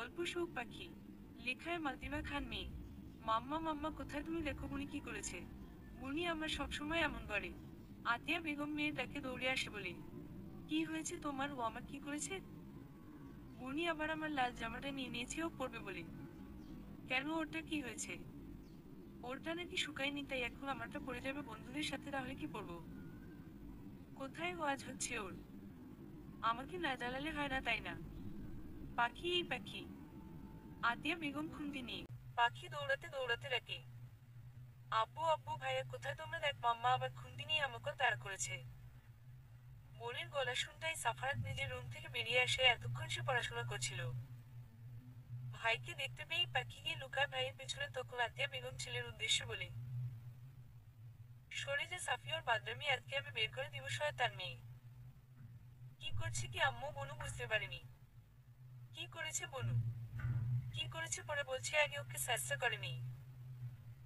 গল্প শোক পাখি, লেখায় মালতিমা খান মেয়ে। মাম্মা মাম্মা কোথায় তুমি, দেখো বুনি কি করেছে। বুনি আমার সবসময় এমন করে। আতিয়া বেগম মেয়ের ডাকে দৌড়ে আসে বলে, কি হয়েছে তোমার, ও আমার কি করেছে। বুনি আবার আমার লাল জামাটা নিয়ে নিয়েছে ও পরবে বলে। কেন, ওরটা কি হয়েছে। ওরটা নাকি শুকায়নি, তাই এখন আমারটা পরে যাবে বন্ধুদের সাথে, তাহলে কি পরবো। কোথায় ওয়াজ হচ্ছে ওর। আমাকে না জ্বালালে হয় না, তাই না। পাখি এই পাখি। আতিয়া বেগম খুন্তি নিয়ে পাখি দৌড়াতে দৌড়াতে ডাকে, আব্বু আব্বু ভাইয়া কোথায় তোমরা, দেখ মাম্মা আবার খুন্তি নিয়ে আমাকে তাড়া করেছে। বোনের গলা শুনতেই সাফারাত নিজের রুম থেকে বেরিয়ে আসে, এতক্ষণ সে পড়াশোনা করছিল। ভাইকে দেখতে পেয়েই পাখি গিয়ে লুকায় ভাইয়ের পেছনে, তখন আতিয়া বেগম ছেলের উদ্দেশ্য বলে, সরে যে সাফিয়র বাদরামি, আজকে আমি বের করে দিব সয় তার মেয়ে। কি করছে কি আম্মু, বনু বুঝতে পারেনি। কি করেছে বনু, কি করেছে পরে বলছে, আগে ওকে চেষ্টা করেনি।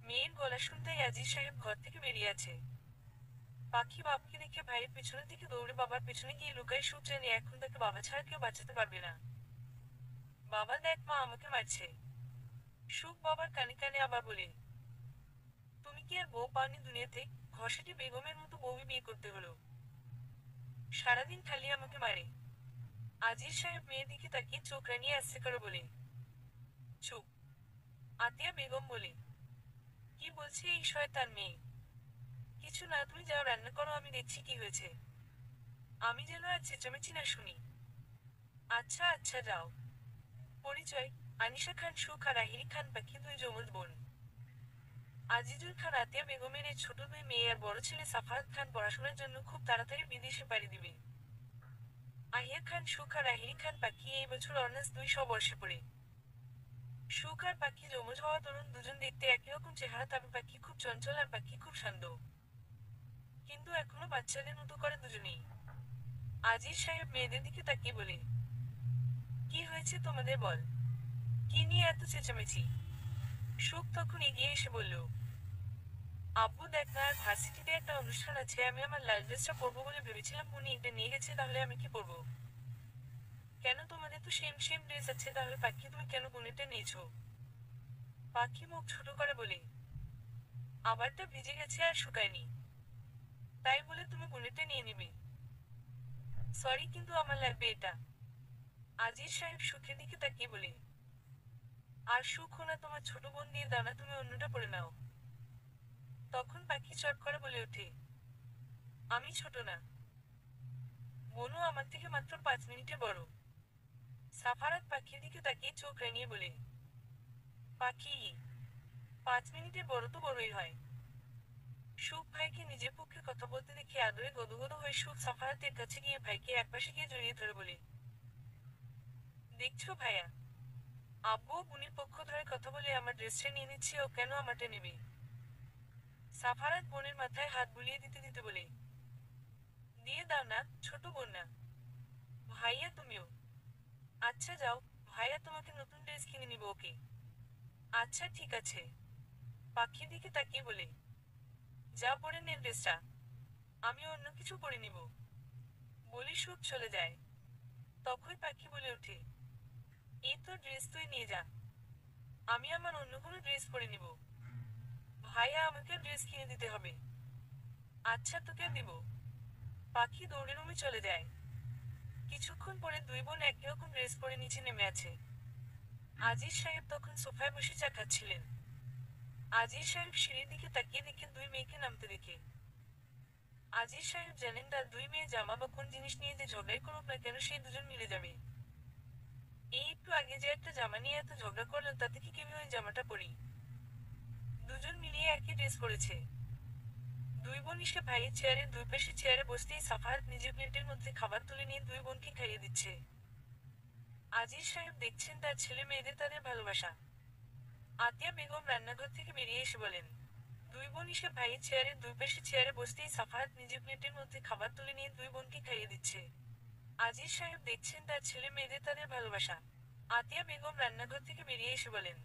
মেয়ের গলা শুনতেই আজিজ সাহেব ঘর থেকে বেরিয়ে আছে। পাখি বাপকে দেখে ভাইয়ের পেছনের দিকে দৌড়ে বাবার পেছনে গিয়ে লুকায়, সুখ জানে এখন তাকে বাবা ছাড়া কেউ বাঁচাতে পারবে না। বাবা দেখ, মা আমাকে মারছে। সুখ বাবার কানে কানে আবার বলে, তুমি কি আর বউ পাওনি দুনিয়াতে, ঘষেটি বেগমের মতো বউই বিয়ে করতে হলো। সারাদিন খালি আমাকে মারে। আজিজ সাহেব মেয়ের দিকে তাকিয়ে চোখ রানিয়ে আসছে করে বলে, চুপ। আতিয়া বেগম বলে, কি বলছে এই শয়তান মেয়ে। কিছু না, তুমি যাও রান্না করো, আমি দেখছি কি হয়েছে। আমি যেন আর চেঁচামেচি না শুনি। আচ্ছা আচ্ছা যাও। পরিচয়, আনিশা খান সুখ আর আহিরি খান পাখি, দুই যমজ বোন। আজিজুল খান আতিয়া বেগমের এই ছোট দুই মেয়ে আর বড় ছেলে সাফারাত খান পড়াশোনার জন্য খুব তাড়াতাড়ি বিদেশে পাড়ি দিবে। আহিয়া খান সুখ আর আহিরি খান পাখি এই বছর অনার্স 200 বর্ষে পড়ে। সুখ আর পাখি যমজ হওয়া তরুণ, দুজন দেখতে একই রকম চেহারা, তবে পাখি খুব চঞ্চল আর পাখি খুব শান্ত। কিন্তু এখনো বাচ্চাদের মতো করে দুজনেই। আজিজ সাহেব মেয়েদের দিকে তাকিয়ে বলে, কি হয়েছে তোমাদের, বল। কি নিয়ে এত চেঁচামেচি। সুখ তখন এগিয়ে এসে বলল, আব্বু দেখ না, আর ভার্সিটিতে একটা অনুষ্ঠান আছে, আমি আমার লাল ড্রেসটা পরবো বলে ভেবেছিলাম, উনি এটা নিয়ে গেছে, তাহলে আমি কি পরবো। কেন, তোমাদের তো সেম সেম ড্রেস আছে, তাহলে পাখি তুমি কেন বোনেরটা নিয়েছো। পাখি মুখ ছোট করে বলে, আমারটা ভিজে গেছে আর শুকায়নি, তাই বলে তুমি বোনেরটা নিয়ে নিবে। সরি, কিন্তু আমার লাগবে এটা। আজিজ সাহেব সুখের দিকে তাকিয়ে বলে, আর সুখ না, তোমার ছোট বোন দিয়ে দাও না, তুমি অন্যটা পরে নাও। তখন পাখি চট করে বলে ওঠে, আমি ছোট না। বনু আমার থেকে মাত্র 5 মিনিটে বড়। সাফারাত পাখির দিকে তাকিয়ে চোখ রাঙিয়ে বলে, পাখি, 5 মিনিটে বড় তো বড়ই হয়। সুখ ভাইকে নিজের পক্ষে কথা বলতে দেখে আদরে গদগদ হয়ে সুখ সাফারাতের কাছে গিয়ে ভাইকে একপাশে গিয়ে জড়িয়ে ধরে বলে, দেখছো ভাইয়া, আব্বু বুনির পক্ষ ধরে কথা বলে আমার ড্রেসটা নিয়ে নিচ্ছে, ও কেন আমারটা নেবে। সাফারাত বোনের মাথায় হাত বুলিয়ে দিতে দিতে বলে, দিয়ে দাও না, ছোট বোন না। ভাইয়া তুমিও। আচ্ছা যাও, ভাইয়া তোমাকে নতুন ড্রেস কিনে নিব, ওকে। আচ্ছা ঠিক আছে। পাখির দিকে তাকিয়ে বলে, যা পরে নে ড্রেসটা, আমি অন্য কিছু পরে নিব। বলি সুখ চলে যায়। তখনই পাখি বলে ওঠে, এই তো ড্রেস তুই নিয়ে যা, আমি আমার অন্য কোনো ড্রেস পরে নিব। ভাইয়া আমাকে ড্রেস কিনে দিতে হবে। আচ্ছা তোকে দিব। পাখি দৌড়ে রুমে চলে যায়। কিছুক্ষণ পরে দুই বোন একই রকম ড্রেস পরে নিচে নেমে আছে। আজিজ সাহেব তখন সোফায় বসে চা খাচ্ছিলেন। আজিজ সাহেব সিঁড়ির দিকে তাকিয়ে দেখে দুই মেয়েকে নামতে দেখে। আজিজ সাহেব জানেন তার দুই মেয়ে জামা বা কোন জিনিস নিয়ে যে ঝগড়াই করুক না কেন, সেই দুজন মিলে যাবে। এই একটু আগে যে একটা জামা নিয়ে এত ঝগড়া করলো, তাতে কি কেউ ওই জামাটা পরি। দুজন মিলিয়ে একই ড্রেস পরেছে। দুই বোন এসে ভাইয়ের চেয়ারের দুই পাশে চেয়ারে বসতেই সাফারাত নিজের প্লেটের মধ্যে খাবার তুলে নিয়ে দুই বোনকে খাইয়ে দিচ্ছে। আজিজ সাহেব দেখছেন তার ছেলে মেয়েদের তাদের ভালোবাসা। আতিয়া বেগম রান্নাঘর থেকে বেরিয়ে এসে বলেন, দুই বোন এসে ভাইয়ের চেয়ারের দুই পাশে চেয়ারে বসতেই সাফারাত নিজের প্লেটের মধ্যে খাবার তুলে নিয়ে দুই বোনকে খাইয়ে দিচ্ছে। আজিজ সাহেব দেখছেন তার ছেলে মেয়েদের তাদের ভালোবাসা। আতিয়া বেগম রান্নাঘর থেকে বেরিয়ে এসে বলেন,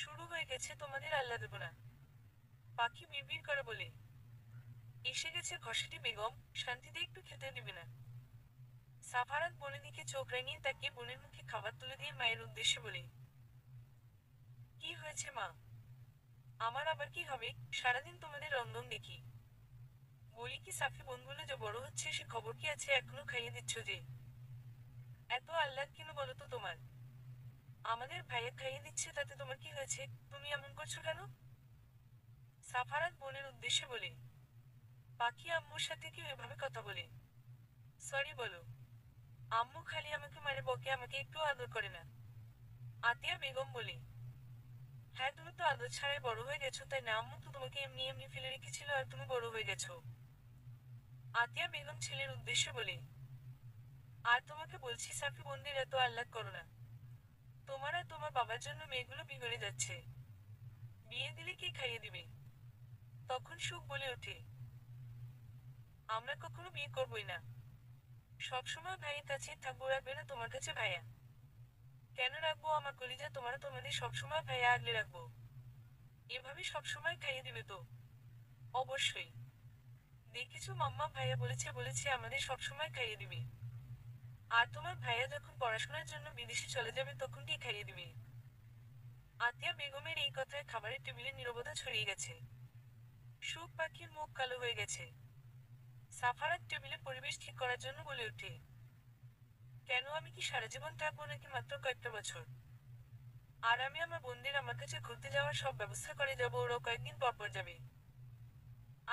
শুরু হয়ে গেছে তোমাদের আল্লাহ দেব না। পাখি বিড়বিড় করে বলে, এসে গেছে ঘষেটি বেগম, শান্তিতে একটু খেতে দিবে না। সাফারাত বোনের দিকে চোখ রাঙিয়ে তাকিয়ে বোনের মুখে খাবার তুলে দিয়ে মায়ের উদ্দেশ্যে বলে, কি হয়েছে মা? আমার আবার কি হবে? সারাদিন তোমাদের রংধং দেখি। বলি কি সাফি বোনগুলো যে বড় হচ্ছে সে খবর কি আছে? এখনো খাইয়ে দিচ্ছ যে? এত আহ্লাদ কেন বলো তো তোমার? আমাদের ভাইয়া খাইয়ে দিচ্ছে তাতে তোমার কি হয়েছে? তুমি এমন করছো কেন? সাফারাত বোনের উদ্দেশ্যে বলে, পাখি আম্মুর সাথে কেউ এভাবে কথা বলে? সরি বলো। আম্মু খালি আমাকে মারে বকে, আমাকে একটু আদর করে না। আতিয়া বেগম বলে, হ্যাঁ তুমি তো আদর ছাড়াই বড় হয়ে গেছো তাই না? আম্মু তো তোমাকে এমনি এমনি ফেলে রেখেছিল আর তুমি বড় হয়ে গেছো। আতিয়া বেগম ছেলের উদ্দেশ্যে বলে, আর তোমাকে বলছি সাফি বোনদের এত আহ্লাদ করো না। তোমার আর তোমার বাবার জন্য মেয়েগুলো বিগড়ে যাচ্ছে। বিয়ে দিলে কে খাইয়ে দিবে? তখন সুখ বলে ওঠে, আমরা কখনো বিয়ে করবোই না। সবসময় ভাইয়ের কাছে থাকবো, রাখবে না তোমার কাছে ভাইয়া? কেন রাখবো আমার কলিজা, তোমাদের সবসময় ভাইয়া আগলে রাখবো। এভাবে সবসময় খাইয়ে দিবে তো? অবশ্যই। দেখেছো মাম্মা, ভাইয়া বলেছে বলেছে আমাদের সবসময় খাইয়ে দিবে। আর তোমার ভাইয়া যখন পড়াশোনার জন্য বিদেশে চলে যাবে তখন কি খাইয়ে দিবে? আতিয়া বেগমের এই কথায় খাবারের টেবিলে নীরবতা ছড়িয়ে গেছে। সুখ পাখির মুখ কালো হয়ে গেছে। সাফারাত টেবিলে পরিবেশ ঠিক করার জন্য বলে ওঠে, কেন আমি কি সারা জীবন থাকবো নাকি মাত্র কয়েকটা বছর? আর আমি আমার বোনদের আমার কাছে ঘুরতে যাওয়ার সব ব্যবস্থা করে যাবো, ওরাও কয়েকদিন পর পর যাবে।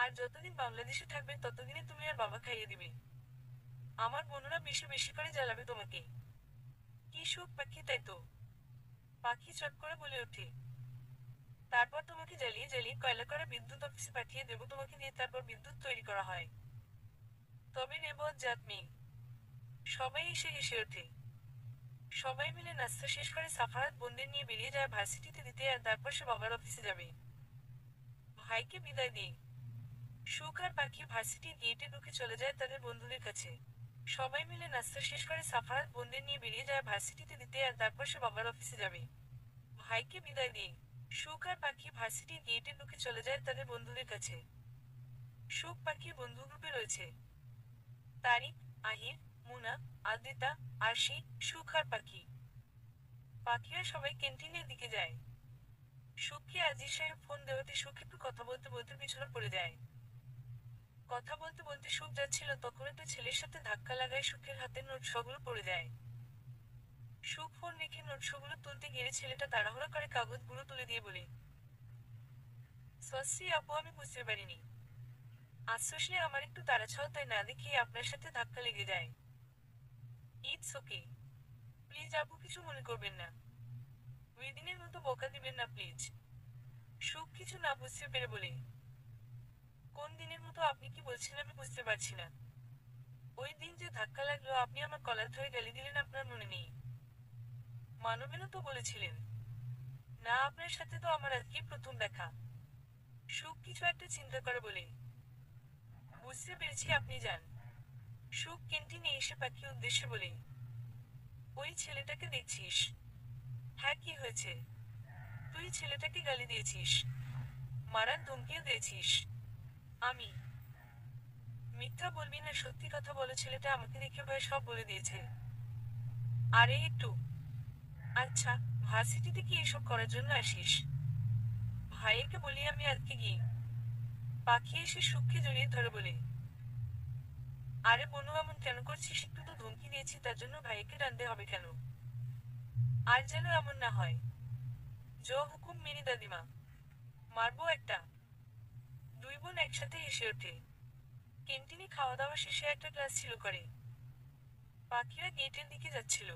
আর যতদিন বাংলাদেশে থাকবে ততদিনে তুমি আর বাবা খাইয়ে দিবে। আমার বোনরা বেশি বেশি করে জ্বালাবে তোমাকে। কি সুখ পাখি, তাই তো? পাখি চট করে বলে ওঠে, তারপর তোমাকে জ্বালিয়ে জ্বালিয়ে কয়লা করে বিদ্যুৎ অফিসে পাঠিয়ে দেবো, তোমাকে দিয়ে তারপর বিদ্যুৎ তৈরি করা হয়। তবে রে বজ্জাত মেয়ে। সবাই এসে হেসে ওঠে। সবাই মিলে নাস্তা শেষ করে সাফারাত বোনদের নিয়ে বেরিয়ে যায় ভার্সিটিতে দিতে, আর তারপর সে বাবার অফিসে যাবে। ভাইকে বিদায় দিয়ে সুখ আর পাখি ভার্সিটির গেটে ঢুকে চলে যায় তাদের বন্ধুদের কাছে। সবাই মিলে নাস্তা শেষ করে সাফারাত বোনদের নিয়ে বেরিয়ে যায় ভার্সিটিতে দিতে, আর তারপর সে বাবার অফিসে যাবে। ভাইকে বিদায় দিয়ে সুখ আর পাখি ভার্সিটির গেটে ঢুকে চলে যায় তাদের বন্ধুদের কাছে। সুখ পাখির বন্ধু গ্রুপে রয়েছে তারিক, আহির, মুনা, আদ্রিতা, আরশি, সুখ আর পাখি। পাখিরা সবাই ক্যান্টিনের দিকে যায়। সুখকে আজিজ সাহেব ফোন দেওয়াতে সুখ একটু কথা বলতে বলতে পিছনে পড়ে যায়। কথা বলতে বলতে সুখ যাচ্ছিল তখন একটা ছেলের সাথে ধাক্কা লাগায় সুখের হাতের নোটসগুলো পড়ে যায়। সুখ ফোন রেখে নোটসগুলো তুলতে গেলে ছেলেটা তাড়াহুড়ো করে কাগজগুলো তুলে দিয়ে বলে, সরি আপু, আমি বুঝতে পারিনি। আসলে আমার একটু তাড়াছাড়া তাই না দেখে আপনার সাথে ধাক্কা লেগে যায়। It's okay. প্লিজ আপু, কিছু মনে করবেন না। ওই দিনের মতো বকা দিবেন না প্লিজ। সুখ কিছু না বুঝতে পেরে বলে, কোন দিনের মতো আপনি কি বলছেন আমি বুঝতে পারছি না। ওই দিন যে ধাক্কা লাগলো আপনি আমার কলার ধরে গালি দিলেন, আপনার মনে নেই? মানবেন তো বলেছিলেন। না, আপনার সাথে তো আমার আজকে প্রথম দেখা। সুখ কিছু একটা চিন্তা করে বলে, বুঝতে পেরেছি, আপনি যান। সুখ ক্যান্টিনে এসে পাখি উদ্দেশ্যে বলে, ওই ছেলেটাকে দেখছিস? হ্যাঁ, কি হয়েছে? তুই ছেলেটাকে গালি দিয়েছিস, মারার ধমকিও দিয়েছিস। আমি? মিথ্যা বলবি না, সত্যি কথা বলো। ছেলেটা আমাকে দেখে ভয়ে সব বলে দিয়েছে। আরে একটু। আচ্ছা, ভার্সিটিতে কি এসব করার জন্য আসিস? ভাইয়াকে বলি আমি আজকে গিয়ে। পাখি এসে সুখকে জড়িয়ে ধরে বলে, আরে বনু, এমন কেন করছিস? একটু তো ধমকি দিয়েছি, তার জন্য ভাইয়াকে টানতে হবে কেন? আর যেন এমন না হয়। হুকুম মেরি দাদিমা। মারবো একটা। দুই বোন একসাথে হেসে ওঠে। ক্যান্টিনে খাওয়া দাওয়া শেষে একটা ক্লাস ছিল করে। পাখিরা গেটের দিকে যাচ্ছিল।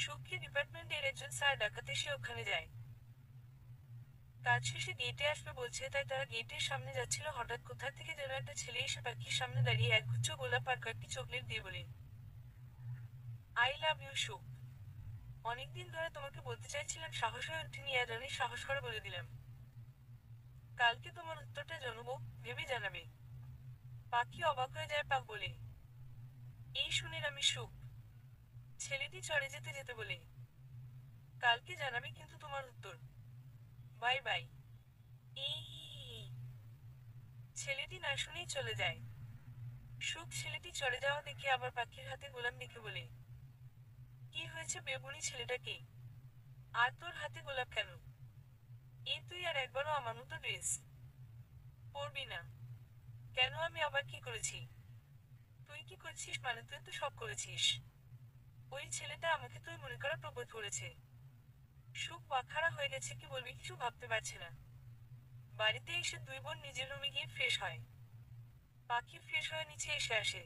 সুখকে ডিপার্টমেন্টের একজন স্যার ডাকাতে সে ওখানে যায়। কাজ শেষে গেটে আসবে বলছে, তাই তারা গেটের সামনে যাচ্ছিল। হঠাৎ কোথা থেকে যেন একটা ছেলে এসে পাখির সামনে দাঁড়িয়ে একগুচ্ছ গোলাপ আর কয়েকটি চকলেট দিয়ে বলে, আই লাভ ইউ সুখ। অনেকদিন ধরে তোমাকে বলতে চাইছিলাম, সাহস হয়ে ওঠেনি, আর অনেক সাহস করে বলে দিলাম। কালকে তোমার উত্তরটা জানাবো, ভেবে জানাবে। পাখি অবাক হয়ে যায় পাক বলে, এই শুনে আমি সুখ। ছেলেটি চড়ে যেতে যেতে বলে, কালকে জানাবে কিন্তু তোমার উত্তর। Bye bye. এই ছেলেটি না শুনেই চলে যায়। সুখ ছেলেটি চলে যাওয়া দেখে আবার পাখির হাতে গোলাপ দেখে বলে, কি হয়েছে বেবুনি ছেলেটাকে? আর তোর হাতে গোলাপ কেন? তুই আর একবারও আমার মতো ড্রেস পরবি না? কেন, আমি আবার কি করেছি? তুই কি করছিস মানে তুই তো সব করেছিস। ওই ছেলেটা আমাকে তুই মনে করা প্রপোজ করেছে। সুখ বাখারা হয়ে গেছে, কি বলবি কিছু ভাবতে পারছে না। বাড়িতে এসে দুই বোন নিজের রুমে গিয়ে ফ্রেশ হয়। পাখি ফ্রেশ হয়ে নিচে এসে আসে।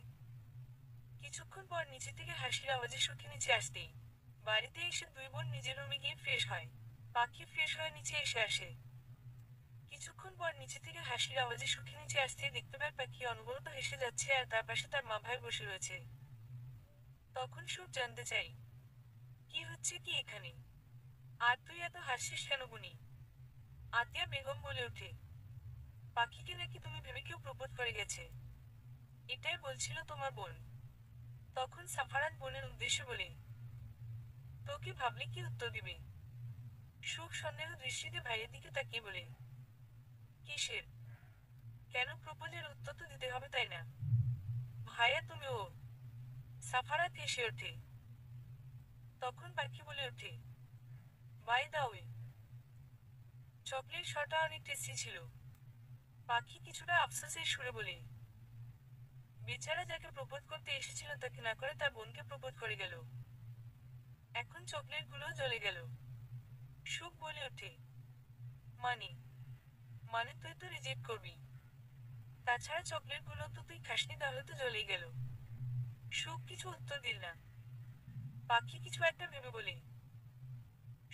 কিছুক্ষণ পর নিচে থেকে হাসির আওয়াজে সুখী নিচে আসতেই বাড়িতে এসে দুই বোন নিজের রুমে গিয়ে ফ্রেশ হয়। পাখি ফ্রেশ হয়ে নিচে এসে আসে। কিছুক্ষণ পর নিচে থেকে হাসির আওয়াজে সুখী নিচে আসতেই দেখতে পায় পাখি অনবরত হেসে যাচ্ছে আর তার পাশে তার মা ভাই বসে রয়েছে। তখন সুখ জানতে চাই, কি হচ্ছে কি এখানে? আর তুই এত হাসছিস কেন বুনি? আতিয়া বেগম বলে ওঠে, পাখিকে নাকি তুমি ভেবে কেউ প্রপোজ করে গেছে। এটাই বলছিল তোমার বোন। তখন সাফারাত বোনের উদ্দেশ্যে বলে, তো কি ভাবলে কি উত্তর দিবে? সুখ সন্দেহ দৃষ্টিতে ভাইয়ের দিকে তাকিয়ে বলে, কিসের? কেন, প্রপোজের উত্তর তো দিতে হবে তাই না? ভাইয়া তুমি ও। সাফারাত হেসে ওঠে। তখন পাখি বলে ওঠে, বাই দা ওয়ে, চকলেট শটা অনেক টেস্টি ছিল। পাখি কিছুটা আফসোসের সুরে বলে, বেচারা যাকে প্রপোজ করতে এসেছিল তাকে না করে তার বোনকে প্রপোজ করে গেল। এখন চকলেটগুলো জ্বলে গেল। সুখ বলে ওঠে, মানে? মানে তুই তো রিজেক্ট করবি। তাছাড়া চকলেটগুলো তো তুই খাসনি, তাহলে তো জ্বলেই গেল। সুখ কিছু উত্তর দিল না। পাখি কিছু একটা ভেবে বলে,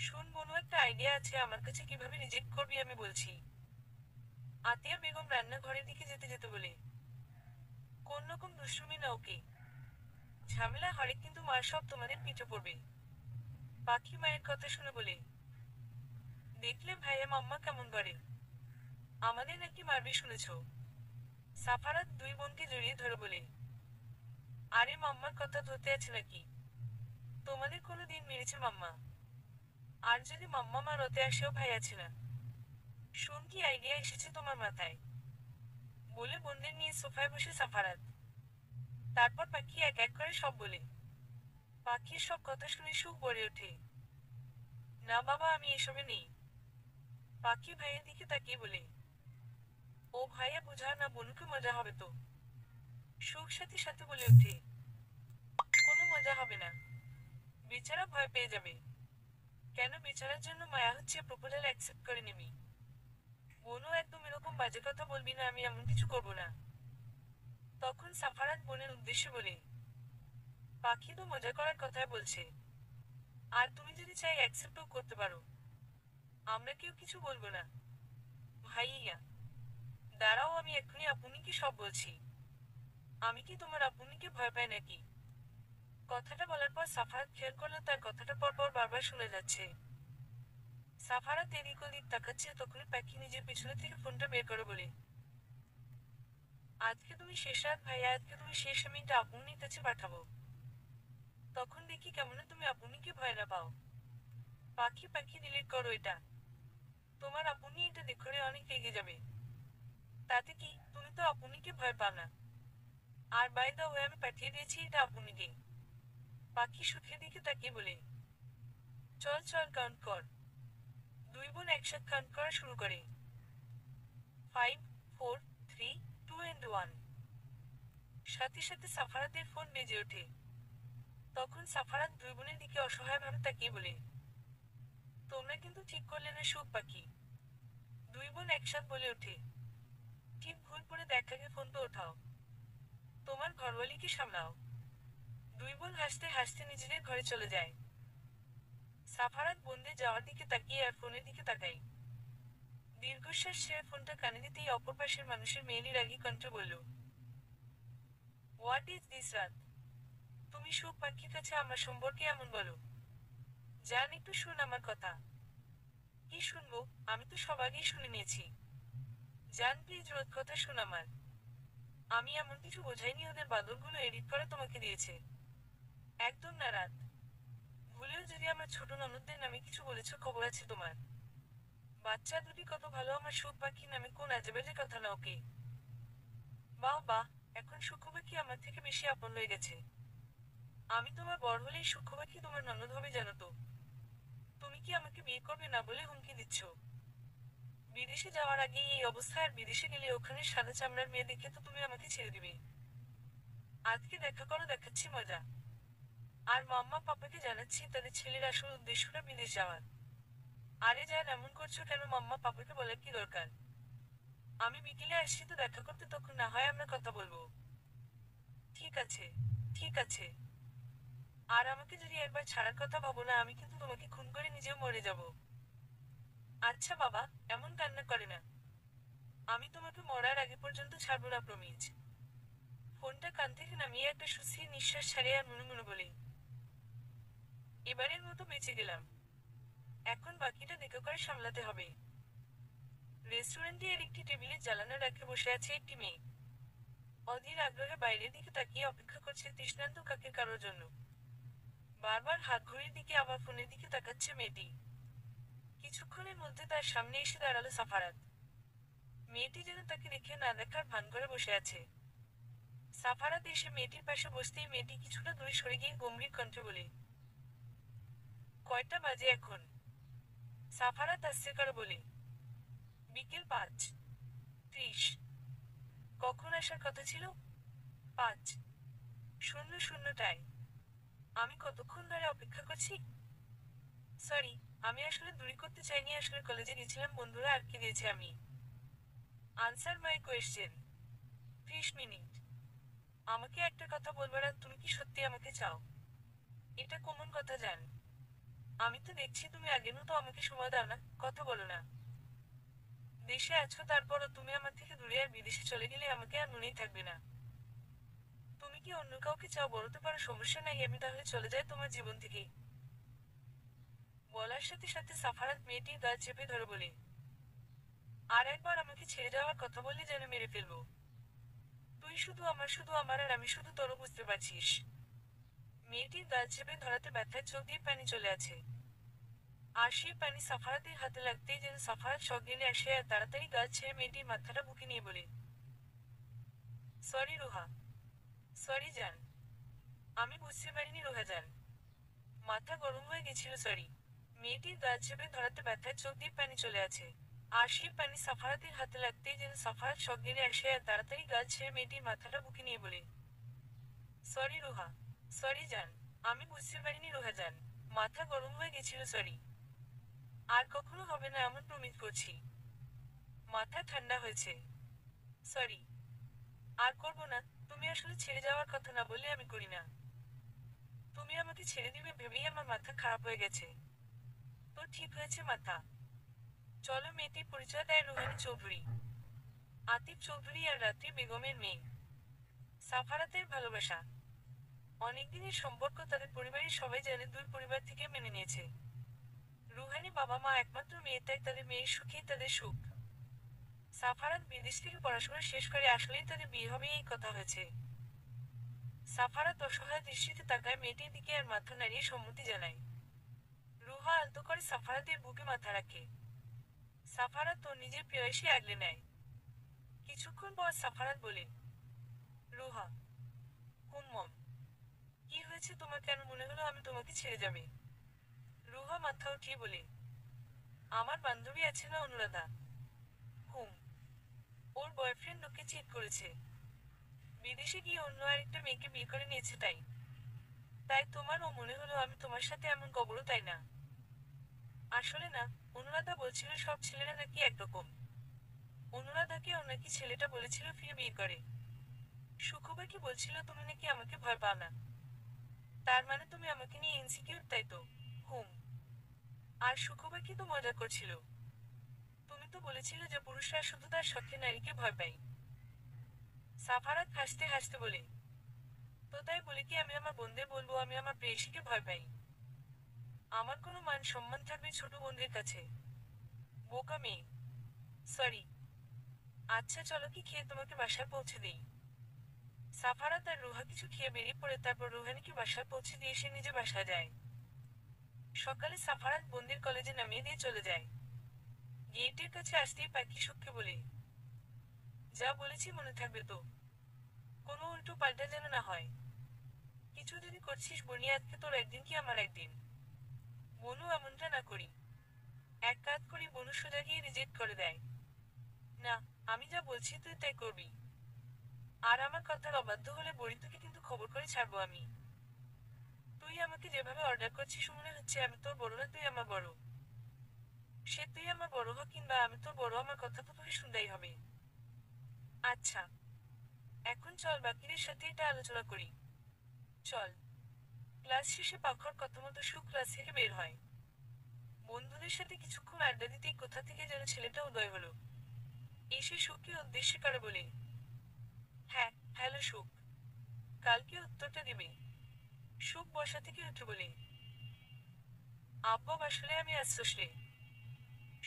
শোন বনু, একটা আইডিয়া আছে আমার কাছে কিভাবে রিজেক্ট করবি আমি বলছি। আতিয়া বেগম রান্নাঘরের দিকে যেতে যেতে বলে, কোন রকম দুষ্টুমি না ওকে। ঝামেলা হরে কিন্তু মার সব তোমাদের পিঠে পড়বে। পাখি মায়ের কথা শুনে বলে, দেখলে ভাইয়া মাম্মা কেমন করে? আমাদের নাকি মারবে শুনেছ? সাফারাত দুই বোনকে জড়িয়ে ধরে বলে, আরে মাম্মার কথা ধরতে আছে নাকি? তোমাদের কোনো দিন মেরেছে মাম্মা? আর যদি মাম্মা মার ওতে আসেও ভাই আছে না। শোন কি আইডিয়া এসেছে তোমার মাথায়? বলে বোনদের নিয়ে সোফায় বসে সাফারাত। তারপর পাখি এক এক করে সব বলে। পাখির সব কথা শুনে সুখ বলে ওঠে, না বাবা, আমি এসবে নেই। পাখি ভাইয়ের দিকে তাকিয়ে বলে, ও ভাইয়া বোঝা না, বনুকে মজা হবে তো। সুখ সাথে সাথে বলে ওঠে, কোনো মজা হবে না, বেচারা ভয় পেয়ে যাবে। কেন, বেচারার জন্য মায়া হচ্ছে প্রপোজাল অ্যাকসেপ্ট করে নিবি? বনু একদম এরকম বাজে কথা বলবি না, আমি এমন কিছু করব না। তখন সাফারাত বোনের উদ্দেশ্যে বলে, পাখি তো মজা করার কথাই বলছে। আর তুমি যদি চাই অ্যাকসেপ্টও করতে পারো। আমরা কেউ কিছু বলবো না। ভাইয়া, দাঁড়াও, আমি এক্ষুনি আপুনিকে সব বলছি। আমি কি তোমার আপুনিকে ভয় পাই নাকি? কথাটা বলার পর সাফারাত খেয়াল করলো তার কথাটা পরপর বারবার শুনে যাচ্ছে। সাফারাত এদিক ওদিক তাকাচ্ছে, তখনই পাখি নিজের পিছনে থেকে ফোনটা বের করে বলে, আজকে তুমি শেষ রাত ভাইয়া, আজকে তুমি শেষ, আমি এটা আপুনির কাছে পাঠাবো। তখন দেখি কেমন তুমি আপুনিকে ভয় না পাও। পাখি পাখি ডিলিট করো এটা। তোমার আপুনি এটা দেখলে অনেক রেগে যাবে। তাতে কি, তুমি তো আপুনিকে ভয় পাও না। আর বাই দা ওয়ে, আমি পাঠিয়ে দিয়েছি এটা আপুনিকে। পাখি সুখের দিকে তাকিয়ে বলে, চল চল কাউন্ট কর। দুই বোন একসাথে কাউন্ট করা শুরু করে। 5, 4, 3, 2 and 1। সাথে সাথে সাফারাতের ফোন বেজে ওঠে। তখন সাফারাত দুই বোনের দিকে অসহায়ভাবে তাকিয়ে বলে, তোমরা কিন্তু ঠিক করলে না সুখ পাখি। দুই বোন একসাথে বলে ওঠে, ঠিক ভুল করে দেখাকে ফোন তো ওঠাও। তোমার ঘরওয়ালিকে সামলাও। দুই বোন হাসতে হাসতে নিজেদের ঘরে চলে যায়। সাফারাত বোনদের যাওয়ার দিকে তাকিয়ে আর ফোনের দিকে তাকাই। দীর্ঘশ্বাস ছেড়ে ফোনটা কানে দিতেই অপর পাশের মানুষের মেয়েলি রাগী কণ্ঠে বলল, হোয়াট ইজ দিস রাত? তুমি সুখ পাখির কাছে আমার সম্পর্কে এমন বলো? জান, একটু শুন আমার কথা। কি শুনবো? আমি তো সব আগেই শুনে নিয়েছি। জান প্লিজ, রোজ কথা শুন আমার। আমি এমন কিছু বোঝাইনি, ওদের বাদরগুলো এডিট করে তোমাকে দিয়েছে। একদম না রাত। ভুলেও যদি আমার ছোট ননদদের নামে কিছু বলেছ, খবর আছে তোমার। বাচ্চা দুটি কত ভালো, আমার সুখ পাখি নামে কোন আজেবাজে কথা না ওকে। বাহ বাহ, এখন সূক্ষ্ম পাখি আমার থেকে বেশি আপন হয়ে গেছে। আমি তোমার বর হলেই সূক্ষ্ম পাখি তোমার ননদ হবে জানো তো। তুমি কি আমাকে বিয়ে করবে না বলে হুমকি দিচ্ছ? বিদেশে যাওয়ার আগে এই অবস্থা, আর বিদেশে গেলে ওখানে সাদা চামড়ার মেয়ে দেখে তো তুমি আমাকে ছেড়ে দিবে। আজকে দেখা করো, দেখাচ্ছি মজা। আর মাম্মা পাপাকে জানাচ্ছি তাদের ছেলের আসল উদ্দেশ্যটা বিদেশ যাওয়ার। আরে যান, এমন করছো কেন? মাম্মা পাপাকে বলার কি দরকার? আমি বিকেলে আসছি তো দেখা করতে, তখন না হয় আমরা কথা বলবো। ঠিক আছে, ঠিক আছে। আর আমাকে যদি একবার ছাড়ার কথা ভাবো না, আমি কিন্তু তোমাকে খুন করে নিজেও মরে যাব। আচ্ছা বাবা, এমন কান্না করে না। আমি তোমাকে মরার আগে পর্যন্ত ছাড়বো না, প্রমিজ। ফোনটা কান থেকে নামিয়ে একটা সুস্থির নিঃশ্বাস ছাড়ে আর মনে মনে বলি, এবারের মতো বেঁচে গেলাম। এখন বাকিটা দেখা করে সামলাতে হবে। রেস্টুরেন্টে এর একটি টেবিলে জানালার কাছে বসে আছে একটি মেয়ে। অধীর আগ্রহে বাইরের দিকে তাকিয়ে অপেক্ষা করছে তৃষ্ণান্ত কাকের কারোর জন্য। বারবার হাত ঘড়ির দিকে আবার ফোনের দিকে তাকাচ্ছে মেয়েটি। কিছুক্ষণের মধ্যে তার সামনে এসে দাঁড়ালো সাফারাত। মেয়েটি যেন তাকে দেখে না দেখার ভান করে বসে আছে। সাফারাত এসে মেয়েটির পাশে বসতেই মেয়েটি কিছুটা দূরে সরে গিয়ে গম্ভীর কণ্ঠে বলে, কয়টা বাজে এখন? সাফারাত আস্তে করে বলে, বিকেল 5:30। কখন আসার কথা ছিল? 5:00টায়। আমি কতক্ষণ ধরে অপেক্ষা করছি? সরি, আমি আসলে দেরি করতে চাইনি, আসলে কলেজে গেছিলাম, বন্ধুরা আটকে দিয়েছে। আমি আনসার মাই কোয়েশ্চেন। 30 মিনিট। আমাকে একটা কথা বলবার, আর তুমি কি সত্যি আমাকে চাও? এটা কেমন কথা জান? আমি তো দেখছি তুমি আগের মতো আমাকে সময় দাও না, কথা বলো না। দেশে আছো, তারপরও তুমি আমার থেকে দূরে, আর বিদেশে চলে গেলে আমাকে আর মনেই থাকবে না। তুমি কি অন্য কাউকে চাও? বলতে পারো, সমস্যা নাই, আমি তাহলে চলে যাই তোমার জীবন থেকে। বলার সাথে সাথে সাফারাত মেয়েটির গা চেপে ধরে বলে, আর একবার আমাকে ছেড়ে যাওয়ার কথা বললে যেন মেরে ফেলবো। তুই শুধু আমার, আর আমি শুধু তোরও, বুঝতে পারছিস? মেয়েটির গা চেপে ধরাতে ব্যথায় চোখ দিয়ে পানি চলে আছে। আর সেই পানি সাফারাতের হাতে লাগতেই যেন সাফারাত সজ্ঞানে আসে আর তাড়াতাড়ি গা ছেড়ে মেয়েটির মাথাটা বুকে নিয়ে বলে, সরি রোহা। সরি জান। আমি বুঝতে পারিনি রোহা জান। মাথা গরম হয়ে গেছিল, সরি। মেয়েটির গা চেপে ধরাতে ব্যথায় চোখ দিয়ে পানি চলে আছে। আর সেই পানি সাফারাতের হাতে লাগতেই যেন সাফারাত সজ্ঞানে আসে আর তাড়াতাড়ি গা ছেড়ে মেয়েটির মাথাটা বুকে নিয়ে বলে, সরি রোহা। সরি জান। আমি বুঝতে পারিনি রোহা জান। মাথা গরম হয়ে গেছিল, সরি। আর কখনো হবে না এমন, প্রমিস করছি। মাথা ঠান্ডা হয়েছে। সরি। আর করব না। তুমি আসলে ছেড়ে যাওয়ার কথা না বললে আমি করি না। তুমি আমাকে ছেড়ে দিবে ভেবেই আমার মাথা খারাপ হয়ে গেছে। তো ঠিক হয়েছে মাথা। চলো। মেয়েটির পরিচয় দেয় রুহানি চৌধুরী। আতিফ চৌধুরী আর রাত্রি বেগমের মেয়ে। সাফারাতের ভালোবাসা। অনেকদিনের সম্পর্ক, তাদের পরিবারের সবাই জানে, দুই পরিবার থেকে মেনে নিয়েছে। রুহানি বাবা মা একমাত্র মেয়ে, তাই তাদের মেয়ের সুখেই তাদের সুখ। সাফারাত বিদেশ থেকে পড়াশোনা শেষ করে আসলেই তাদের বিয়ে হবে এই কথা হয়েছে। সাফারাত অসহায় দৃষ্টিতে তাকায় মেয়েটির দিকে আর মাথা নাড়িয়ে সম্মতি জানায়। রুহা আলতো করে সাফারাতের বুকে মাথা রাখে। সাফারাত ওর নিজের প্রেয়সী আগলে নেয়। কিছুক্ষণ পর সাফারাত বলে, রুহা। হুম। কি হয়েছে তোমার? কেন মনে হলো আমি তোমাকে ছেড়ে যাবে? রুহা মাথা উঠিয়ে বলে, আমার বান্ধবী আছে না, অনুরাধা। হুম। ওর বয়ফ্রেন্ড ওকে চিট করেছে। বিদেশে গিয়ে অন্য আরেকটা মেয়েকে বিয়ে করে নিয়েছে, তাই তাই তোমারও মনে হলো আমি তোমার সাথে এমন কবরও, তাই না? আসলে না। অনুরাধা বলছিল সব ছেলেরা নাকি একরকম। অনুরাধাকে ও নাকি ছেলেটা বলেছিল ফিরে বিয়ে করে। সুখবা কি বলছিল তুমি নাকি আমাকে ভয় পাও না। তার মানে তুমি আমাকে নিয়ে ইনসিকিউর, তাই তো? হুম। আর সুখবা কি তো মজা করছিল। তুমি তো বলেছিলে যে পুরুষরা শুধু তার শখে নারীকে ভয় পায়। সাফারাত হাসতে হাসতে বলে, তো তাই বলে কি আমি আমার বোনদের বলবো আমি আমার প্রেয়সীকে ভয় পাই? আমার কোনো মান সম্মান থাকবে ছোট বোনদের কাছে? বোকা মেয়ে। সরি। আচ্ছা চলো, কি খেয়ে তোমাকে বাসায় পৌঁছে দিই? সাফারাত আর রুহা কিছু খেয়ে বেরিয়ে পড়ে, তারপর রুহানিকে বাসায় পৌঁছে দিয়ে সে নিজে বাসায় যায়। সকালে সাফারাত বোনদের কলেজে নামিয়ে দিয়ে চলে যায়। গেটের কাছে আসতেই পাখি সুখকে বলে, যা বলেছি মনে থাকবে তো? কোনো উল্টো পাল্টা যেন না হয়। কিছু যদি করছিস বনি, আজকে তোর একদিন কি আমার একদিন। বনু এমনটা না করি। এক কাজ করি, বনু সোজা গিয়ে রিজেক্ট করে দেয়। না, আমি যা বলছি তুই তাই করবি। আর আমার কথার অবাধ্য হলে বড়ি তোকে কিন্তু খবর করে ছাড়বো আমি। তুই আমাকে যেভাবে অর্ডার করছিস মনে হচ্ছে আমি তোর বড় না তুই আমার বড়। সে তুই আমার বড় হ কিংবা আমি তোর বড়, আমার কথা তো তোকে শুনতেই হবে। আচ্ছা, এখন চল বাকিদের সাথে এটা আলোচনা করি। চল। ক্লাস শেষে পাখর কথা মতো সুখ ক্লাস থেকে বের হয়। বন্ধুদের সাথে কিছুক্ষণ আড্ডা দিতেই কোথা থেকে যেন ছেলেটা উদয় হলো। এসে সুখকে উদ্দেশ্যে করে বলে, হ্যাঁ হ্যালো সুখ, কালকে উত্তরটা দিবে। সুখ বসা থেকে উঠে বলে, আব্বা আসলে আমি আসছস রে।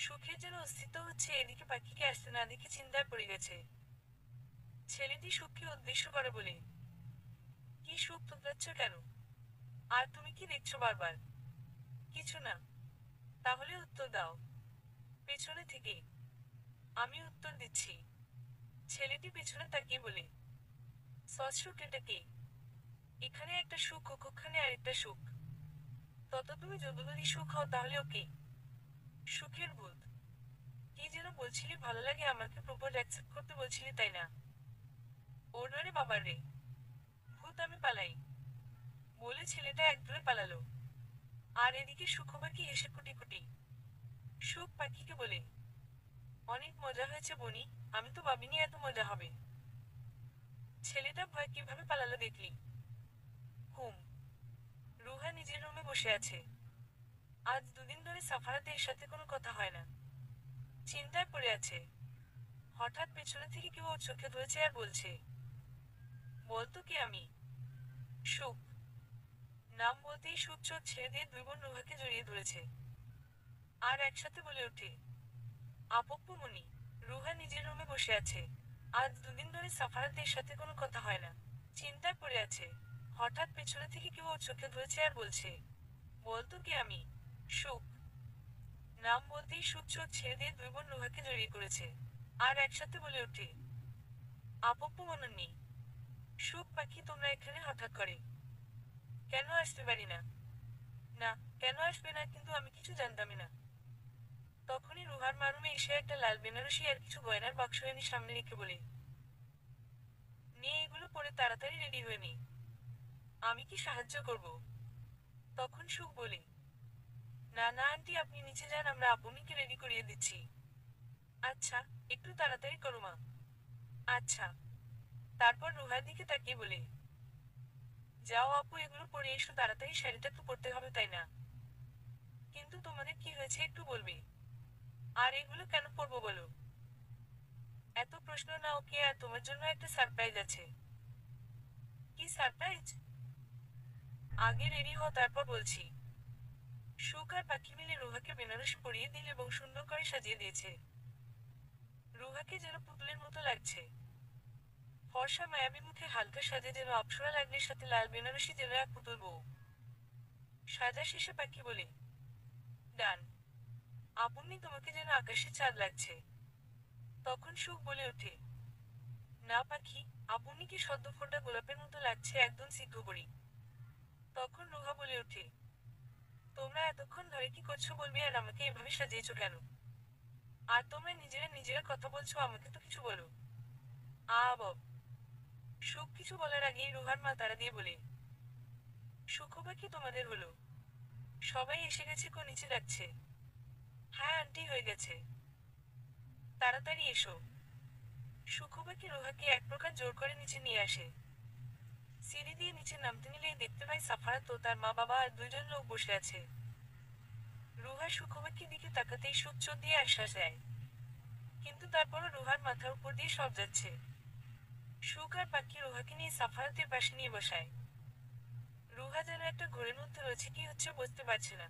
সুখের যেন অস্তিত্ব হচ্ছে, এদিকে পাখিকে আসতে না দেখে চিন্তায় পড়ে গেছে। ছেলেটি সুখকে উদ্দেশ্য করে বলে, কি সুখ তোতলাচ্ছ কেন? আর তুমি কি দেখছো বারবার? কিছু না। তাহলে উত্তর দাও। পেছনে থেকে। আমি উত্তর দিচ্ছি। ছেলেটি পেছনে তাকিয়ে বলে, সস সুখ এটা কে? এখানে একটা সুখ ও ওখানে আরেকটা সুখ। তত তুমি যদি সুখ হও তাহলে ওকে। সুখের ভূত। কি যেন বলছিলি, ভালো লাগে আমাকে প্রপোজ অ্যাকসেপ্ট করতে বলছিলি তাই না? ওর রে বাবার রে। ভূত আমি পালাই। বলে ছেলেটা এক দৌড়ে পালালো। আর এদিকে সুখবাকি হেসে কুটি কুটি। সুখ পাখিকে বলে, অনেক মজা হয়েছে বনি, আমি তো ভাবিনি এত মজা হবে। ছেলেটা ভয় কিভাবে পালালো দেখলি? হুম। রুহা নিজের রুমে বসে আছে। আজ দুদিন ধরে সাফারাতের সাথে কোনো কথা হয় না। চিন্তায় পড়ে আছে। হঠাৎ পেছনে থেকে কেউ ওর চোখে ধরেছে আর বলছে, বলতো কি আমি? সুখ। নাম বলতেই সুখ চোখ ছেড়ে দিয়ে দুই বোন রুহাকে জড়িয়ে ধরেছে। আর একসাথে বলে ওঠে, আপপ্পু মনি। রুহা নিজের রুমে বসে আছে। আজ দুদিন ধরে সাফারাতের সাথে কোনো কথা হয় না। চিন্তায় পড়ে আছে। হঠাৎ পেছনে থেকে কেউ ওর চোখে ধরেছে আর বলছে, বলতো কি আমি? সুখ। নাম বলতেই সুখ চোখ ছেড়ে দিয়ে দুই বোন রুহাকে জড়িয়ে করেছে। আর একসাথে বলে ওঠে, আপপ্পু মননি। সুখ পাখি তোমরা এখানে হঠাৎ করে কেন আসতে পারি না? না, কেন আসবে না কিন্তু আমি কিছু জানতামই না। তখনই রুহার মারুমে এসে একটা লাল বেনারসি আর কিছু গয়নার বাক্স এনে সামনে রেখে বলে, নিয়ে এগুলো পরে তাড়াতাড়ি রেডি হয়ে নি। আমি কি সাহায্য করব? তখন সুখ বলে, না না আন্টি, আপনি নিচে যান, আমরা আপুনিকে রেডি করিয়ে দিচ্ছি। আচ্ছা, একটু তাড়াতাড়ি করো মা। আচ্ছা। তারপর রুহার দিকে তাকিয়ে বলে, যাও আপু, এগুলো পরে এসো তাড়াতাড়ি, শাড়িটা তো পরতে হবে তাই না? কিন্তু তোমাদের কি হয়েছে একটু বলবে? আর এগুলো কেন পরবো বলো? এত প্রশ্ন না ওকে, আর তোমার জন্য একটা সারপ্রাইজ আছে। কি সারপ্রাইজ? আগে রেডি হও তারপর বলছি। সুখ আর পাখি মিলে রুহাকে বেনারসি পরিয়ে দিল এবং সুন্দর করে সাজিয়ে দিয়েছে। রুহাকে যেন পুতুলের মতো লাগছে। ফর্সা মায়াবী মুখে হালকা সাজে যেন অপ্সরা লাগনের সাথে লাল বেনারসি যেন এক পুতুল বউ। সাজা শেষে পাখি বলে, ডান। আপনি তোমাকে যেন আকাশে চাঁদ লাগছে। তখন সুখ বলে ওঠে, না পাখি, আপনি কি সদ্য ফোটা গোলাপের মতো লাগছে, একদম সিদ্ধ করি। তখন রুহা বলে ওঠে, তোমরা এতক্ষণ ধরে কি করছো বলবে, আর আমাকে এভাবে সাজিয়েছো কেন? আর তোমরা নিজেরা নিজেরা কথা বলছো, আমাকে তো কিছু বলো। বব। সুখ কিছু বলার আগেই রুহার মা তাড়া দিয়ে বলে, সুখবা কি তোমাদের হলো? সবাই এসে গেছে, কো নিচে যাচ্ছে। হ্যাঁ আন্টি, হয়ে গেছে। তাড়াতাড়ি এসো। সুখবা কি রুহাকে এক প্রকার জোর করে নিচে নিয়ে আসে। সিঁড়ি দিয়ে নিচে নামতে নিলেই দেখতে পায় সাফারাত ও তার মা বাবা আর দুইজন লোক বসে আছে। রুহা সুখবাকে দিকে তাকাতেই সুখ চোখ দিয়ে আশ্বাস দেয়। কিন্তু তারপরও রুহার মাথার উপর দিয়ে সব যাচ্ছে। সুখ আর পাখি রুহাকে নিয়ে সাফারাতের পাশে নিয়ে বসায়। রুহা যেন একটা ঘোরের মধ্যে রয়েছে, কি হচ্ছে বুঝতে পারছে না।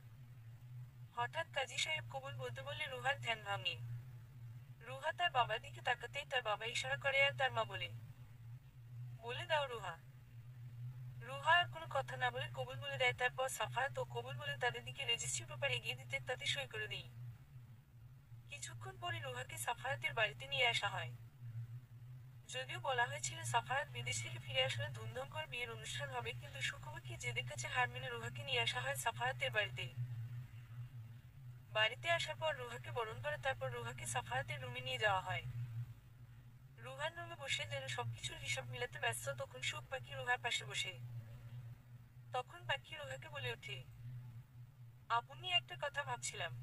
হঠাৎ কাজী সাহেব কবুল বলতে বললে রুহার ধ্যান ভাঙে। রুহা তার বাবার দিকে তাকাতেই তার বাবা ইশারা করে আর তার মা বলে, বলে দাও রুহা। রুহা আর কোনো কথা না বলে কবুল বলে দেয়। তারপর সাফারাত ও কবুল বলে তাদের দিকে রেজিস্ট্রি পেপার এগিয়ে দিতে তাতে সই করে দিই। কিছুক্ষণ পরে রুহাকে সাফারাতের বাড়িতে নিয়ে আসা হয়। যদিও বলা হয়েছিল সাফারাত বিদেশ থেকে ফিরে আসলে ধুমধাম করে বিয়ের অনুষ্ঠান হবে, কিন্তু সুখবরকে জেদের কাছে হার মেনে রুহাকে নিয়ে আসা হয় সাফারাতের বাড়িতে। বাড়িতে আসার পর রুহাকে বরণ করে তারপর রুহাকে সাফারাতের রুমে নিয়ে যাওয়া হয়। রুহার রুমে বসে যেন সবকিছুর হিসাব মিলাতে ব্যস্ত, তখন সুখ পাখি রুহার পাশে বসে। তখন পাখি রুহাকে বলে ওঠে, আপনি একটা কথা ভাবছিলাম।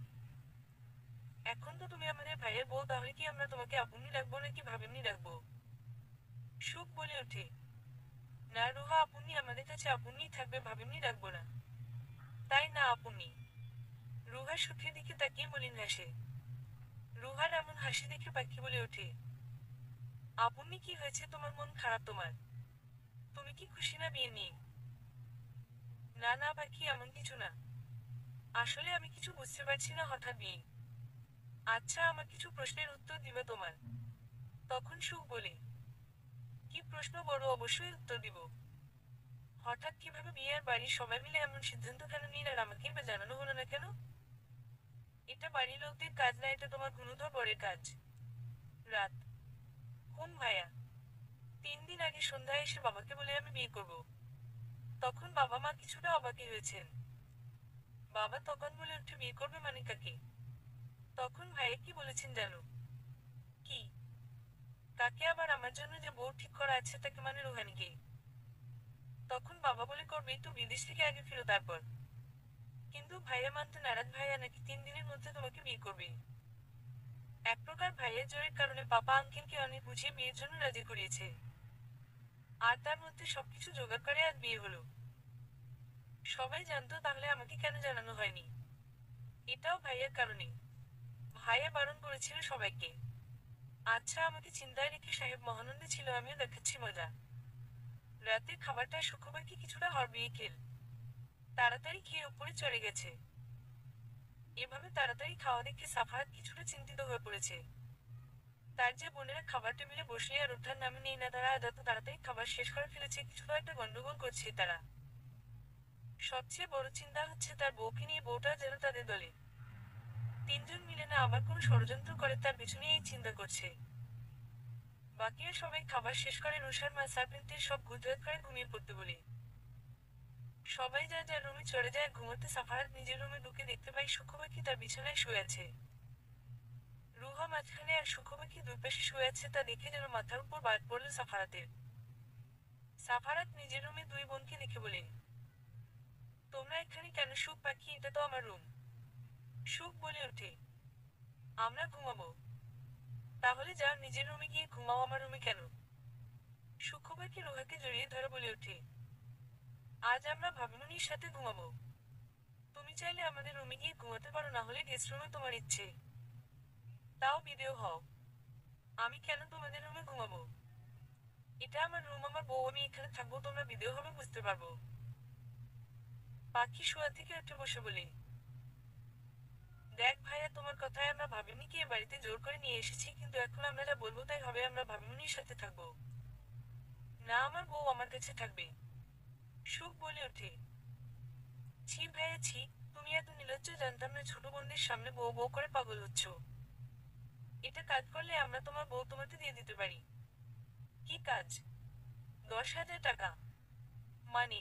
এখন তো তুমি আমাদের ভাইয়ের বউ, তাহলে কি আমরা তোমাকে আপনি ডাকবো নাকি ভাবিনি ডাকবো? সুখ বলে ওঠে, না রুহা, আপনি আমাদের কাছে আপনিই থাকবে, ভাবিনি ডাকবো না। তাই না আপনি? রুহা সুখের দিকে তাকিয়ে মলিন হাসে। রুহার এমন হাসি দেখে পাখি বলে ওঠে, আপনি কি হয়েছে, তোমার মন খারাপ? তুমি কি খুশি না বিয়ে নিয়ে? না না পাখি, এমন কিছু না। আসলে আমি কিছু বুঝতে পারছি না, হঠাৎ বিয়ে। আচ্ছা, আমার কিছু প্রশ্নের উত্তর দিবে তোমার? তখন সুখ বলে, কি প্রশ্ন বড়, অবশ্যই উত্তর দিব। হঠাৎ কিভাবে বিয়ে, আর বাড়ির সবাই মিলে এমন সিদ্ধান্ত কেন নিন, আর আমাকেই বা জানানো হলো না কেন? এটা বাড়ির লোকদের কাজ না, এটা তোমার গুণধর বরের কাজ। রাত। হুম ভাইয়া। 3 দিন আগে সন্ধ্যায় এসে বাবাকে বলে আমি বিয়ে করব। তখন বাবা মা কিছুটা অবাকই হয়েছেন। বাবা তখন বলে উঠে, বিয়ে করবে মানে কাকে? তখন ভাইয়া কি বলেছেন জানো? কি? কাকে আবার? আমার জন্য যে বউ ঠিক করা আছে তাকে, মানে রুহানিকে। তখন বাবা বলে, করবেই তো, বিদেশ থেকে আগে ফিরো তারপর। কিন্তু ভাইয়া মানতে নারাজ। ভাইয়া নাকি 3 দিনের মধ্যে তোমাকে বিয়ে করবে। এক প্রকার ভাইয়ের জোরের কারণে পাপা আঙ্কেলকে অনেক বুঝিয়ে বিয়ের জন্য রাজি করিয়েছে। আর তার মধ্যে সবকিছু জোগাড় করে আজ বিয়ে হলো। সবাই জানতো, তাহলে আমাকে কেন জানানো হয়নি? এটাও ভাইয়ার কারণে। ভাইয়া বারণ করেছিল সবাইকে। আচ্ছা, আমাকে চিন্তায় রেখে সাহেব মহানন্দে ছিল, আমিও দেখাচ্ছি মজা। রাতের খাবারটা সুখবাকি কিছুটা হড়বিয়ে খেল। তাড়াতাড়ি খেয়ে উপরে চড়ে গেছে। এভাবে তাড়াতাড়ি খাওয়া দেখে সাফারাত কিছুটা চিন্তিত হয়ে পড়েছে। তার যে বোনেরা খাবার টেবিলে বসে আর ওঠার নামে নেই না, তারা এত তাড়াতাড়ি খাবার শেষ করে ফেলেছে, কিছুটা একটা গন্ডগোল করছে তারা। সবচেয়ে বড় চিন্তা হচ্ছে তার বউকে নিয়ে, বউটা যেন তাদের দলে 3জন মিলে না আবার কোনো ষড়যন্ত্র করে, তার পিছনে এই চিন্তা করছে। বাকিরা সবাই খাবার শেষ করে রুষার মা সার্পেন্টের সব গুজরাট করে ঘুমিয়ে পড়তে বলে। সবাই যা যার রুমে চলে যায় ঘুমোতে। সাফারাত নিজের রুমে ঢুকে দেখতে পাই সুখবাকি তার বিছানায় শুয়ে আছে। রুহা মাঝখানে আর সুখবাকি দুই পাশে শুয়ে আছে, তা দেখে যেন মাথার উপর বাজ পড়ল সাফারাতের। সাফারাত নিজের রুমে দুই বোনকে দেখে বলে, তোমরা এখানে কেন? সুখ পাখি, এটা তো আমার রুম। সুখ বলে ওঠে, আমরা ঘুমাবো। তাহলে যাও নিজের রুমে গিয়ে ঘুমাও, আমার রুমে কেন? সুখবাকি রুহাকে জড়িয়ে ধরে বলে ওঠে, আজ আমরা ভাবিমনির সাথে ঘুমাবো। তুমি চাইলে আমাদের রুমে গিয়ে ঘুমাতে পারো, না হলে গেস্ট রুমে তোমার ইচ্ছে। তাও বিদেয় হও। আমি কেন তোমাদের রুমে ঘুমাবো? এটা আমার রুম, আমার বউ, আমি এখানে থাকবো, তোমরা বিদেয় হবে বুঝতে পারবো। পাখি শোয়া থেকে উঠে বসে বলে, দেখ ভাইয়া, তোমার কথায় আমরা ভাবিমনিকে এ বাড়িতে জোর করে নিয়ে এসেছি, কিন্তু এখন আমরা যা বলবো তাই হবে, আমরা ভাবিমনির সাথে থাকবো। না, আমার বউ আমার কাছে থাকবে। সুখ বলে ওঠে, ছি ভাইয়া ছি, তুমি এত নির্লজ্জ, জানতাম না ছোট বোনদের সামনে বউ বউ করে পাগল হচ্ছ। এটা কাজ করলে আমরা তোমার বউ তোমাকে দিয়ে দিতে পারি। কি কাজ? 10,000 টাকা? মানে?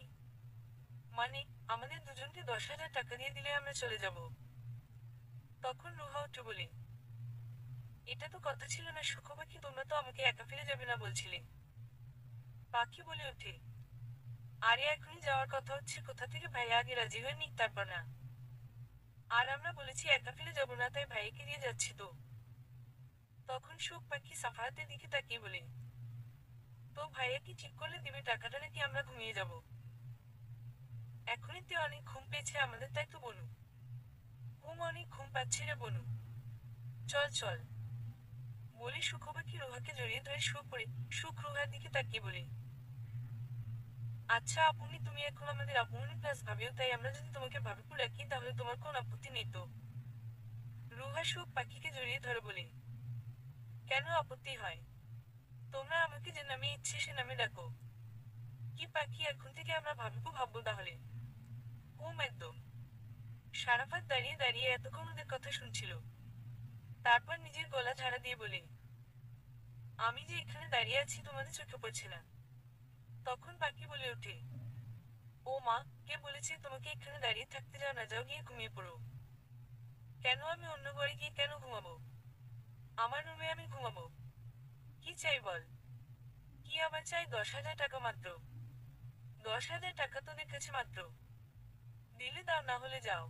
মানে আমাদের দুজনকে 10,000 টাকা দিয়ে দিলে আমরা চলে যাব। তখন রুহা উঠে বলে, এটা তো কথা ছিল না সুখপাখি, তোমরা তো আমাকে একা ফেলে যাবে না বলছিলে। পাখি বলে ওঠে, আরে এখনই যাওয়ার কথা হচ্ছে, কোথা থেকে? ভাইয়া আগে রাজি হয়ে নিক তারপর না। আর আমরা বলেছি একা ফেলে যাব না, তাই ভাইয়াকে নিয়ে যাচ্ছি তো। তখন সুখ পাখি সাফারাতের দিকে তাকিয়ে বলে, তো ভাইয়া কি ঠিক করলে দিবে টাকাটা, নাকি আমরা ঘুমিয়ে যাব? এখনই তো অনেক ঘুম পেয়েছে আমাদের, তাই তো বনু। অনেক ঘুম পাচ্ছে রে বনু। চল চল। বলে সুখপাখি রুহাকে জড়িয়ে ধরে শুয়ে পড়ে। সুখ রুহার দিকে তাকিয়ে বলে, আচ্ছা আপনি, তুমি এখন আমাদের আপনি প্লাস ভাবিও, তাই আমরা যদি তোমাকে ভাবিপু রাখি তাহলে তোমার কোন আপত্তি নেই তো? রুহা সুখ পাখিকে জড়িয়ে ধরে বলে, কেন আপত্তি হয়? তোমরা আমাকে যে নামে ইচ্ছে সে নামে ডাকো। কি পাখি, এখন থেকে আমরা ভাবিপু ভাববো তাহলে? একদম। সারাফাত দাঁড়িয়ে দাঁড়িয়ে এতক্ষণ ওদের কথা শুনছিল। তারপর নিজের গলা ঝাড়া দিয়ে বলে, আমি যে এখানে দাঁড়িয়ে আছি তোমাদের চোখে পড়ছে না। তখন পাখি বলে ওঠে, ও মা, কে বলেছে তোমাকে এখানে দাঁড়িয়ে থাকতে? যাও না, যাও গিয়ে ঘুমিয়ে পড়ো। কেন? আমি অন্য ঘরে গিয়ে কেন ঘুমাবো? আমার রুমে আমি ঘুমাবো। কি চাই বল? কি আবার চাই? 10,000 টাকা মাত্র। 10,000 টাকা তোদের কাছে মাত্র। দিলে দাও, না হলে যাও।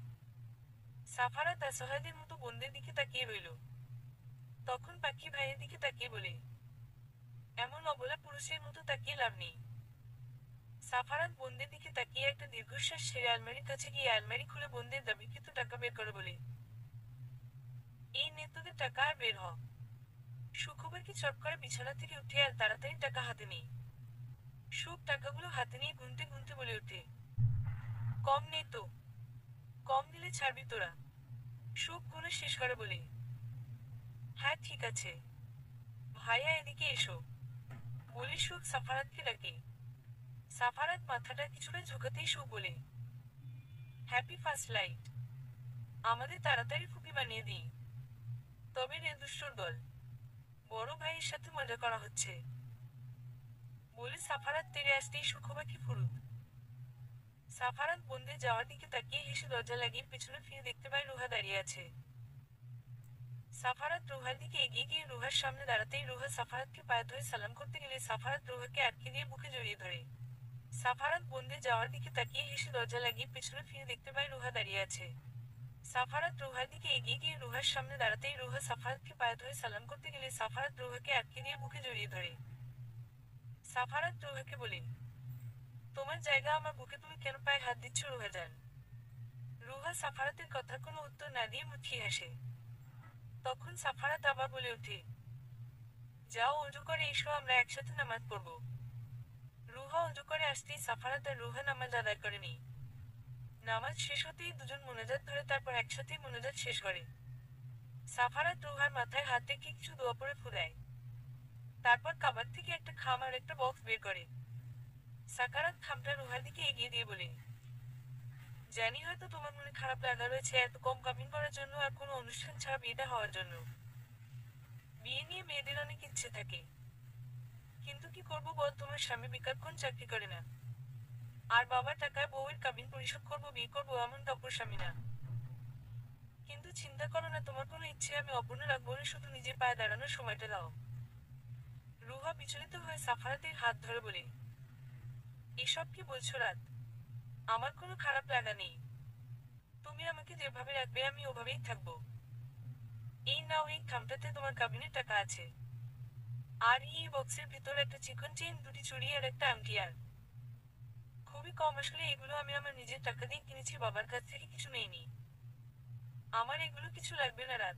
সাফারাত অসহায়দের মতো বোনদের দিকে তাকিয়ে রইল। তখন পাখি ভাইয়ের দিকে তাকিয়ে বলে, এমন অবলা পুরুষের মতো তাকিয়ে লাভ নেই। সাফারাত বোনদের দিকে তাকিয়ে একটা দীর্ঘশ্বাস ছেড়ে আলমারির কাছে গিয়ে আলমারি খুলে বোনদের দাবিকৃত টাকা বের করে বলে, এই নে তোদের টাকা, আর বের হ। সুখবর কি? চট করে বিছানা থেকে উঠে আর তাড়াতাড়ি টাকা হাতে নেই। সুখ টাকাগুলো হাতে নিয়ে গুনতে গুনতে বলে ওঠে, কম নেই তো? কম দিলে ছাড়বি তোরা? সুখ গুনে শেষ করে বলে, হ্যাঁ ঠিক আছে। ভাইয়া এদিকে এসো। বলে সুখ সাফারাতকে ডাকে। সাফারাত মাথাটা কিছুটা ঝোঁকাতেই সুখ বলে, হ্যাপি ফার্স্ট লাইট। আমাদের তাড়াতাড়ি ফুপি বানিয়ে দিই। তবে রে দুষ্টর দল, বড় ভাইয়ের সাথে মজা করা হচ্ছে। বলে সাফারাত তেড়ে আসতেই সুখবাকি ফুরুত। সাফারাত বোনদের যাওয়ার দিকে তাকিয়ে হেসে দরজা লাগিয়ে পেছনে ফিরে দেখতে পায় রুহা দাঁড়িয়ে আছে। সাফারাত রুহার দিকে এগিয়ে গিয়ে রুহার সামনে দাঁড়াতেই রুহা সাফারাতকে পায়ে ধরে সালাম করতে গেলে সাফারাত রুহাকে আটকে দিয়ে বুকে জড়িয়ে ধরে। সাফারাত বোনদের যাওয়ার দিকে তাকিয়ে হেসে দরজা লাগিয়ে পেছনে ফিরে দেখতে পায় রুহা দাঁড়িয়ে আছে। সাফারাত রুহার দিকে এগিয়ে গিয়ে রুহার সামনে দাঁড়াতেই রুহা সাফারাতকে পায়ে ধরে সালাম করতে গেলে সাফারাত রুহাকে আটকে দিয়ে বুকে জড়িয়ে ধরে। সাফারাত রুহাকে বলে, তোমার জায়গা আমার বুকে, তুমি কেন পায়ে হাত দিচ্ছ রুহা যান? রুহা সাফারাতের কথার কোনো উত্তর না দিয়ে মুচকি হাসে। তখন সাফারাত আবার বলে ওঠে, যাও অজু করে এসো, আমরা একসাথে নামাজ পড়ব। রুহা অজু করে আসতেই সাফারাত আর রুহা নামাজ আদায় করে নেই। নামাজ শেষ হতেই দুজন মোনাজাত ধরে তারপর একসাথেই মোনাজাত শেষ করে। সাফারাত রুহার মাথায় হাত রেখে কিছু দোয়া পড়ে ফু দেয়। তারপর কাবার থেকে একটা খাম আর একটা বক্স বের করে। সাকারাত খামটা রুহার দিকে এগিয়ে দিয়ে বলে, জানি হয়তো তোমার মনে খারাপ লাগা রয়েছে এত কম কাবিন করার জন্য আর কোনো অনুষ্ঠান ছাড়া বিয়েটা হওয়ার জন্য। বিয়ে নিয়ে মেয়েদের অনেক ইচ্ছে থাকে, কিন্তু কি করবো বল? তোমার স্বামী বেকারক্ষণ চাকরি করে না, আর বাবার টাকায় বউয়ের কাবিন পরিশোধ করবো, বিয়ে করবো, এমন টপর স্বামী না। কিন্তু চিন্তা করো না, তোমার কোনো ইচ্ছে আমি অপূর্ণ রাখবো না, শুধু নিজের পায়ে দাঁড়ানোর সময়টা দাও। রুহা বিচলিত হয়ে সাফারাতের হাত ধরে বলে, এসব কি বলছো রাত? আমার কোনো খারাপ লাগা নেই। তুমি আমাকে যেভাবে রাখবে আমি ওভাবেই থাকবো। এই নাও, এই খামটাতে তোমার কাবিনের টাকা আছে। আর এই বক্সের ভিতর একটা চিকন চেইন, দুটি চুড়ি আর একটা আংটি। আর খুবই কম, আসলে এগুলো আমি আমার নিজের টাকা দিয়ে কিনেছি, বাবার কাছ থেকে কিছু নেইনি। আমার এগুলো কিছু লাগবে না রাত।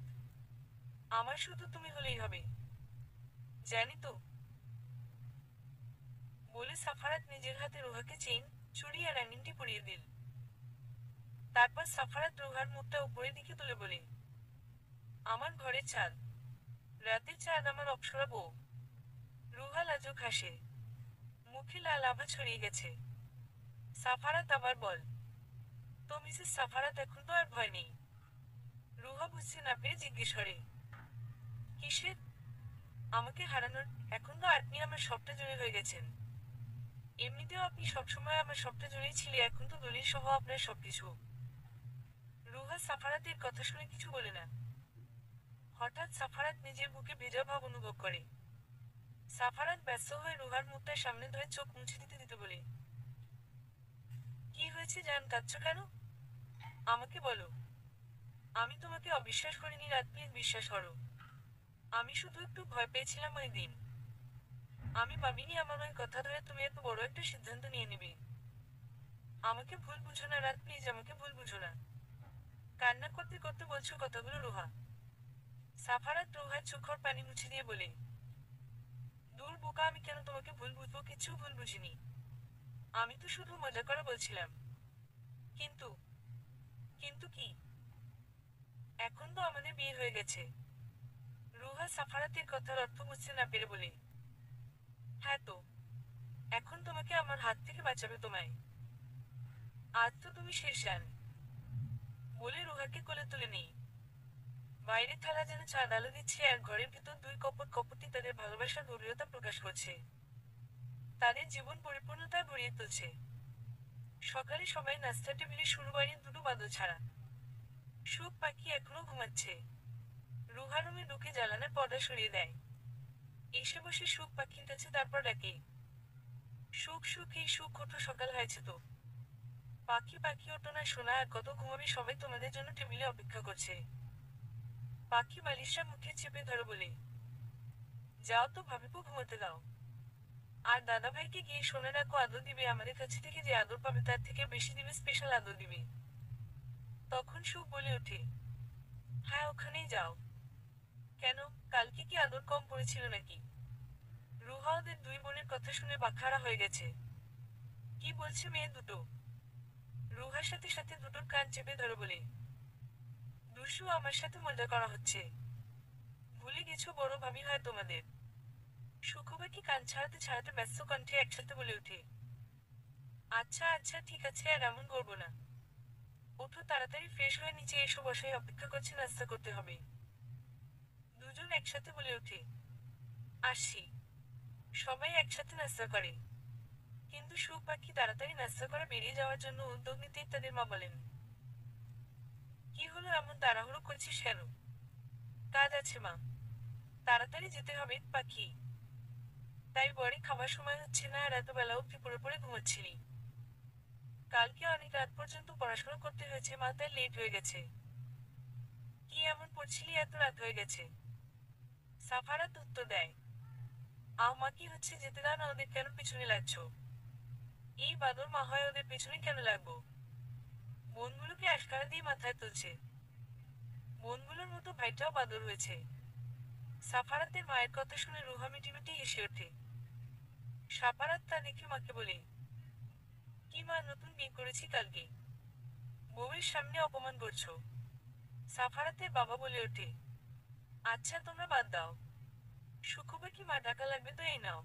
আমার শুধু তুমি হলেই হবে। জানি তো। বলে সাফারাত নিজের হাতে রুহাকে চেইন, চুড়ি আর আংটি পরিয়ে দিল। তারপর সাফারাত রুহার মুখটা উপরের দিকে তুলে বলে, আমার ঘরের চাঁদ, রাতের চাঁদ, আমার অপ্সরা বউ। রুহা লাজুক হাসে, মুখে লাল আভা ছড়িয়ে গেছে। সাফারাত আবার বল, তো মিসেস সাফারাত, এখন তো আর ভয় নেই? রুহা বুঝছে না পেরে জিজ্ঞেস করে, কিসের? আমাকে হারানোর? এখন তো আপনি আমার সবটা জুড়ে হয়ে গেছেন। এমনিতেও আপনি সবসময় আমার সবটা জুড়েই ছিলে, এখন তো দলিল সহ আপনার সবকিছু। রুহা সাফারাতের কথা শুনে কিছু বলে না। হঠাৎ সাফারাত নিজের বুকে ভেজা ভাব অনুভব করে। সাফারাত ব্যস্ত হয়ে রুহার মুখটা সামনে ধরে চোখ মুছে দিতে দিতে বলে, কি হয়েছে জান, কাঁদছো কেন? আমাকে বলো। আমি তোমাকে অবিশ্বাস করিনি রাত, প্লিজ বিশ্বাস করো। আমি শুধু একটু ভয় পেয়েছিলাম ওই দিন। আমি ভাবিনি আমার ওই কথা ধরে তুমি এত বড় একটা সিদ্ধান্ত নিয়ে নেবে। আমাকে ভুল বুঝো না রাত, প্লিজ আমাকে ভুল বুঝো না। কান্না করতে করতে বলছো কথাগুলো রুহা। সাফারাত রুহার চোখের পানি মুছে দিয়ে বলে, দূর বোকা, আমি কেন তোমাকে ভুল বুঝবো? কিচ্ছু ভুল বুঝিনি। আমি তো শুধু মজা করে বলছিলাম। কিন্তু কিন্তু কি? এখন তো আমাদের বিয়ে হয়ে গেছে। রুহা সাফারাতের কথার অর্থ বুঝতে না পেরে বলে, হ্যাঁ তো। এখন তোমাকে আমার হাত থেকে বাঁচাবে তোমায়। আজ তো তুমি শেষ জান। বলে রুহাকে কোলে তুলে নেই। বাইরে থালা যেন চাঁদ আলো দিচ্ছে আর ঘরের ভিতর দুই কপটি তাদের ভালোবাসার গভীরতা প্রকাশ করছে। তাদের জীবন পরিপূর্ণতায় ভরিয়ে তুলছে। সকালে সবাই নাস্তা টেবিলে শুরু বাড়ি দুটো বাদল ছাড়া। সুখ পাখি এখনো ঘুমাচ্ছে। রুহা রুমে ঢুকে জ্বালানার পর্দা সরিয়ে দেয়। এসে বসে সুখ পাখির কাছে, তারপর ডাকে, সুখ সুখ, এই সুখ ওঠো, সকাল হয়েছে তো। পাখি পাখি ওঠো না সোনা, আর কত ঘুমাবি, সবাই তোমাদের জন্য টেবিলে অপেক্ষা করছে। পাখি বালিশটা মুখে চেপে ধরো বলে, যাও তো ভাবিপু, ঘুমোতে দাও। আর দাদা ভাইকে গিয়ে সোনা ডাকো, আদর দিবে, আমাদের কাছে থেকে যে আদর পাবে তার থেকে বেশি দিবে, স্পেশাল আদর দিবে। তখন সুখ বলে ওঠে, হ্যাঁ ওখানেই যাও। কেন, কালকে কি আদর কম পড়েছিল নাকি? রুহা ওদের দুই বোনের কথা শুনে বাকহারা হয়ে গেছে। কি বলছে মেয়ে দুটো? রুহার সাথে সাথে দুটোর কান চেপে ধরো বলে, দুশু, আমার সাথে মজা করা হচ্ছে। ভুলে গেছো বড় ভাবি হয় তোমাদের। সুখবাকি কান ছাড়াতে ছাড়াতে ব্যস্ত কণ্ঠে একসাথে বলে ওঠে, আচ্ছা আচ্ছা ঠিক আছে, আর এমন করবো না। ওঠো তাড়াতাড়ি, ফ্রেশ হয়ে নিচে এসো, বসায় অপেক্ষা করছে, নাস্তা করতে হবে। দুজন একসাথে বলে ওঠে, আসছি। সবাই একসাথে নাস্তা করে। কিন্তু সুখ পাখি তাড়াতাড়ি নাস্তা করে বেরিয়ে যাওয়ার জন্য উদ্যোগ নিতেই তাদের মা বলেন, কি হলো, এমন তাড়াহুড়ো করছিস কেন? কাজ আছে মা, তাড়াতাড়ি যেতে হবে পাখি। তাই বরে খাবার সময় হচ্ছে না, আর এত বেলা অব্দি পড়ে পড়ে ঘুমাচ্ছিলি। কালকে অনেক রাত পর্যন্ত পড়াশোনা করতে হয়েছে মা, তাই লেট হয়ে গেছে। কি এমন পড়ছিলি এত রাত হয়ে গেছে? সাফারাত উত্তর দেয়, মা, কি হচ্ছে, যেতে দাও না, ওদের কেন পিছনে লাগছো? এই বাদর মা হয় ওদের পেছনে কেন লাগবো? বোনগুলোকে আশকারা দিয়ে মাথায় তুলছে। বোনগুলোর মতো ভাইটাও বাদর হয়েছে। সাফারাতের মায়ের কথা শুনে রুহা মিটিমিটি হেসে ওঠে। সাফারাত তা দেখে মাকে বলে, কি মা, নতুন বিয়ে করেছি কালকে, বউয়ের সামনে অপমান করছো? সাফারাতের বাবা বলে ওঠে, আচ্ছা তোমরা বাদ দাও, সুখবা কি মা, টাকা লাগবে তো এই নাও।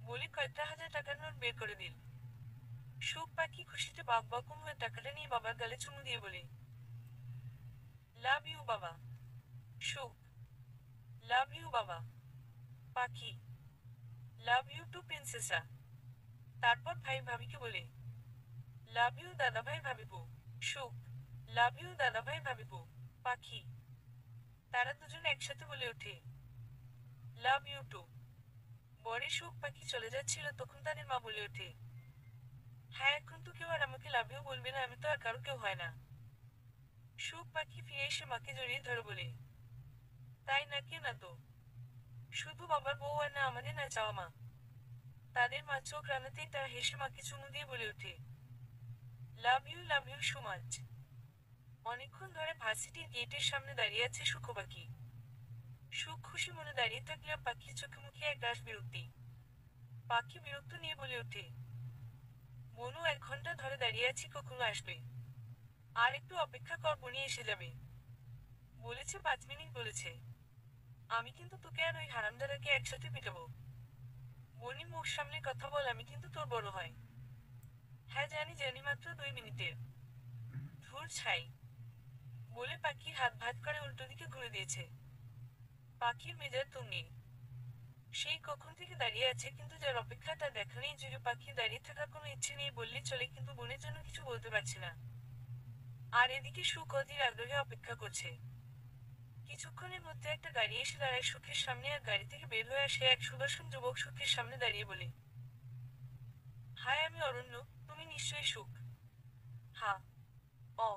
বলে কয়েকটা হাজার টাকার নোট বের করে দিল। সুখ পাখি খুশিতে বাকবাকুম হয়ে টাকাটা নিয়ে বাবার গালে চুমু দিয়ে বলে, লাভ ইউ বাবা। সুখ, লাভ ইউ বাবা। পাখি, লাভ ইউ টু প্রিন্সেসা। তারপর ভাই ভাবিকে বলে, লাভ ইউ দাদা ভাই ভাবিবো। সুখ, লাভ ইউ দাদা ভাই ভাবিবো। পাখি, তারা দুজন একসাথে বলে ওঠে, লাভ ইউ টু। বরে সুখ পাখি চলে যাচ্ছিল তখন তাদের মা বলে ওঠে, হ্যাঁ এখন তো কেউ আর আমাকে লাভ ইউ বলবে না, আমি তো আর কারো কেউ হয় না। সুখ পাখি ফিরে এসে মাকে জড়িয়ে ধরে বলে, তাই না, কে না তো, শুধু বাবার বউ, আর না আমাদের না চাওয়া মা। তাদের মা চোখ রানাতেই তারা হেসে মাকে চুমু দিয়ে বলে ওঠে, লাভ ইউ সো মাচ। অনেকক্ষণ ধরে ভার্সিটির গেটের সামনে দাঁড়িয়ে আছে সুখ পাখি। সুখ খুশি মনে দাঁড়িয়ে থাকলেও পাখির চোখে মুখে এক রাশ বিরক্তি। পাখি বিরক্ত নিয়ে বলে ওঠে, বনু, 1 ঘন্টা ধরে দাঁড়িয়ে আছি, কখনো আসবে? আর একটু অপেক্ষা কর, বনি এসে যাবে। বলেছে 5 মিনিট বলেছে। আমি কিন্তু তোকে আর ওই হারামজাদাকে একসাথে পিটাবো। বনি, মুখ সামলে কথা বল, আমি কিন্তু তোর বড় হয়। হ্যাঁ জানি জানি, মাত্র 2 মিনিটের। ধুর ছাই। বলে পাখি হাত ভাত করে উল্টো দিকে ঘুরে দিয়েছে। পাখির মেজাজ তুঙ্গি। সেই কখন থেকে দাঁড়িয়ে আছে, কিন্তু যার অপেক্ষা তার দেখা নেই, জুড়ে পাখি দাঁড়িয়ে থাকার কোনো ইচ্ছে নেই বললেই চলে, কিন্তু বোনের জন্য কিছু বলতে পারছে না। আর এদিকে সুখ অধীর আগ্রহে অপেক্ষা করছে। কিছুক্ষণের মধ্যে একটা গাড়ি এসে দাঁড়ায় সুখের সামনে, আর গাড়ি থেকে বের হয়ে আসে এক সুদর্শন যুবক সুখের সামনে দাঁড়িয়ে বলে, হাই, আমি অরণ্য, তুমি নিশ্চয়ই সুখ। হ্যাঁ। অ।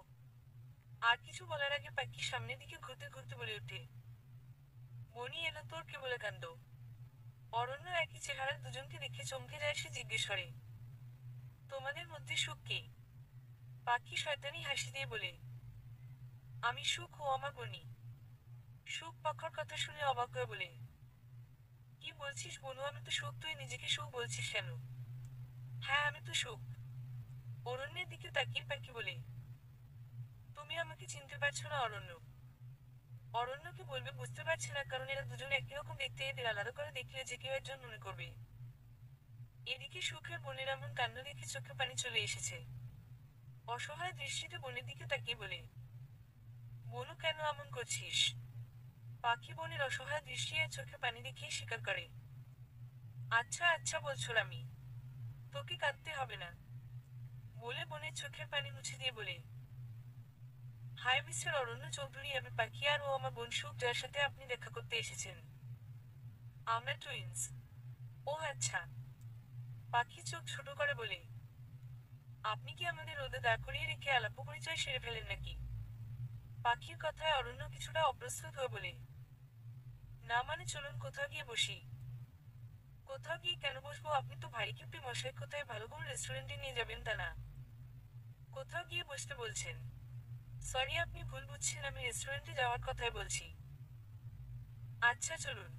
আর কিছু বলার আগে পাখি সামনের দিকে ঘুরতে ঘুরতে বলে ওঠে, বনি এলো তোর কে বলে কাণ্ড। অরণ্য একই চেহারার দুজনকে দেখে চমকে যায়, সে জিজ্ঞেস করে, তোমাদের মধ্যে সুখ কে? পাখি শয়তানি হাসি দিয়ে বলে, আমি সুখ, ও আমার বনি। সুখ পাখর কথা শুনে অবাক হয়ে বলে, কি বলছিস বনু, আমি তো সুখ, তুই নিজেকে সুখ বলছিস কেন? হ্যাঁ আমি তো সুখ। অরণ্যের দিকে তাকিয়ে পাখি বলে, তুমি আমাকে চিনতে পারছো না অরণ্য? অরণ্যকে বলবে বুঝতে পারছে না, কারণ এরা দুজন একই রকম দেখতে, এদের আলাদা করে দেখলে যে কেউ একজন মনে করবে। এদিকে সুখের বোনের এমন কাণ্ড দেখে চোখে পানি চলে এসেছে। অসহায় দৃষ্টিতে বোনের দিকে তাকিয়ে বলে, বনু কেন এমন করছিস? পাখি বোনের অসহায় দৃষ্টি আর চোখে পানি দেখিয়ে স্বীকার করে। আচ্ছা আচ্ছা বলছো আমি, তোকে কাঁদতে হবে না, বলে বোনের চোখের পানি মুছে দিয়ে বলে, হাই মিস্টার অরণ্য চৌধুরী, আমি পাখি আর ও আমার বোন সুখ, যার সাথে আপনি দেখা করতে এসেছেন। আমরা টুইন্স। ও আচ্ছা। পাখি চোখ ছোট করে বলে, আপনি কি আমাদের রোদে দাঁড় করিয়ে রেখে আলাপ পরিচয় সেরে ফেলেন নাকি? পাখির কথায় অরণ্য কিছুটা অপ্রস্তুত হয়ে বলে, না মানে চলুন কোথাও গিয়ে বসি। কোথাও গিয়ে কেন বসবো? আপনি তো ভারী কিপ্টে মশাই, কোথায় ভালো কোনো রেস্টুরেন্টে নিয়ে যাবেন তা না। কোথাও গিয়ে বসতে বলছেন? সরি, আপনি ভুল বুঝছেন, আমি রেস্টুরেন্টে যাওয়ার কথাই বলছি। আচ্ছা চলুন।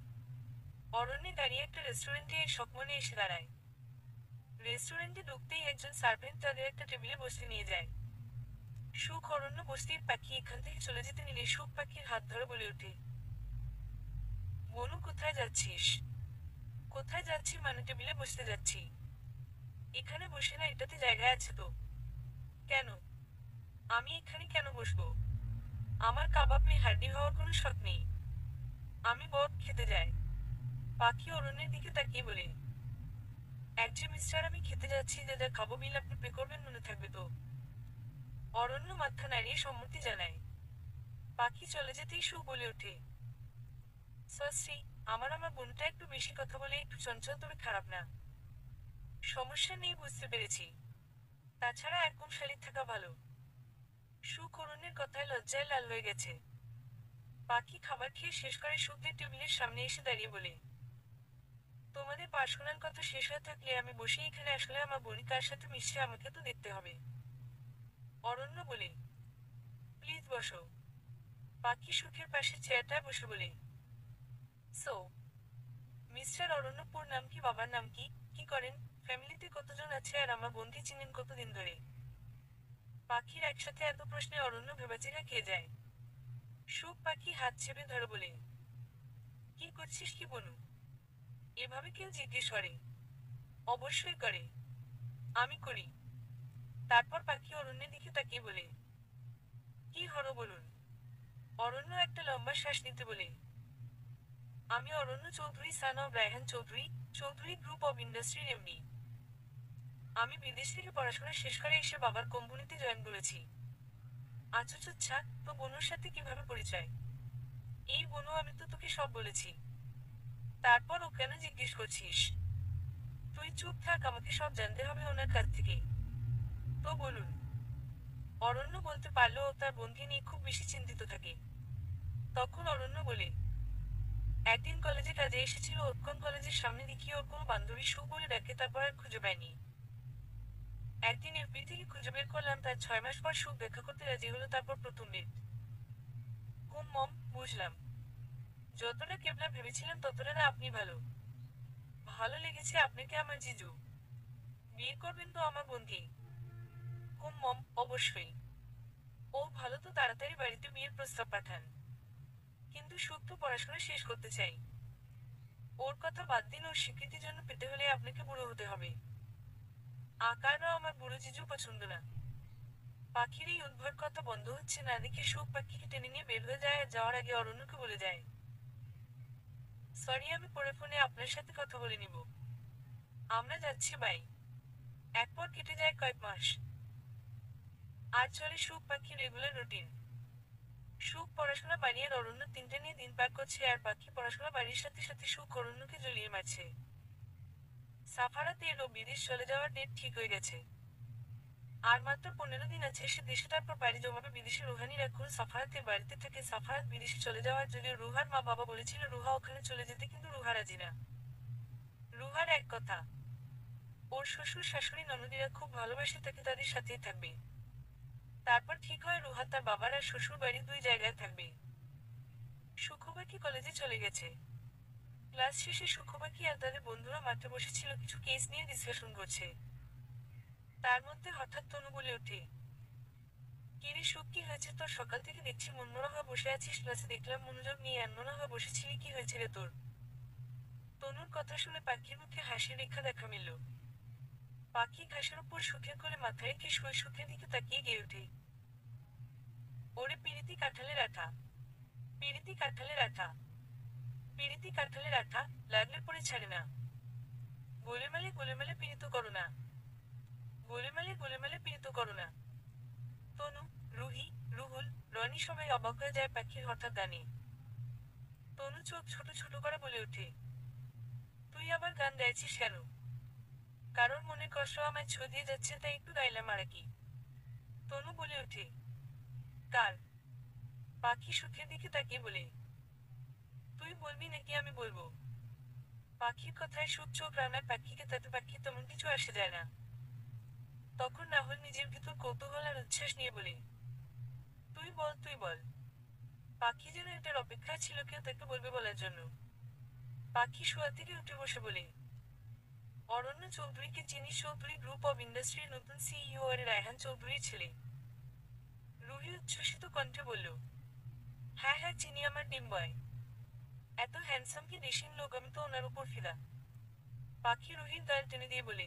অরণ্যে দাঁড়িয়ে একটা রেস্টুরেন্টে সকমনে এসে দাঁড়ায়। রেস্টুরেন্টে ঢুকতেই একজন সার্ভেন্ট তাদের একটা টেবিলে বসতে নিয়ে যায়। সুখ অরণ্য বসতির পাখি এখান থেকে চলে যেতে নিলে সুখ পাখির হাত ধরে বলে ওঠে, বনু কোথায় যাচ্ছিস? কোথায় যাচ্ছি মানে টেবিলে বসতে যাচ্ছি। এখানে বসে না, এটাতে জায়গা আছে তো। কেন? আমি এখানে কেন বসবো? আমার কাবাব মে হাড্ডি হওয়ার কোনো শখ নেই। আমি বরফ খেতে যাই। পাখি অরণ্যের দিকে তাকিয়ে বলে, একজি মিস্টার, আমি খেতে যাচ্ছি, যা যা খাবো বিল আপনি পে করবেন, মনে থাকবে তো? অরণ্য মাথা নাড়িয়ে সম্মতি জানায়। পাখি চলে যেতেই সুখ বলে ওঠে, সশ্রী, আমার বোনটা একটু বেশি কথা বলে, একটু চঞ্চল, তবে খারাপ না। সমস্যা নেই, বুঝতে পেরেছি। তাছাড়া একদম শালিক থাকা ভালো। সুখ অরণ্যের কথায় লজ্জায় লাল হয়ে গেছে। পাখি খাবার খেয়ে শেষ করে সুখদের টেবিলের সামনে এসে দাঁড়িয়ে বলে, তোমাদের পার্সোনাল কথা শেষ হয়ে থাকলে আমি বসে এখানে, আসলে আমার বোন কার সাথে মিশছে আমাকে তো দেখতে হবে। অরণ্য বলে, প্লিজ বসো। পাখি সুখের পাশে চেয়ারটায় বসে বলে, সো মিস্টার অরণ্যপুর নাম কি, বাবার নাম কি, কি করেন, ফ্যামিলিতে কতজন আছে, আর আমার বোনকে চিনেন কতদিন ধরে? পাখির একসাথে এত প্রশ্নে অরণ্য ভেবাচেরা খেয়ে যায়। সুখ পাখি হাত চেপে ধরে বলে, কি করছিস কি বনু? এভাবে কেউ জিজ্ঞেস করে? অবশ্যই করে। আমি করি। তারপর পাখি অরণ্যের দিকে তাকিয়ে বলে, কি হলো বলুন? অরণ্য একটা লম্বা শ্বাস নিতে বলে, আমি Aranya Chowdhury, son of Raihan Chowdhury, Chowdhury group of ইন্ডাস্ট্রির এমডি। আমি বিদেশ থেকে পড়াশোনা শেষ করে এসে বাবার কোম্পানিতে জয়েন করেছি। আচ্ছা, তো বনুর সাথে কিভাবে পরিচয়? এই বনু, আমি তো তোকে সব বলেছি। তারপর ও কেন জিজ্ঞেস করছিস? তুই চুপ থাক, আমাকে সব জানতে হবে ওনার কাছ থেকে। তো বলুন। অরণ্য বলতে পারলো ও তার বোনকে নিয়ে খুব বেশি চিন্তিত থাকে। তখন অরণ্য বলে, একদিন কলেজে কাজে এসেছিল, উৎকন কলেজের সামনে দেখিয়ে ওর কোনো বান্ধবী সু বলে ডাকে, তারপর আর খুঁজে পায়নি। একদিন এফবি থেকে খুঁজে বের করলাম, তার 6 মাস পর সুখ দেখা করতে রাজি হলো, তারপর প্রথম ডেট। হুম মম, বুঝলাম। যতটা কেবলা ভেবেছিলাম ততটা না, আপনি ভালো। ভালো লেগেছে আপনাকে আমার জিজু? বিয়ে করবেন তো আমার বোনকে? হুম মম, অবশ্যই। ও ভালো, তো তাড়াতাড়ি বাড়িতে বিয়ের প্রস্তাব পাঠান। কিন্তু সুখ তো পড়াশোনা শেষ করতে চাই। ওর কথা বাদ দিন, ওর স্বীকৃতির জন্য পেতে হলে আপনাকে বুড়ো হতে হবে। আকারও আমার বুড়ো জিজু পছন্দ না। পাখির এই উদ্ভট কথা বন্ধ হচ্ছে না দেখে সুখ পাখিকে টেনে নিয়ে বের হয়ে যায়, আর যাওয়ার আগে অরণ্যকে বলে যায়, সরি, আমি পরে ফোনে আপনার সাথে কথা বলে নিব। আমরা যাচ্ছি, বাই। এরপর কেটে যায় কয়েক মাস। আর চলে সুখ পাখির রেগুলার রুটিন। সুখ পড়াশোনা বাড়ি আর অরণ্য, তিনটে নিয়ে দিন পার করছে, আর পাখি পড়াশোনা বাড়ির সাথে সাথে সুখ অরণ্যকে জ্বলিয়ে মারছে। সাফারাতে এলো, বিদেশ চলে যাওয়ার ডেট ঠিক হয়ে গেছে। আর মাত্র 15 দিন আছে সে দেশে, তারপর বাড়ি জমাবে বিদেশে। রুহানির এখন সাফারাতে বাড়িতে থাকে। সাফারাত বিদেশে চলে যাওয়ার যদিও রুহার মা বাবা বলেছিল রুহা ওখানে চলে যেতে, কিন্তু রুহা রাজি না। রুহার এক কথা, ওর শ্বশুর শাশুড়ি ননদিরা খুব ভালোবাসে তাকে, তাদের সাথেই থাকবে। তারপর ঠিক হয় রুহা তার বাবার আর শ্বশুর বাড়ি দুই জায়গায় থাকবে। সুখবাকি কলেজে চলে গেছে। ক্লাস শেষে সুখবাকি আর তাদের বন্ধুরা মাঠে বসেছিল, কিছু কেস নিয়ে ডিসকাশন করছে। তার মধ্যে হঠাৎ তনু বলে ওঠে, কিরে সুখ, কি হয়েছে তোর? সকাল থেকে দেখছি মনমরা হয়ে বসে আছিস, ক্লাসে দেখলাম মনোযোগ নিয়ে আনমনা হয়ে বসেছিলি, কি হয়েছে রে তোর? তনুর কথা শুনে পাখির মুখে হাসির রেখা দেখা মিলল। পাখি ঘাসের উপর সুখের কোলে মাথা রেখে শুয়ে সুখের দিকে তাকিয়ে গেয়ে ওঠে, ওরে পিরিতি কাঁঠালের আঠা। পিরিতি কাঁঠালের আঠা। পিরিতি কাঁঠালের আঠা, লাগলে পরে ছাড়ে না। গোলেমালে গোলেমালে পীড়িত করো না। গোলেমালে গোলেমালে পীড়িত করো না। তনু, রুহি, রুহুল, রনি সবাই অবাক হয়ে যায় পাখির হঠাৎ গানে। তনু চোখ ছোট ছোট করে বলে ওঠে, তুই আবার গান গাইছিস কেন? কারোর মনে কষ্ট আমায় ছো দিয়ে যাচ্ছে তাই একটু গাইলাম আর কি। তনু বলে ওঠে, কার? পাখি সুখের দিকে তাকিয়ে বলে, তুই বলবি নাকি আমি বলবো? পাখির কথায় সুখ চোখ রান্নায় পাখিকে তাতে পাখি তেমন কিছু আসে যায় না। তখন রাহুল নিজের ভিতর কৌতূহল আর উচ্ছ্বাস নিয়ে বলে, তুই বল তুই বল। পাখি যেন এটার অপেক্ষায় ছিল কেউ তাকে বলবে বলার জন্য। পাখি শোয়া থেকে উঠে বসে বলে, অরণ্য চৌধুরীকে চিনিস? চৌধুরী গ্রুপ অব ইন্ডাস্ট্রির নতুন সিইও আর রায়হান চৌধুরীর ছেলে। রুহি উচ্ছ্বসিত কণ্ঠে বলল, হ্যাঁ হ্যাঁ চিনি, আমার ডিম বয়। এত হ্যান্ডসাম কি দেশিন লোক, আমি তো ওনার উপর ফিদা। পাখি রুহির গাল টেনে দিয়ে বলে,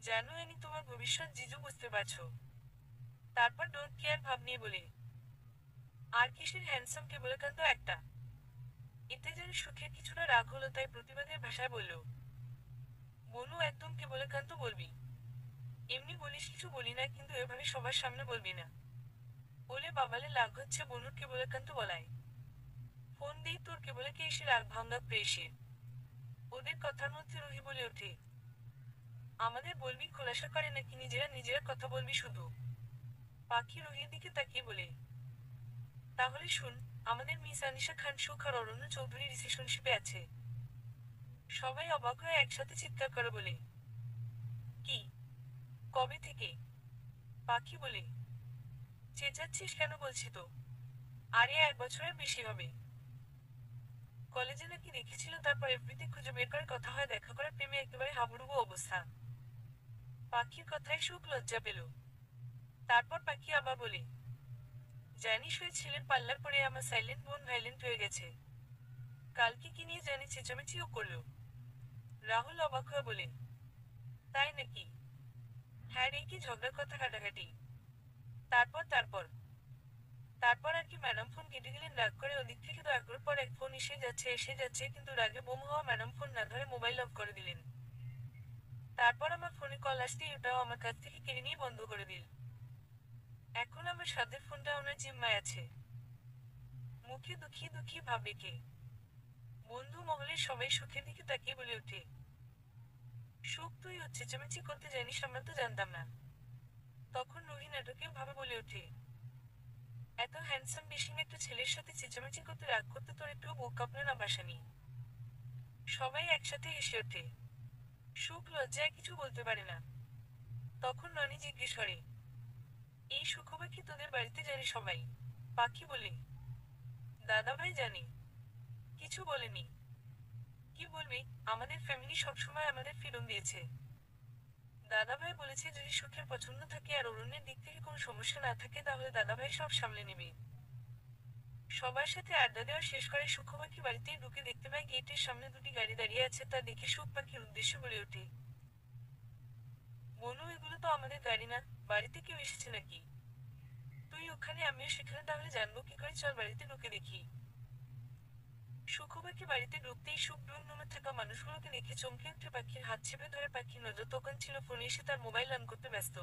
জানো এনি তোমার ভবিষ্যৎ জিজু, বুঝতে পারছো? তারপর ডোন্ট কেয়ার ভাব নিয়ে বলে, আর কিসের হ্যান্ডসাম, কেবলকান্ত একটা। এতে যেন সুখের কিছুটা রাগ হলো তাই প্রতিবাদের ভাষায় বলল, বনু একদম কেবলকান্ত বলবি। এমনি বলিস কিছু বলি না, কিন্তু এভাবে সবার সামনে বলবি না। বলে বাবালে রাগ হচ্ছে বনুর কেবলকান্ত বলায়। ফোন দিই তোর কেবলকে এসে রাগ ভাঙ্গা প্রেসের। ওদের কথার মধ্যে রুহি বলে ওঠে, আমাদের বলবি খোলাসা করে নাকি নিজেরা নিজেরা কথা বলবি শুধু? পাখি রুহির দিকে তাকিয়ে বলে, তাহলে শুন, আমাদের মিস আনিশা খান সুখ আর অরণ্য চৌধুরী রিলেশনশিপে আছে। সবাই অবাক হয়ে একসাথে চিৎকার করে বলে, কি? কবে থেকে? পাখি বলে, চেঁচাচ্ছিস কেন, বলছি তো। আরে 1 বছরের বেশি হবে। কলেজে নাকি দেখেছিল, তারপর এফবিতে খুঁজে বের করে কথা হয়, দেখা করে প্রেমে একেবারে হাবুডুবু অবস্থা। পাখির কথায় সুখ লজ্জা পেল। তারপর পাখি আবার বলে, জানিস ওই ছেলের পাল্লার পরে আমার সাইলেন্ট বোন ভাইলেন্ট হয়ে গেছে। কালকে কি নিয়ে জানি চেঁচামেচিও করলো। রাহুল অবাক হয়ে বলে, তাই নাকি? হ্যাঁ রে, কি ঝগড়ার কথা কাটাকাটি। তারপর তারপর তারপর আর কি, ম্যাডাম ফোন কেটে দিলেন রাগ করে। ওদিক থেকে তো একর পর এক ফোন এসে যাচ্ছে কিন্তু রাগে বোম হওয়া ম্যাডাম ফোন না ধরে মোবাইল অফ করে দিলেন। তারপর আমার ফোনে কল আসতেই ওটাও আমার কাছ থেকে কেড়ে নিয়ে বন্ধ করে দিল। এখন আমার সাথের ফোনটা ওনার জিম্মায় আছে। মুখে দুঃখী দুঃখী ভাব রেখে বন্ধু মহলের সবাই সুখের দিকে তাকিয়ে বলে ওঠে, সুখ তুই চেঁচামেচি করতে জানিস, আমরা তো জানতাম না। তখন রুহি নাটকীয় ভাবে বলে ওঠে, এত হ্যান্ডসাম বেশিং একটা ছেলের সাথে চেঁচামেচি করতে রাগ করতে তোর একটু বুক কাঁপলো না বাসানি? সবাই একসাথে হেসে ওঠে। সুখ লজ্জায় কিছু বলতে পারে না। তখন রনি জিজ্ঞেস করে, এই সুখবা কি তোদের বাড়িতে জানে সবাই? পাখি বলে, দাদা ভাই জানে। কিছু বলেনি। কি বলবে, আমাদের ফ্যামিলি সবসময় আমাদের ফ্রিডম দিয়েছে। দাদাভাই বলেছে যদি সুখের পছন্দ থাকে আর অরণ্যের দিক থেকে কোনো সমস্যা না থাকে তাহলে দাদাভাই সব সামলে নেবে। সবার সাথে আড্ডা দেওয়া শেষ করে সুখ পাখি বাড়িতেই ঢুকে দেখতে পায় গেটের সামনে দুটি গাড়ি দাঁড়িয়ে আছে। তা দেখে সুখ পাখির উদ্দেশ্যে বলে ওঠে, বনু এগুলো তো আমাদের গাড়ি না, বাড়িতে কেউ এসেছে নাকি? তুই ওখানে আমিও সেখানে, তাহলে জানবো কি করে, চল বাড়িতে ঢুকে দেখি। সুখ পাখি বাড়িতে ঢুকতেই সুখ ড্রোন রুমে থাকা মানুষগুলোকে দেখে চমকে উঠে পাখির হাত চেপে ধরে। পাখির নজর তখন ছিল ফোনে, এসে তার মোবাইল অন করতে ব্যস্ত।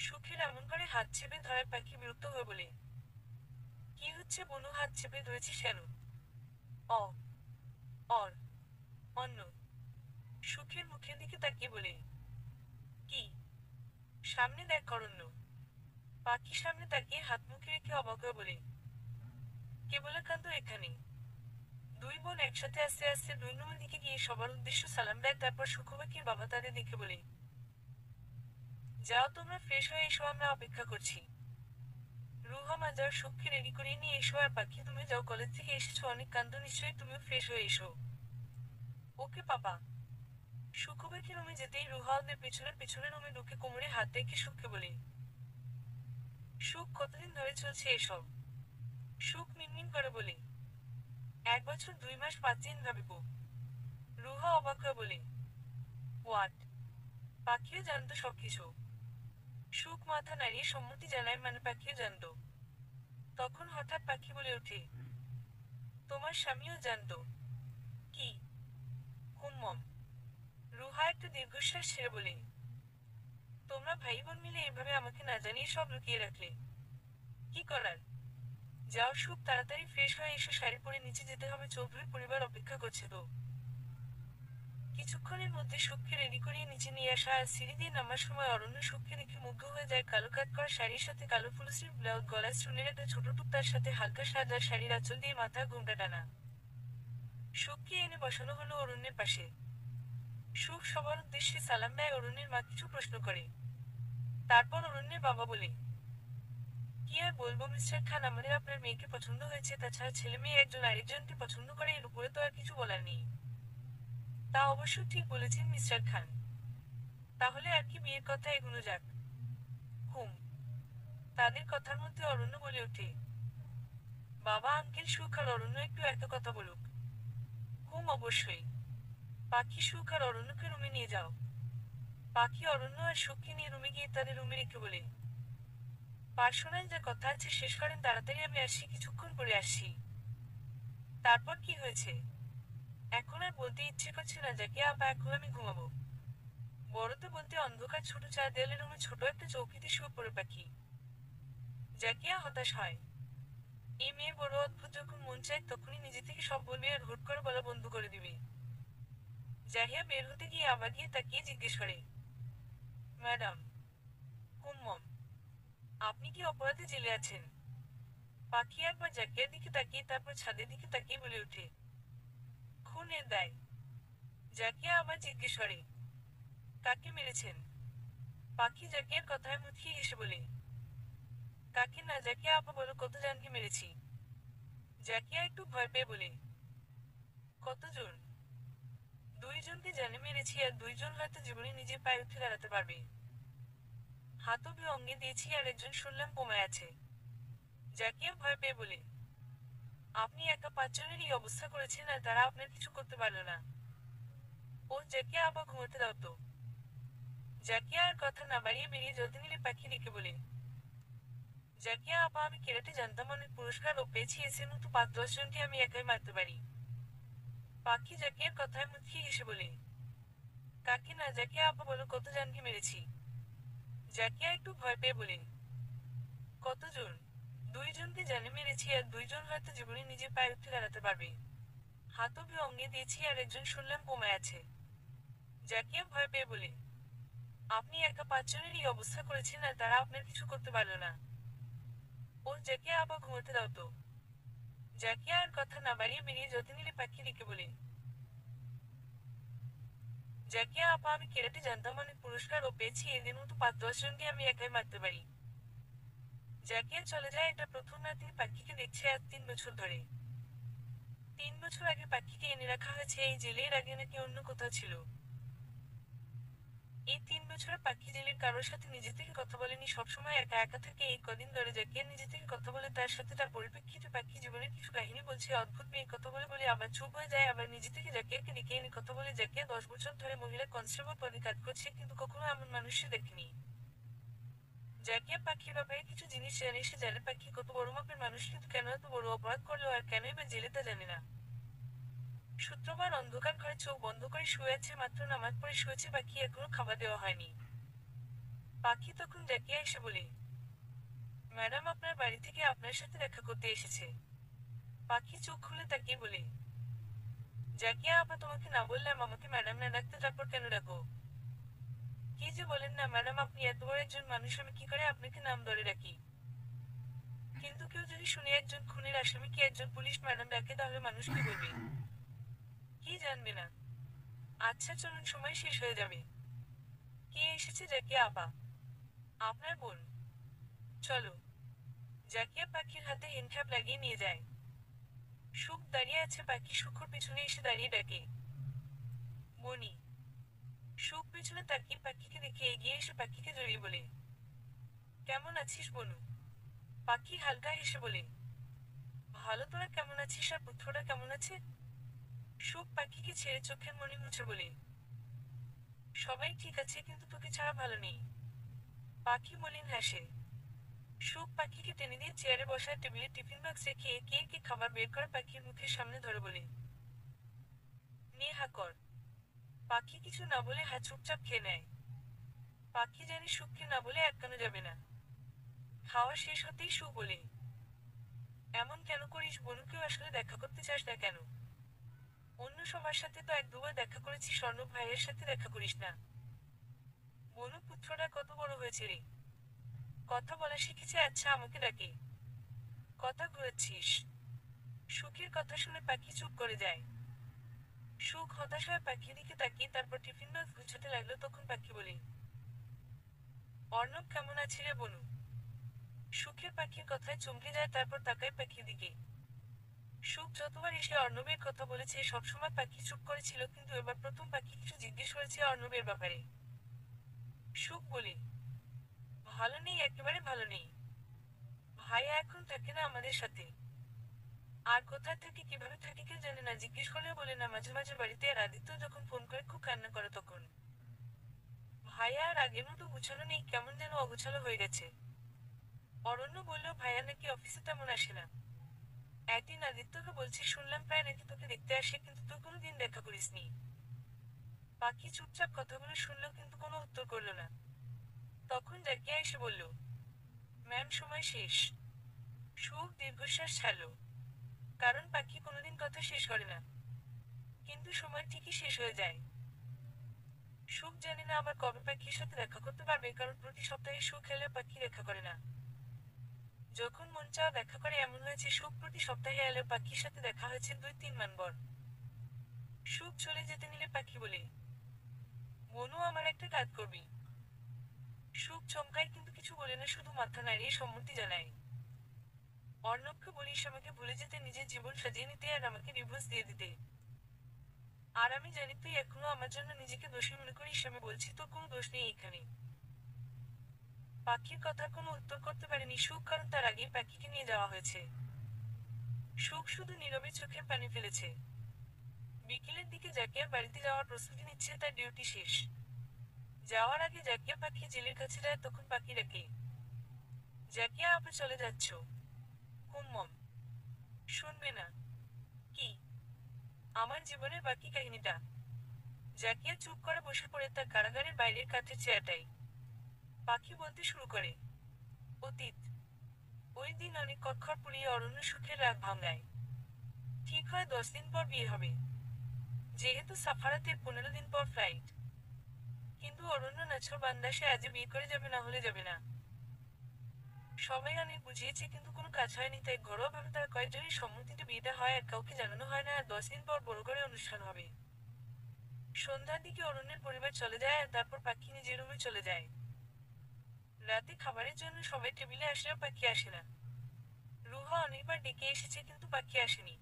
সুখের এমন করে হাত চেপে ধরায় পাখি বিরক্ত হয়ে বলে, কি হচ্ছে বনু, হাত চেপে ধরেছিস কেন? অ অর অন্য। সুখের মুখের দিকে তাকিয়ে বলে, কি? সামনে দেখ অরণ্য। পাখি সামনে তাকিয়ে হাত মুখে রেখে অবাক হয়ে বলে, কেবলাকান্ত এখানে। দুই বোন একসাথে আস্তে আস্তে ড্রয়িং রুমের দিকে গিয়ে সবার উদ্দেশ্য সালাম দেয়। তারপর সুখ পাখির বাবা তাদের দেখে বলে, যাও তোমরা ফ্রেশ হয়ে এসো, আমরা অপেক্ষা করছি। রুহা মাজার সুখকে রেডি করিয়ে নিয়ে এসো। আর পাখি তুমি যাও, কলেজ থেকে এসেছো অনেক, কান্দ নিশ্চয়ই, তুমিও ফ্রেশ হয়ে এসো। ওকে পাপা। সুখ পাখি রুমে যেতেই রুহা ওদের পেছনের পেছনের রুমে ঢুকে কোমরে হাত রেখে সুখকে বলে, সুখ কতদিন ধরে চলছে এসব? সুখ মিনমিন করে বলে, 1 বছর 2 মাস 5 দিন ভাবিব। রুহা অবাক হয়ে বলে, হোয়াট? পাখিও জানতো সবকিছু। সুখ মাথা নাড়িয়ে সম্মতি জানায়, মানে পাখিও জানতো। তখন হঠাৎ পাখি বলে ওঠে, তোমার স্বামীও জানতো? কি? হুম। রুহা একটা দীর্ঘশ্বাস ছেড়ে বলে, তোমরা ভাই বোন মিলে এভাবে আমাকে না জানিয়ে সব লুকিয়ে রাখলে। কি করার? যাও সুখ, তাড়াতাড়ি ফ্রেশ হয়ে এসে শাড়ি পরে নিচে যেতে হবে, চৌধুরী পরিবার অপেক্ষা করছে তো। কিছুক্ষণের মধ্যে সুখকে রেডি করিয়ে নিচে নিয়ে আসা আর সিঁড়ি দিয়ে নামার সময় অরণ্য সুখকে দেখে মুগ্ধ হয়ে যায়। কালো কাট করা শাড়ির সাথে কালো ফুলশ্রীর ব্লাউজ, গলায় চুনের একটা ছোট টুক, তার সাথে হালকা সাদা শাড়ির আঁচল দিয়ে মাথা ঘোমটা টানা। সুখকে এনে বসানো হলো অরণ্যের পাশে। সুখ সবার উদ্দেশ্যে সালাম দেয়, অরণ্যের মা কিছু প্রশ্ন করে। তারপর অরণ্যের বাবা বলে, কি আর বলবো মিস্টার খান, আমাদের আপনার মেয়েকে পছন্দ হয়েছে, তাছাড়া ছেলে মেয়ে একজন আরেকজনকে পছন্দ করে, এর উপরে তো আর কিছু বলার নেই। তা অবশ্য ঠিক বলেছেন মিস্টার খান। তাহলে আর কি, বিয়ের কথা এগোনো যাক। হুম। তাদের কথার মধ্যে অরণ্য বলে ওঠে, বাবা আঙ্কেল সুখ আর অরণ্য একটু একটা কথা বলুক। হুম, অবশ্যই। পাখি, সুখ আর অরণ্যকে রুমে নিয়ে যাও। পাখি অরণ্য আর সুখকে নিয়ে রুমে গিয়ে তাদের রুমে রেখে বলে, পার্সোনাল যা কথা আছে শেষ করেন তাড়াতাড়ি, আমি আসছি, কিছুক্ষণ পরে আসছি। তারপর কি হয়েছে? এখন আর বলতে ইচ্ছে করছে না জাকিয়া আপা, এখন আমি ঘুমাবো। বড়তে বলতে অন্ধকার ছোট চার দেয়ালের রুমে ছোট একটা চৌকিতে শুয়ে পড়ে পাখি। জাকিয়া হতাশ হয়। এই মেয়ে বড় অদ্ভুত, যখন মন চায় তখনই নিজে থেকে সব বলবে আর হুট করে বলা বন্ধ করে দিবে। জাহিয়া বের হতে গিয়ে আবার গিয়ে তাকিয়ে জিজ্ঞেস করে, ম্যাডাম? হুম। আপনি কি অপরাধে জেলে আছেন? পাখি একবার জাকিয়ার দিকে তাকিয়ে তারপর ছাদের দিকে তাকিয়ে বলে ওঠে, খুনের দায়। জাকিয়া আবার জিজ্ঞেস করে, কাকে মেরেছেন? পাখি জাকিয়ার কথায় মুচকি হেসে বলে, কাকে না জাকিয়া আপা, বলো কত জনকে মেরেছি। জাকিয়া একটু ভয় পেয়ে বলে, কতজন? 2 জনকে জানে মেরেছি, আর 2 জন হয়তো জীবনে নিজের পায়ে উঠে দাঁড়াতে পারবে। হাতবে অঙ্গে দিয়েছি, আর একজন শুনলাম কোমায় আছে। জাকিয়া ভয় পেয়ে বলে, আপনি একা 5 জনেরই অবস্থা করেছেন আর তারা আপনার কিছু করতে পারল না। ও জাকিয়া আপা, ঘুমোতে দাও তো। জাকিয়া আর কথা না বাড়িয়ে বেরিয়ে যেতে নিলে পাখি ডেকে বলে, জাকিয়া আপা, আমি কেরাটে জানতাম, অনেক পুরস্কারও পেয়েছি, এসের মতো 5-10 জনকে আমি একাই মারতে পারি। পাখি জাকিয়ার কথায় মুচকি হেসে বলে, কাকে না জাকিয়া আপা, বলো কত জনকে মেরেছি। জাকিয়া একটু ভয় পেয়ে বলে, কতজন? 2 জনকে জানে মেরেছি, আর 2 জন হয়তো জীবনে নিজের পায়ে উঠে দাঁড়াতে পারবে। হাতবে অঙ্গে দিয়েছি, আর একজন শুনলাম কোমায় আছে। জাকিয়া ভয় পেয়ে বলে, আপনি একা 5 জনেরই অবস্থা করেছেন আর তারা আপনার কিছু করতে পারল না। ও জাকিয়া আপা, ঘুমোতে দাও তো। জাকিয়া আর কথা না বাড়িয়ে বেরিয়ে যেতে নিলে পাখি ডেকে বলে, জাকিয়া আপা, আমি কেরাটে জানতাম, অনেক পুরস্কারও পেয়েছি, এদের মতো 5-10 জনকে আমি একাই মারতে পারি। জাকিয়া চলে যায়। এটা প্রথম না, তিনি পাখিকে দেখছে আজ 3 বছর ধরে। 3 বছর আগে পাখিকে এনে রাখা হয়েছে এই জেলে, এর আগে নাকি অন্য কোথাও ছিল। এই 3 বছরে পাখি জেলের কারোর সাথে নিজে থেকে কথা বলেনি, সবসময় একা একা থাকে। এই কদিন ধরে জাকিয়া নিজে থেকে কথা বলে, তার সাথে তার পরিপ্রেক্ষিতে পাখি জীবনের কিছু কাহিনী বলছে। অদ্ভুত মেয়ে, কথা বলে বলে আবার চুপ হয়ে যায়, আবার নিজে থেকে জাকিয়াকে ডেকে এনে কথা বলে। জাকিয়া 10 বছর ধরে মহিলা কনস্টেবল পদে কাজ করছে, কিন্তু কখনো এমন মানুষকে দেখেনি। জাকিয়া পাখির ব্যাপারে কিছু জিনিস জানে, সে জানে পাখি কত বড় মাপের মানুষ, কিন্তু কেন এত বড় অপরাধ করলো আর কেনই বা জেলে তা জানে না। শুক্রবার অন্ধকার ঘরে চোখ বন্ধ করে শুয়ে আছে, মাত্র নামাজ পড়ে শুয়েছে পাখি, এখনো খাবার দেওয়া হয়নি। পাখি তখন জাকিয়া এসে বলে, ম্যাডাম আপনার বাড়ি থেকে আপনার সাথে দেখা করতে এসেছে। পাখি চোখ খুলে তাকিয়ে বলে, জাকিয়া আপা, তোমাকে না বললাম আমাকে ম্যাডাম না ডাকতে, তারপর কেন ডাকো? কি যে বলেন না ম্যাডাম, আপনি এত বড় একজন মানুষ, আমি কি করে আপনাকে নাম ধরে ডাকি? কিন্তু কেউ যদি শুনে একজন খুনের আসামিকে একজন পুলিশ ম্যাডাম ডাকে, তাহলে মানুষ কি বলবে? কি জানবে না? আচ্ছা চলুন, সময় শেষ হয়ে যাবে। কে এসেছে জাকিয়া আপা? আপনার বোন। চলো। জাকিয়া পাখির হাতে হ্যান্ডক্যাপ লাগিয়ে নিয়ে যায়। সুখ দাঁড়িয়ে আছে, পাখি সুখর পেছনে এসে দাঁড়িয়ে ডাকে, বনি। সুখ পেছনে তাকিয়ে পাখিকে দেখে এগিয়ে এসে পাখিকে জড়িয়ে বলে, কেমন আছিস বনু? পাখি হালকা হেসে বলে, ভালো, তোরা কেমন আছিস আর পুত্রটা কেমন আছে? সুখ পাখিকে ছেড়ে চোখের মনি মুছে বলে, সবাই ঠিক আছে, কিন্তু তোকে ছাড়া ভালো নেই। পাখি মলিন হাসে। সুখ পাখিকে টেনে দিয়ে চেয়ারে বসায়, টেবিলে টিফিন বক্স রেখে একে একে খাবার বের করে পাখির মুখের সামনে ধরে বলে, নে হা কর। পাখি কিছু না বলে চুপচাপ খেয়ে নেয়। পাখি জানে সুখকে না বলে আটকানো যাবে না। খাওয়া শেষ হতেই সুখ বলে, এমন কেন করিস? বনুকেও আসলে দেখা করতে চাস না কেন? অন্য সবার সাথে তো এক দুবার দেখা করেছি, স্বর্ণব ভাইয়ের সাথে দেখা করিস না। বনু পুত্রটা কত বড় হয়েছে রে, কথা বলা শিখেছে, আচ্ছা আমাকে ডাকে, কথা ঘুরাচ্ছিস। সুখের কথা শুনে পাখি চুপ করে যায়। সুখ হতাশ হয়ে পাখির দিকে তাকিয়ে তারপর টিফিন বক্স গুছাতে লাগলো। তখন পাখি বলে, অর্ণব কেমন আছে রে বনু? সুখের পাখির কথায় চমকে যায়, তারপর তাকায় পাখির দিকে। সুখ যতবার এসে অর্ণবের কথা বলেছে সবসময় পাখি চুপ করেছিল, কিন্তু এবার প্রথম পাখি কিছু জিজ্ঞেস করেছে অর্ণবের ব্যাপারে। সুখ বলে, ভালো নেই, একেবারে ভালো নেই। ভাইয়া এখন থাকে না আমাদের সাথে। আর কোথায় থাকে, কিভাবে থাকে কেউ জানে না। জিজ্ঞেস করলেও বলে না। মাঝে মাঝে বাড়িতে আর আদিত্য যখন ফোন করে খুব কান্না করে তখন। ভাইয়া আর আগের মতো গুছানো নেই, কেমন যেন অগোছালো হয়ে গেছে। অরণ্য বলল, ভাইয়া নাকি অফিসে তেমন আসে না। একদিন আদিত্যকে বলছে শুনলাম প্রায় নাকি তোকে দেখতে আসে, কিন্তু তুই কোনোদিন দেখা করিসনি। পাখি চুপচাপ কথাগুলো শুনলো, কিন্তু কোনো উত্তর করলো না। তখন জাকিয়া এসে বলল, ম্যাম সময় শেষ। সুখ দীর্ঘশ্বাস ছাড়ল, কারণ পাখি কোনোদিন কথা শেষ করে না, কিন্তু সময় ঠিকই শেষ হয়ে যায়। সুখ জানে না আবার কবে পাখির সাথে দেখা করতে পারবে, কারণ প্রতি সপ্তাহে সুখ এলে পাখি দেখা করে না। যখন মন চাও দেখা করে, এমন হয়েছে সুখ প্রতি সপ্তাহে এলেও পাখির সাথে দেখা হয়েছে 2-3 মান পর। সুখ চলে যেতে নিলে পাখি বলে, মনু আমার একটা কাজ করবি। সুখ চমকায়, কিন্তু কিছু বলে না, শুধু মাথা নাড়িয়ে সম্মতি জানায়। অর্ণবকে বলিস আমাকে ভুলে যেতে, নিজের জীবন সাজিয়ে নিতে আর আমাকে ডিভোর্স দিয়ে দিতে। আর আমি জানি তুই এখনো আমার জন্য নিজেকে দোষী মনে করিস, আমি বলছি তোর কোনো দোষ নেই এখানে। পাখির কথার কোনো উত্তর করতে পারেনি সুখ, কারণ তার আগেই পাখিকে নিয়ে যাওয়া হয়েছে। সুখ শুধু নীরবে চোখের পানি ফেলেছে। বিকেলের দিকে জাকিয়ার বাড়িতে যাওয়ার প্রস্তুতি নিচ্ছে, তার ডিউটি শেষ। যাওয়ার আগে জাকিয়া পাখি জেলের কাছে যায়, তখন পাখি ডাকে, জাকিয়া আপনি চলে যাচ্ছ? হুম। শুনবে না? কি? আমার জীবনের বাকি কাহিনীটা। জাকিয়া চুপ করে বসে পড়ে তার কারাগারের বাইরের কাঠের চেয়ারটাই। পাখি বলতে শুরু করে, অতীত। ওই দিন অনেক কক্ষর পুড়িয়ে অরণ্য সুখের রাগ ভাঙায়। ঠিক হয় 10 দিন পর বিয়ে হবে, যেহেতু সাফারাতের 15 দিন পর ফ্লাইট। কিন্তু অরণ্য নাছর বান্দা, সে আজই বিয়ে করে যাবে, না হলে যাবে না। সবাই অনেক বুঝিয়েছে, কিন্তু কোনো কাজ হয়নি, তাই ঘরোয়াভাবে তার কয়েকজনের সম্মতিতে বিয়েটা হয়, আর কাউকে জানানো হয় না। আর 10 দিন পর বড় করে অনুষ্ঠান হবে। সন্ধ্যার দিকে অরণ্যের পরিবার চলে যায়, আর তারপর পাখি নিজের রুমে চলে যায়। রাতে খাবারের জন্য সবাই টেবিলে আসলেও পাখি আসে না। রুহা অনেকবার ডেকে এসেছে, কিন্তু পাখি আসেনি।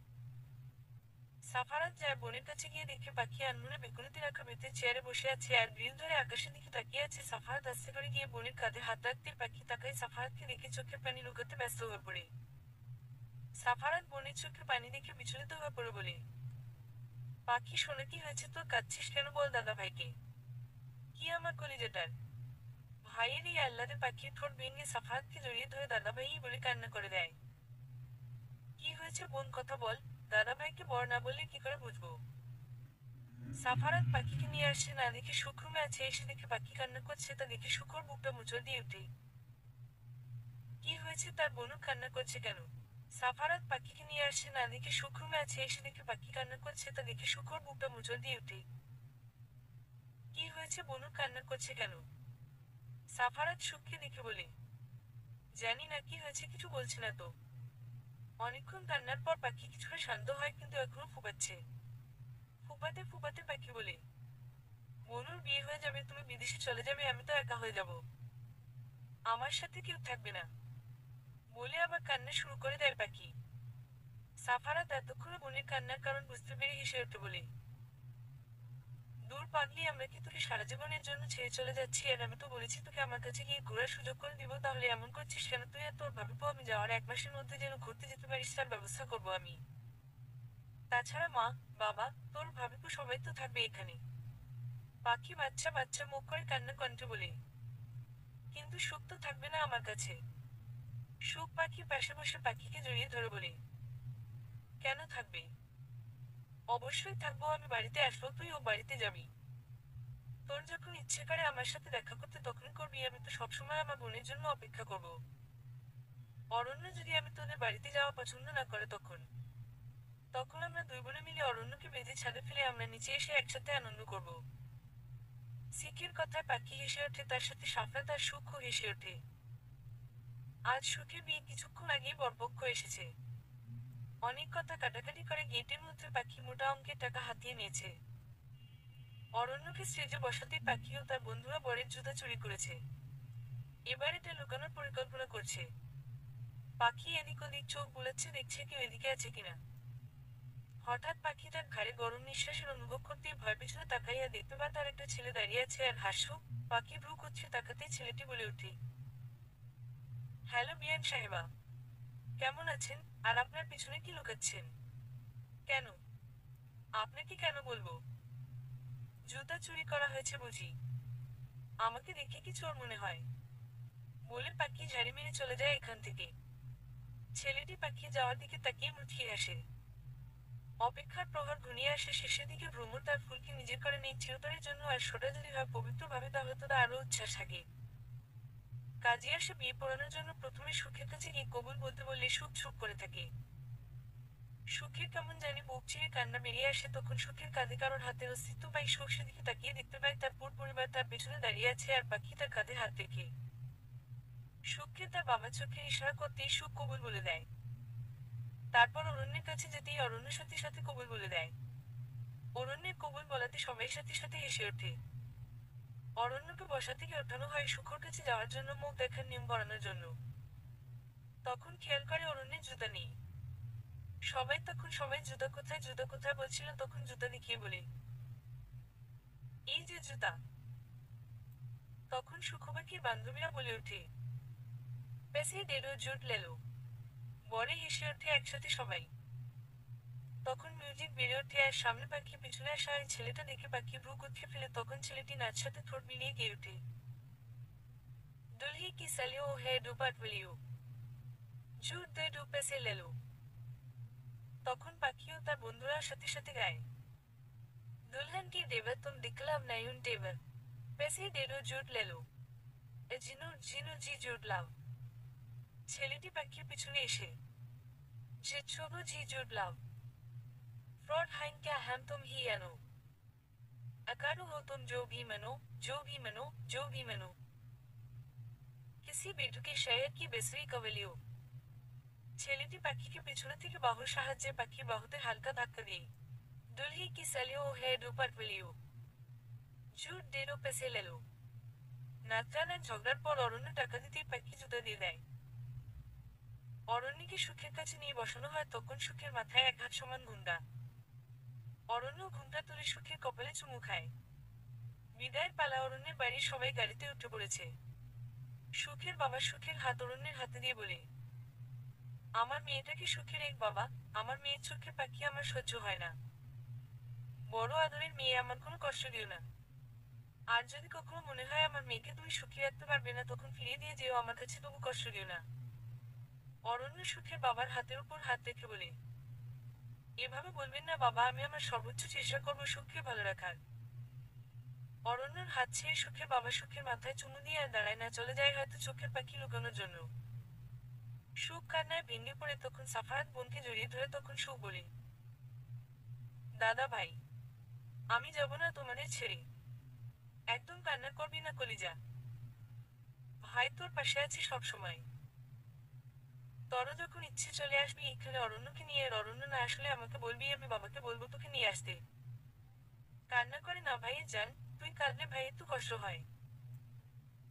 সাফারাত যায়, বোনের কাছে গিয়ে দেখে পাখি আনমনে বেগুনিতে রাখা বেতের চেয়ারে বসে আছে আর গ্রিল ধরে আকাশের দিকে তাকিয়ে আছে। সাফারাত আস্তে করে গিয়ে বোনের কাঁধে হাত রাখতে পাখি তাকায়। সাফারাতকে দেখে চোখের পানি লুকাতে ব্যস্ত হয়ে পড়ে। সাফারাত বোনের চোখের পানি দেখে বিচলিত হয়ে পড়ে বলে, পাখি শোনা, কি হয়েছে তোর? কাঁদছিস কেন? বল দাদা ভাইকে। কি আমার কলিজাটার ভাইয়ের এই আহ্লাদে পাখির ঠোঁট ভেঙে সাফারাতকে জড়িয়ে ধরে দাদা ভাই বলে কান্না করে দেয়। কি হয়েছে বোন, কথা বল। দাদা ভাইকে বর না বললে কি করে বুঝবো? সাফারাত পাখিকে নিয়ে আসছে না দেখে সুখ রুমে আছে, এসে দেখে পাখি কান্না করছে, তা দেখে সুখর বুকটা মোচড় দিয়ে উঠে। কি হয়েছে তার? বনু কান্না করছে কেন? সাফারাত পাখিকে নিয়ে আসছে না দেখে সুখ রুমে আছে, এসে দেখে পাখি কান্না করছে, তা দেখে সুখর বুকটা মোচড় দিয়ে উঠে। কি হয়েছে? বনু কান্না করছে কেন? সাফারাত সুখকে দেখে বলে, জানি না কি হয়েছে, কিছু বলছে না তো। অনেকক্ষণ কান্নার পর পাখি কিছুটা শান্ত হয়, কিন্তু এখনো ফুপাচ্ছে। ফুপাতে ফুপাতে পাখি বলে, বনুর বিয়ে হয়ে যাবে, তুমি বিদেশে চলে যাবে, আমি তো একা হয়ে যাব। আমার সাথে কেউ থাকবে না। বলে আবার কান্না শুরু করে দেয় পাখি। সাফারাত এতক্ষণে বোনের কান্নার কারণ বুঝতে পেরে হেসে ওঠে বলে, দূর পাগলি, আমরা কি তোকে সারা জীবনের জন্য ছেড়ে চলে যাচ্ছি? আর আমি তো বলেছি তোকে আমার কাছে গিয়ে ঘোরার সুযোগ করে দিব, তাহলে এমন করছিস কেন তুই? আর তোর ভাবিপো আমি যাওয়ার 1 মাসের মধ্যে যেন ঘুরতে যেতে পারিস, তার ব্যবস্থা করব আমি। তাছাড়া মা, বাবা, তোর ভাবিপো সবাই তো থাকবে এখানে। পাখি বাচ্চা বাচ্চা মুখ করে কান্না কণ্ঠে বলে, কিন্তু সুখ তো থাকবে না আমার কাছে। সুখ পাখি পাশে বসে পাখিকে জড়িয়ে ধরে বলে, কেন থাকবে? অবশ্যই থাকবো, আমি বাড়িতে আসবো, তুইও বাড়িতে যাবি। তোর যখন ইচ্ছে করে আমার সাথে দেখা করতে তখন করবি, আমি তো সবসময় আমার বোনের জন্য অপেক্ষা করব। অরণ্য যদি আমি তোদের বাড়িতে যাওয়া পছন্দ না করে তখন তখন আমরা দুই বোনে মিলে অরণ্যকে বেঁধে ছাদে ফেলে আমরা নিচে এসে একসাথে আনন্দ করব। শিখের কথায় পাখি হেসে ওঠে, তার সাথে সাফরা তার সুখও হেসে ওঠে। আজ সুখের বিয়ে কিছুক্ষণ আগেই বরপক্ষ এসেছে। অনেক কথা কাটাকাটি করে গেটের মধ্যে পাখি মোটা অঙ্কের টাকা হাতিয়ে নিয়েছে। অরণ্যকে স্টেজে বসাতেই পাখি ও তার বন্ধুরা বরের জুতা চুরি করেছে। এবার এটা লুকানোর পরিকল্পনা করছে। পাখি এদিক ওদিক চোখ বুলাচ্ছে, দেখছে কেউ এদিকে আছে কিনা। হঠাৎ পাখি তার ঘাড়ে গরম নিঃশ্বাসের অনুভব করতেই ভয় পিছনে তাকাইয়া দেখতে পায় তার একটা ছেলে দাঁড়িয়ে আছে আর হাসু। পাখি ভ্রু কুঁচকে তাকাতেই ছেলেটি বলে উঠে, হ্যালো বিয়ান সাহেবা, কেমন আছেন? আর আপনার পিছনে কি লুকাচ্ছেন? কেন? আপনাকে কেন বলবো? জুতা চুরি করা হয়েছে বুঝি? আমাকে দেখে কি চোর মনে হয়? বলে পাখি ঝাড়ি মেরে চলে যায় এখান থেকে। ছেলেটি পাখি যাওয়ার দিকে তাকিয়ে মুচকি হাসে। অপেক্ষার প্রহর ঘনিয়ে আসে শেষের দিকে। ভ্রমর তার ফুলকে নিজের করে নেই চিরতরের জন্য, আর সোটা যদি হয় পবিত্র ভাবে তাহলে তো আরো উচ্ছ্বাস থাকে। কাজে আসে বিয়ে পড়ানোর জন্য প্রথমে সুখের কাছে গিয়ে কবুল বলতে বললে সুখ চুপ করে থাকে। সুখের কেমন জানি বুক চিরে কান্না বেরিয়ে আসে, তখন সুখের কাঁধে কারোর হাতের অস্তিত্ব পাই। সুখ সেদিকে তাকিয়ে দেখতে পায় তার পুরো পরিবার তার পেছনে দাঁড়িয়ে আছে, আর পাখি তার কাঁধে হাত রেখে। সুখকে তার বাবা চোখের ইশারা করতেই সুখ কবুল বলে দেয়। তারপর অরণ্যের কাছে যেতেই অরণ্য সাথে সাথে কবুল বলে দেয়। অরণ্যের কবুল বলাতে সবাই সাথে সাথে হেসে ওঠে। অরণ্যকে বসা থেকে ওঠানো হয় সুখর কাছে যাওয়ার জন্য, মুখ দেখার নিয়ম করানোর জন্য। তখন খেয়াল করে অরণ্যের জুতা নেই। সবাই জুতা কোথায় জুতা কোথায় বলছিল, তখন জুতা দেখিয়ে বলে, এই যে জুতা। তখন সুখবাকির বান্ধবীরা বলে ওঠে, পেসে ডেরো জুট লেলো। বরে হেসে ওঠে একসাথে সবাই। তখন মিউজিক বেড়ে ওঠে আর সামনে পাখি পিছনে আসা আর ছেলেটা দেখে পাখি ভ্রু কুঁচকে ফেলে। তখন ছেলেটি নাচ সাথে ঠোঁট মিলিয়ে গেয়ে ওঠে, দুলহি কি সালিও হে ডুপাট বলিও, জুট দে ডু পেসে লেলো। তখন পাখিও তার বন্ধুরা সাথে সাথে গায়, दुल्हन की देवर तुम दिखलाव नयून टेवर, पैसे डेरो জুট লেলো, এ জিনু জিনু জি জুট লাভ। ছেলেটি পাখির পিছনে এসে, যে ছোবো জি জুট লাভ, फ्रॉड हाइन क्या हम तुम ही अनो, अकारू हो तुम जो भी मनो, जो भी मनो, जो भी मनो, किसी बेटुके शायर की बेसरी कवलियो। ছেলেটি পাখিকে পেছনে থেকে বাহুর সাহায্যে পাখির বাহুতে হালকা ধাক্কা দিয়ে, দুলহি কি সালিও হে ডুপাট বলিও, জুট ডেরো পেসে লেলো। নাচগানের ঝগড়ার পর অরণ্য টাকা দিতেই পাখি জুতা দিয়ে দেয়। অরণ্যকে সুখের কাছে নিয়ে বসানো হয়, তখন সুখের মাথায় এক হাত সমান ঘুমটা। অরণ্য ঘুমটা তুলে সুখের কপালে চুমু খায়। বিদায়ের পালা। অরণ্যের বাড়ির সবাই গাড়িতে উঠে পড়েছে। সুখের বাবা সুখের হাত অরণ্যের হাতে দিয়ে বলে, আমার মেয়েটাকে সুখের এক বাবা, আমার মেয়ের চোখে পাখি আমার সহ্য হয় না। বড় আদরের মেয়ে, আমার কোনো কষ্ট দিও না। আর যদি কখনো মনে হয় আমার মেয়েকে তুমি সুখী রাখতে পারবে না, তখন ফিরিয়ে দিয়ে যেও আমার কাছে, তবু কষ্ট দিও না। অরণ্য সুখের বাবার হাতের উপর হাত রেখে বলে, এভাবে বলবেন না বাবা, আমি আমার সর্বোচ্চ চেষ্টা করবো সুখকে ভালো রাখার। অরণ্যর হাত ছেড়ে সুখের বাবা সুখের মাথায় চুমু দিয়ে আর দাঁড়ায় না, চলে যায় হয়তো চোখের পাখি লুকানোর জন্য। সুখ কান্নায় ভেঙে পড়ে, তখন সাফারাত বোনকে জড়িয়ে ধরে। তখন সুখ বলে, দাদা ভাই, আমি যাব না তোমাদের ছেড়ে। একদম কান্না করবি না কলিজা, ভাই তোর পাশে আছে সব সময়। তোর যখন ইচ্ছে চলে আসবি এখানে অরণ্যকে নিয়ে, আর অরণ্য না আসলে আমাকে বলবি, আমি বাবাকে বলবো তোকে নিয়ে আসতে। কান্না করে না ভাইয়ে যান, তুই কাঁদলে ভাইয়ের তো কষ্ট হয়।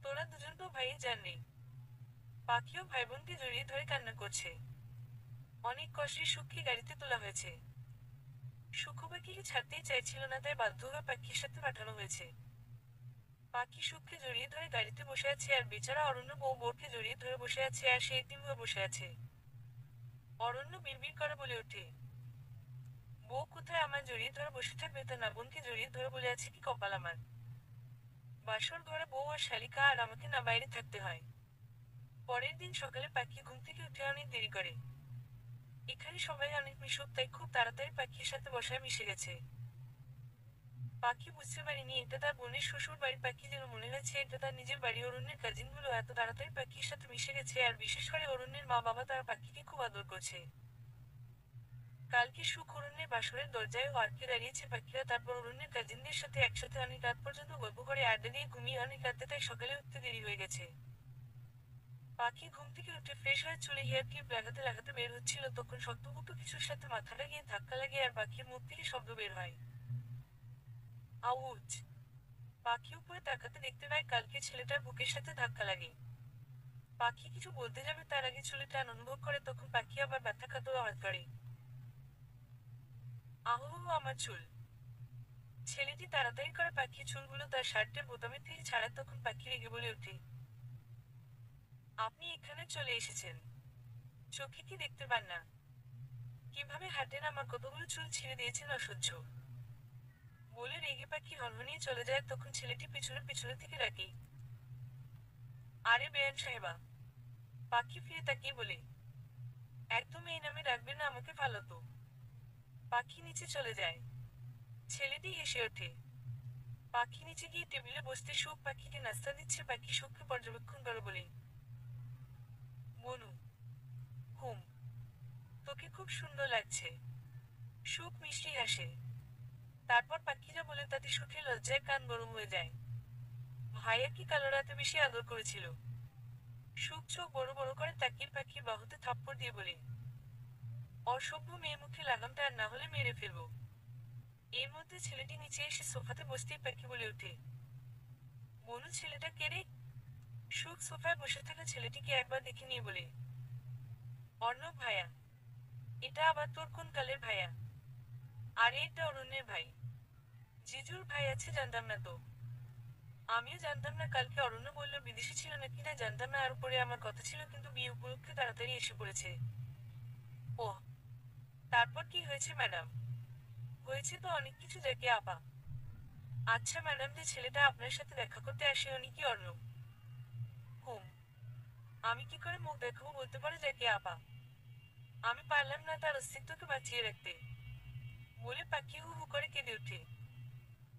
তোরা দুজন তো ভাইয়ে যান নেই। পাখিও ভাই বোনকে জড়িয়ে ধরে কান্না করছে। অনেক কষ্টে সুখকে গাড়িতে তোলা হয়েছে। সুখু পাখিকে ছাড়তেই চাইছিল না, তাই বাধ্য হয়ে পাখির সাথে পাঠানো হয়েছে। পাখি সুখকে জড়িয়ে ধরে গাড়িতে বসে আছে, আর বেচারা অরণ্য বউ বোরকে জড়িয়ে ধরে বসে আছে, আর সে এতিম হয়ে বসে আছে। অরণ্য বিড়বিড় করে বলে ওঠে, বউ কোথায়? আমার জড়িয়ে ধরে বসে থাকবে তা না, বোনকে জড়িয়ে ধরে বলে আছে কি কপাল আমার। বাসর ঘরে বউ আর শালিকা, আর আমাকে না বাইরে থাকতে হয়। পরের দিন সকালে পাখি ঘুম থেকে উঠে অনেক দেরি করে। এখানে সবাই অনেক মিশুক, তাই খুব তাড়াতাড়ি পাখির সাথে বসায় মিশে গেছে। পাখি বুঝতে পারেনি এটা তার বোনের শ্বশুর বাড়ির পাখি, যেন মনে হয়েছে এটা তার নিজের বাড়ি। অরণ্যের কাজিনগুলো এত তাড়াতাড়ি পাখির সাথে মিশে গেছে, আর বিশেষ করে অরণ্যের মা বাবা তার পাখিকে খুব আদর করছে। কালকে সুখ অরণ্যের বাসরের দরজায়ও আটকে দাঁড়িয়েছে পাখিরা। তারপর অরণ্যের কাজিনদের সাথে একসাথে অনেক রাত পর্যন্ত গল্প করে আড্ডা দিয়ে ঘুমিয়ে অনেক রাতে, তাই সকালে উঠতে দেরি হয়ে গেছে। পাখি ঘুম থেকে উঠে ফ্রেশ হয়ে চুলে হেয়ার ক্লিপ লাগাতে লাগাতে বের হচ্ছিল, তখন শক্তপোক্ত কিছুর সাথে মাথাটা গিয়ে ধাক্কা লাগে আর পাখির মুখ থেকে শব্দ বের হয়। আউচ! পাখি উপরে তাকাতে দেখতে পায় কালকে ছেলেটার বুকের সাথে ধাক্কা লাগে। পাখি কিছু বলতে যাবে তার আগে চুলে টান অনুভব করে, তখন পাখি আবার ব্যথা কাতর আওয়াজ করে, আহো আমার চুল! ছেলেটি তাড়াতাড়ি করে পাখির চুলগুলো তার শার্টের বোতামের থেকে ছাড়ায়, তখন পাখি রেগে বলে ওঠে, আপনি এখানে চলে এসেছেন, চোখে কি দেখতে পান না? কিভাবে হাঁটেন? আমার কতগুলো চুল ছিঁড়ে দিয়েছেন, অসহ্য! বলে রেগে পাখি হনহনিয়ে চলে যায়। তখন ছেলেটি পিছনে পিছনে থেকে ডাকে, আরে বেয়ান সাহেবা! পাখি ফিরে তাকিয়ে বলে, একদম এই নামে ডাকবেন না আমাকে, ফালতু! পাখি নিচে চলে যায়। ছেলেটি হেসে ওঠে। পাখি নিচে গিয়ে টেবিলে বসতে সুখ পাখিকে নাস্তা দিচ্ছে। পাখি সুখকে পর্যবেক্ষণ করে বলে, বনু, হুম, তোকে খুব সুন্দর লাগছে। সুখ মিষ্টি হাসে। তারপর পাখি যা বলে তাতে সুখের লজ্জায় কান গরম হয়ে যায়। ভাইয়া কি কালো রাতে বেশি আদর করেছিল? সুখ চোখ বড় বড় করে তাকিয়ে পাখির বাহুতে থাপ্পড় দিয়ে বলে, অসভ্য মেয়ে, মুখে লাগামটা আর না হলে মেরে ফেলবো। এর মধ্যে ছেলেটি নিচে এসে সোফাতে বসতেই পাখি বলে ওঠে, বনু, ছেলেটা কে রে? সুখ সোফায় বসে থাকা ছেলেটিকে একবার দেখে নিয়ে বলে, অর্ণব ভাইয়া। এটা আবার তোর কোন কালের ভাইয়া? আরে এটা অরণ্যের ভাই। জিজুর ভাই আছে, জানতাম না তো। আমিও জানতাম না। কালকে অরণ্য বলল বিদেশে ছিল নাকি না জানতাম না, আর উপরে আমার কথা ছিল, কিন্তু বিয়ে উপলক্ষে তাড়াতাড়ি এসে পড়েছে। ওহ, তারপর কি হয়েছে ম্যাডাম? হয়েছে তো অনেক কিছু, যাকে আপা। আচ্ছা ম্যাডাম, যে ছেলেটা আপনার সাথে দেখা করতে আসে উনি কি অর্ণব? হুম। আমি কি করে মুখ দেখাবো বলতে পারো যাকে আপা? আমি পারলাম না তার অস্তিত্বকে বাঁচিয়ে রাখতে। বলে পাখি হু হু করে কেঁদে ওঠে।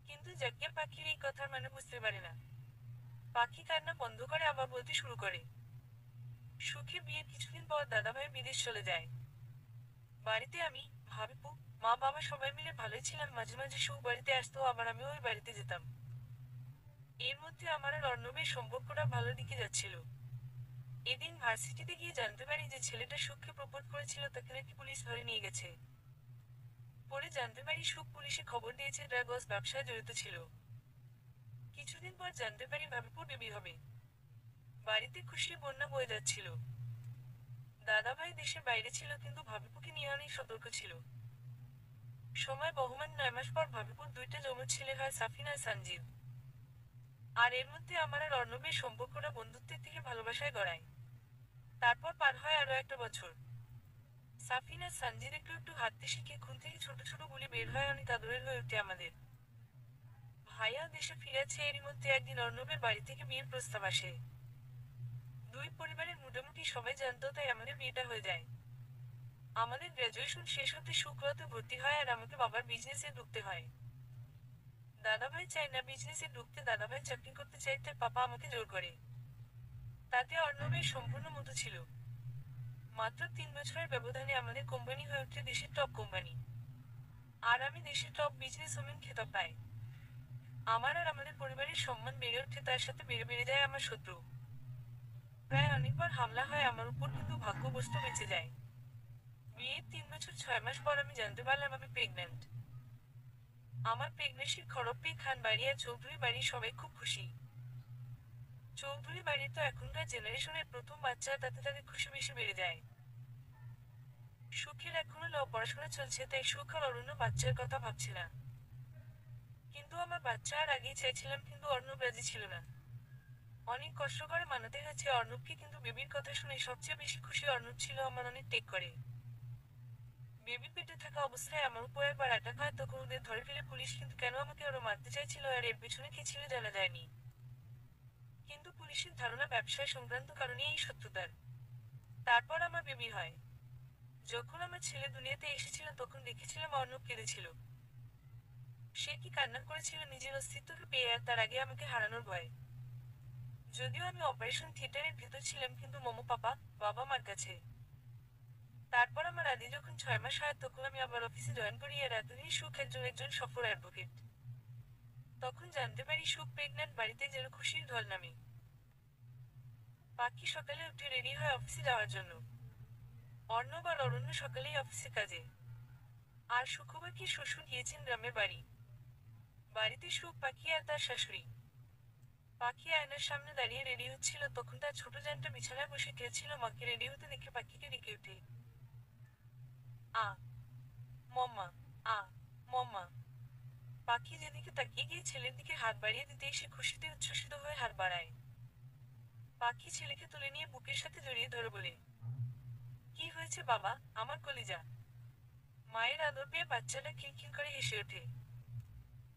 কিন্তু জাকিয়া পাখির এই কথার মানে বুঝতে পারে না। পাখি কান্না বন্ধ করে আবার বলতে শুরু করে, সুখের বিয়ের কিছুদিন পর দাদাভাই বিদেশ চলে যায়। বাড়িতে আমি, ভাবিপু, মা বাবা সবাই মিলে ভালোই ছিলাম। মাঝে মাঝে সুখ বাড়িতে আসতো, আবার আমিও ওই বাড়িতে যেতাম। এর মধ্যে আমার আর অর্ণবের সম্পর্কটা ভালোর দিকে যাচ্ছিল। এদিন ভার্সিটিতে গিয়ে জানতে পারি যে ছেলেটা সুখকে প্রপোজ করেছিল, তাকে নাকি পুলিশ ধরে নিয়ে গেছে। পরে জানতে পারি সুখ পুলিশে খবর দিয়েছে, ড্রাগস ব্যবসায় জড়িত ছিল। কিছুদিন পর জানতে পারি ভাবিপুর বেবি হবে। বাড়িতে খুশি বন্যা বয়ে যাচ্ছিল। দাদাভাই দেশের বাইরে ছিল, কিন্তু ভাবিপুকে নিয়ে অনেক সতর্ক ছিল। সময় বহমান 9 মাস পর ভাবিপুর দুইটা যমজ ছেলে হয়, সাফিন আর সানজিদ। আর এর মধ্যে আমার আর অর্ণবের সম্পর্কটা বন্ধুত্বের থেকে ভালোবাসায় গড়ায়। তারপর পার হয় আরো একটা বছর। সাফিন আর সানজিদ একটু একটু হাঁটতে শিখে, খুন থেকে ছোট ছোট গুলি বের হয়, অনেক আদরের হয়ে ওঠে আমাদের। ভাইয়া দেশে ফিরেছে। এরই মধ্যে একদিন অর্ণবের বাড়ি থেকে বিয়ের প্রস্তাব আসে। দুই পরিবারের মোটামুটি সবাই জানতো, তাই আমাদের বিয়েটা হয়ে যায়। আমাদের গ্র্যাজুয়েশন শেষ হতে শুক্রতে ভর্তি হয়, আর আমাকে বাবার বিজনেসে ঢুকতে হয়। দাদাভাই চায় না বিজনেসে ঢুকতে, দাদাভাই চাকরি করতে চায়, তাই পাপা আমাকে জোর করে। তাতে অর্ণবের সম্পূর্ণ মতো ছিল। মাত্র 3 বছরের ব্যবধানে আমাদের কোম্পানি হয়ে ওঠে দেশের টপ কোম্পানি। আর আমি দেশের টপ বিজনেস ওমেন খেতাব পাই। আমার আর আমাদের পরিবারের সম্মান বেড়ে ওঠে, তার সাথে বেড়ে বেড়ে যায় আমার শত্রু। প্রায় অনেকবার হামলা হয় আমার উপর, কিন্তু ভাগ্যবশত বেঁচে যায়। বিয়ের 3 বছর 6 মাস পর আমি জানতে পারলাম আমি প্রেগন্যান্ট। আমার প্রেগনেন্সির খবর পেয়ে খান বাড়ি আর চৌধুরী বাড়ির সবাই খুব খুশি। চৌধুরী বাড়ির তো এখনকার জেনারেশনের প্রথম বাচ্চা, তাতে তাদের খুশি বেশি বেড়ে যায়। সুখের এখনো ল পড়াশোনা চলছে, তাই সুখ আর অরণ্য বাচ্চার কথা ভাবছে না। কিন্তু আমার বাচ্চা আর আগেই চাইছিলাম, কিন্তু অর্ণব রাজি ছিল না। অনেক কষ্ট করে মানাতে হয়েছে অর্ণবকে, কিন্তু বেবির কথা শুনে সবচেয়ে বেশি খুশি অর্ণব ছিল। আমার অনেক টেক করে। বেবি পেটে থাকা অবস্থায় আমার উপর একবার অ্যাটাক হয়, তখন ওদের ধরে ফেলে পুলিশ, কিন্তু কেন আমাকে ওরা মারতে চাইছিল আর এর পেছনে কি ছিল জানা যায়নি। কিন্তু পুলিশের ধারণা ব্যবসায় সংক্রান্ত কারণে এই সত্যতার। তারপর আমার বেবি হয়। যখন আমার ছেলে দুনিয়াতে এসেছিল তখন দেখেছিলাম অর্ণব কেঁদেছিল। সে কি কান্না করেছিল নিজের অস্তিত্বকে পেয়ে আর তার আগে আমাকে হারানোর ভয়। যদিও আমি অপারেশন থিয়েটারের ভেতর ছিলাম কিন্তু মমো বাবা মার কাছে। তারপর আমার আদি যখন 6 মাস হয় তখন আমি আবার অফিসে জয়েন করি আর এতদিন সুখ একজন সফল অ্যাডভোকেট। তখন জানতে পারি সুখ প্রেগন্যান্ট, বাড়িতে যেন খুশির ঢল নামে। পাখি সকালে উঠে রেডি হয় অফিসে যাওয়ার জন্য। অর্ণব আর অরণ্য সকালেই অফিসে কাজে। আর সুখবাকির শ্বশুর গিয়েছেন গ্রামের বাড়ি। বাড়িতে সুখ, পাখি আর তার শাশুড়ি। পাখি আয়নার সামনে দাঁড়িয়ে রেডি হচ্ছিল তখন তার ছোট জানটা বিছানায় বসে খেলছিল। মাকে রেডি হতে দেখে পাখিকে ডেকে ওঠে, আ মম্মা, আ মম্মা। পাখি যেদিকে তাকিয়ে গিয়ে ছেলের দিকে হাত বাড়িয়ে দিতে সে খুশিতে উচ্ছ্বসিত হয়ে হাত বাড়ায়। পাখি ছেলেকে তুলে নিয়ে বুকের সাথে জড়িয়ে ধরে বলে, কি হয়েছে বাবা, আমার কলিজা। মায়ের আদর পেয়ে বাচ্চাটা খিলখিল করে হেসে ওঠে।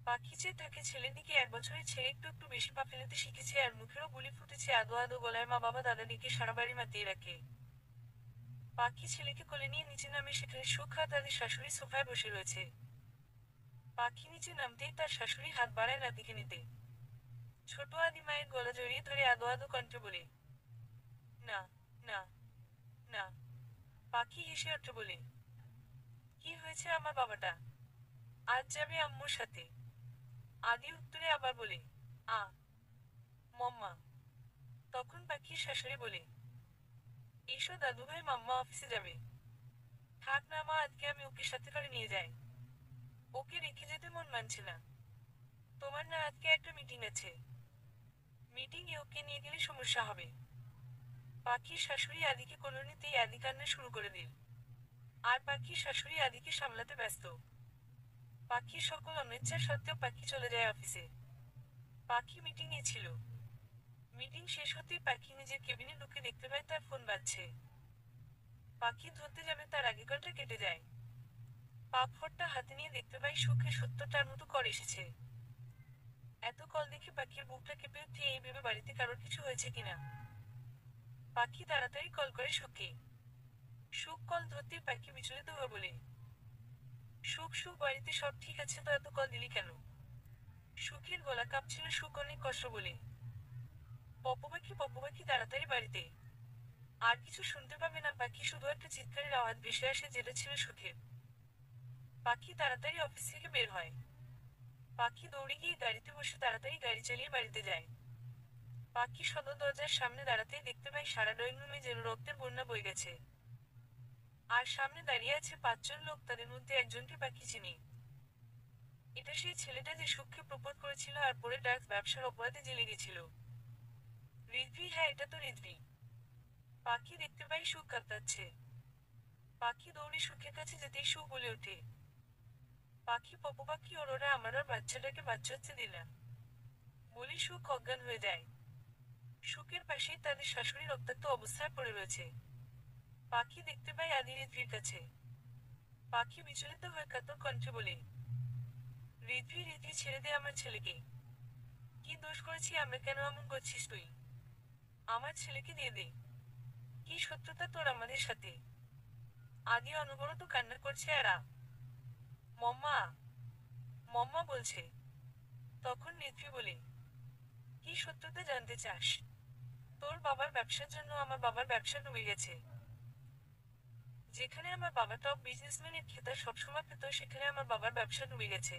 পাখি চেয়ে থাকে ছেলের দিকে। 1 বছরের ছেলে একটু একটু বেশি পা ফেলতে শিখেছে আর মুখেরও বুলি ফুটেছে। আদো আদো গলায় মা বাবা দাদা দিকে সারা বাড়ি মাতিয়ে রাখে। পাখি ছেলেকে কোলে নিয়ে নিচে নামে, সেখানে সুখ আর তাদের শাশুড়ি সোফায় বসে রয়েছে। পাখি নিচে নামতেই তার শাশুড়ি হাত বাড়ায় নাতিকে নিতে। ছোট আদি মায়ের গলা জড়িয়ে ধরে আদো আদো কণ্ঠে বলে, না, না, না। পাখি হেসে ওঠে বলে, কি হয়েছে আমার বাবাটা? আজ যাবে আম্মুর সাথে। আদি উত্তরে আবার বলে, আ মম্মা। তখন পাখির শাশুড়ি বলে, এসো দাদুভাই, মাম্মা অফিসে যাবে। থাক না মা, আজকে আমি ওকে সাথে করে নিয়ে যাই। ওকে রেখে যেতে মন মানছে না। তোমার না আজকে একটা মিটিং আছে? মিটিং এ ওকে নিয়ে গেলে সমস্যা হবে। পাখির শাশুড়ি আদিকে কোলে নিতেই আদি কান্না শুরু করে দিল। আর পাখির শাশুড়ি আদিকে সামলাতে ব্যস্ত। পাখির সকল অনিচ্ছা সত্ত্বেও পাখি চলে যায় অফিসে। পাখি মিটিং এ ছিল। মিটিং শেষ হতেই পাখি নিজের কেবিনে ঢুকে দেখতে পায় তার ফোন বাজছে। পাখি ধরতে যাবে তার আগে কলটা কেটে যায়। পাসওয়ার্ডটা হাতে নিয়ে দেখতে পাই সুখে 70টার মতো কল এসেছে। এত কল দেখে পাখির বুকটা কেঁপে উঠে, এই ভেবে বাড়িতে কারোর কিছু হয়েছে কিনা। পাখি তাড়াতাড়ি কল করে সুখকে। সুখ কল ধরতেই পাখি বিচলিত হয়ে বলে, সুখ সুখ, বাড়িতে সব ঠিক আছে তো, এত কল দিলি কেন? সুখের গলা কাঁপছিল। সুখ অনেক কষ্ট বলে, পপু পাখি তাড়াতাড়ি বাড়িতে। আর কিছু শুনতে পাবে না পাখি, শুধু একটা চিৎকারের আওয়াজ ভেসে আসে যেটা ছিল সুখের। পাখি তাড়াতাড়ি অফিস থেকে বের হয়। পাখি দৌড়ে গিয়ে গাড়িতে বসে তাড়াতাড়ি গাড়ি চালিয়ে বাড়িতে যায়। পাখি সদর দরজার সামনে দাঁড়াতেই দেখতে পাই সারা ড্রয়িং রুমে যেন রক্তের বন্যা বয়ে গেছে। আর সামনে দাঁড়িয়ে আছে 5 জন লোক, তাদের মধ্যে একজনকে পাখি চিনি। এটা সেই ছেলেটা যে সুখকে প্রপোজ করেছিল আর পরে ড্রাগস ব্যবসার অপরাধে জেলে গেছিল। রিজভি, হ্যাঁ এটা তো রিজভি। পাখি দেখতে পাই সুখ কাঁদছে। পাখি দৌড়ে সুখের কাছে যেতেই সুখ বলে ওঠে, পাখি পপু পাখি, ওরা আমার আর বাচ্চাটাকে বাচ্চাচ্ছে দিলাম বলি সুখ অজ্ঞান হয়ে যায়। সুখের পাশেই তাদের শাশুড়ি রক্তাক্ত অবস্থায় পড়ে রয়েছে। পাখি দেখতে পাই আদি রিজভির কাছে। পাখি বিচলিত হয়ে কাতর কণ্ঠে বলে, রিজভি রিজভি, ছেড়ে দে আমার ছেলেকে। কি দোষ করেছি আমরা, কেন এমন করছিস তুই? আমার ছেলেকে দিয়ে দে। কি শত্রুতা তোর আমাদের সাথে? আদি অনবরত কান্না করছে আর মম্মা মম্মা বলছে। তখন রিজভি বলে, কি সত্যতা জানতে চাস? তোর বাবার ব্যবসার জন্য আমার বাবার ব্যবসা ডুবে গেছে। যেখানে আমার বাবা টপ বিজনেসম্যানের খেতাব সবসময় পেত, সেখানে আমার বাবার ব্যবসা ডুবে গেছে।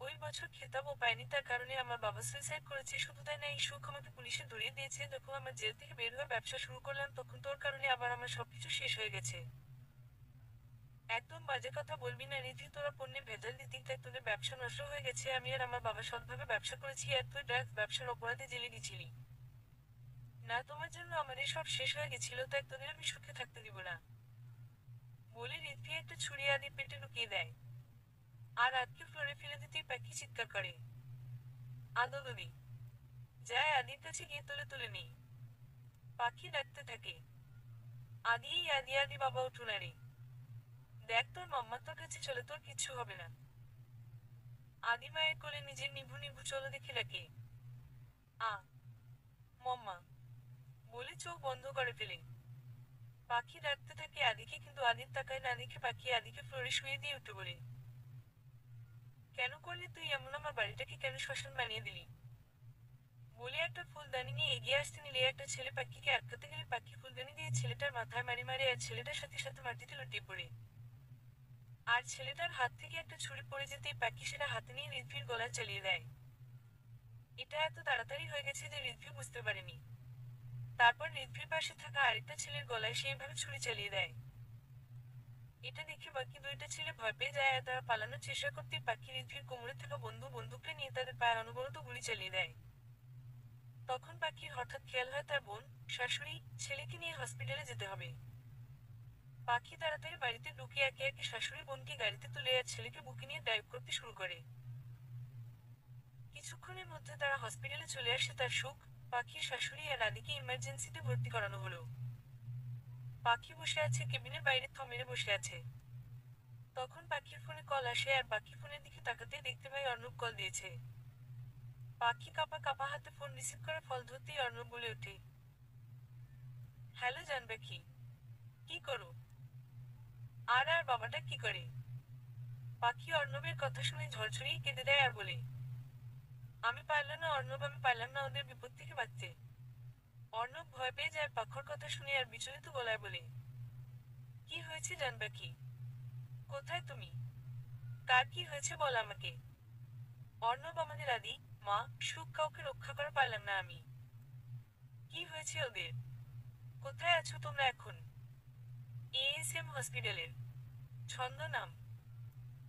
ওই বছর খেতাবও পায়নি, তার কারণে আমার বাবা সুইসাইড করেছে। শুধু তাই না, এই সুখ আমাকে পুলিশে ধরিয়ে দিয়েছে। যখন আমার জেল থেকে বের হয়ে ব্যবসা শুরু করলাম তখন তোর কারণে আবার আমার সবকিছু শেষ হয়ে গেছে। একদম বাজে কথা বলবি না রিধি, তোরা পণ্যে ভেজাল দিতি তাই তোদের ব্যবসা নষ্ট হয়ে গেছে। আমি আর আমার বাবা সৎভাবে ব্যবসা করেছি আর তুই ড্রাগস ব্যবসার অপরাধে জেলে গেছিলি। না, তোমার জন্য আমাদের সব শেষ হয়ে গেছিল, তাই তোদের আমি সুখে থাকতে দিব না বলে রিধি একটা ছুরি আদি পেটে ঢুকিয়ে দেয়। আর আদকে ফ্লোরে ফেলে দিতেই পাখি চিৎকার করে, আদো দিদি। যায় আদির কাছে গিয়ে তুলে তুলে নেই। পাখি ডাকতে থাকে, আদি আদি আদি, বাবা উঠুন আরে। দেখ তোর মাম্মা তোর কাছে চলে, তোর কিচ্ছু হবে না। আদি মায়ের কোলে নিজের নিভু নিভু চলো দেখে ডাকে। আ মম্মা বলে চোখ বন্ধ করে ফেলে। পাখি ডাকতে থাকে আদিকে, কিন্তু আদির তাকায় না দেখে পাখি আদিকে ফ্লোরে শুয়ে দিয়ে উঠে বলে, কেন করলি তুই এমন? আমার বাড়িটাকে কেন শ্মশান বানিয়ে দিলি? বলে একটা ফুলদানি নিয়ে এগিয়ে আসতে নিলে একটা ছেলে পাখিকে আটকাতে গেলে পাখি ফুলদানি দিয়ে ছেলেটার মাথায় মারি মারে আর ছেলেটার সাথে সাথে মাটিতে লুটিয়ে পড়ে। আর ছেলেটার হাত থেকে একটা ছুরি পড়ে যেতেই পাখি সেটা হাতে নিয়ে ঋদ্ভির গলায় চালিয়ে দেয়। এটা এত তাড়াতাড়ি হয়ে গেছে যে ঋদ্ভি বুঝতে পারেনি। তারপর ঋদ্ভির পাশে থাকা আরেকটা ছেলের গলায় সেইভাবে ছুরি চালিয়ে দেয়। এটা দেখে বাকি দুইটা ছেলে ভয় পেয়ে যায় আর তারা পালানোর চেষ্টা করতে পাখি ঋদ্ভির কোমরে থাকা বন্দুকটা নিয়ে তাদের পায়ে অনবরত গুলি চালিয়ে দেয়। তখন পাখির হঠাৎ খেয়াল হয় তার বোন, শাশুড়ি, ছেলেকে নিয়ে হসপিটালে যেতে হবে। পাখি তাড়াতাড়ি বাড়িতে ঢুকে একে একে শাশুড়ি বোনকে গাড়িতে তুলে আর ছেলেকে বুকে নিয়ে ড্রাইভ করতে শুরু করে। কিছুক্ষণের মধ্যে তারা হসপিটালে চলে আসে। তার সুখ, পাখির শাশুড়ি আর আদিকে ইমার্জেন্সিতে ভর্তি করানো হলো। পাখি বসে আছে কেবিনের বাইরে, থ মেরে বসে আছে। তখন পাখির ফোনে কল আসে আর পাখি ফোনের দিকে তাকাতেই দেখতে পায় অর্ণব কল দিয়েছে। পাখি কাঁপা কাঁপা হাতে ফোন রিসিভ করে ফল ধরতেই অর্ণব বলে ওঠে, হ্যালো জানবাকি, কি করো? আর আর বাবাটা কি করে? পাখি অর্ণবের কথা শুনে ঝরঝরিয়ে কেঁদে দেয় আর বলে, আমি পারলাম না অর্ণব, আমি পারলাম না ওদের বিপদ থেকে বাঁচতে। অর্ণব ভয় পেয়ে যায় পাখর কথা শুনে আর বিচলিত গলায় বলে, কি হয়েছে জানবাকি? কোথায় তুমি? কার কি হয়েছে বল আমাকে। অর্ণব আমাদের আদি, মা, সুখ, কাউকে রক্ষা করা পারলাম না আমি। কি হয়েছে ওদের? কোথায় আছো তোমরা এখন? এএসএম হসপিটালের। ছন্দ নাম।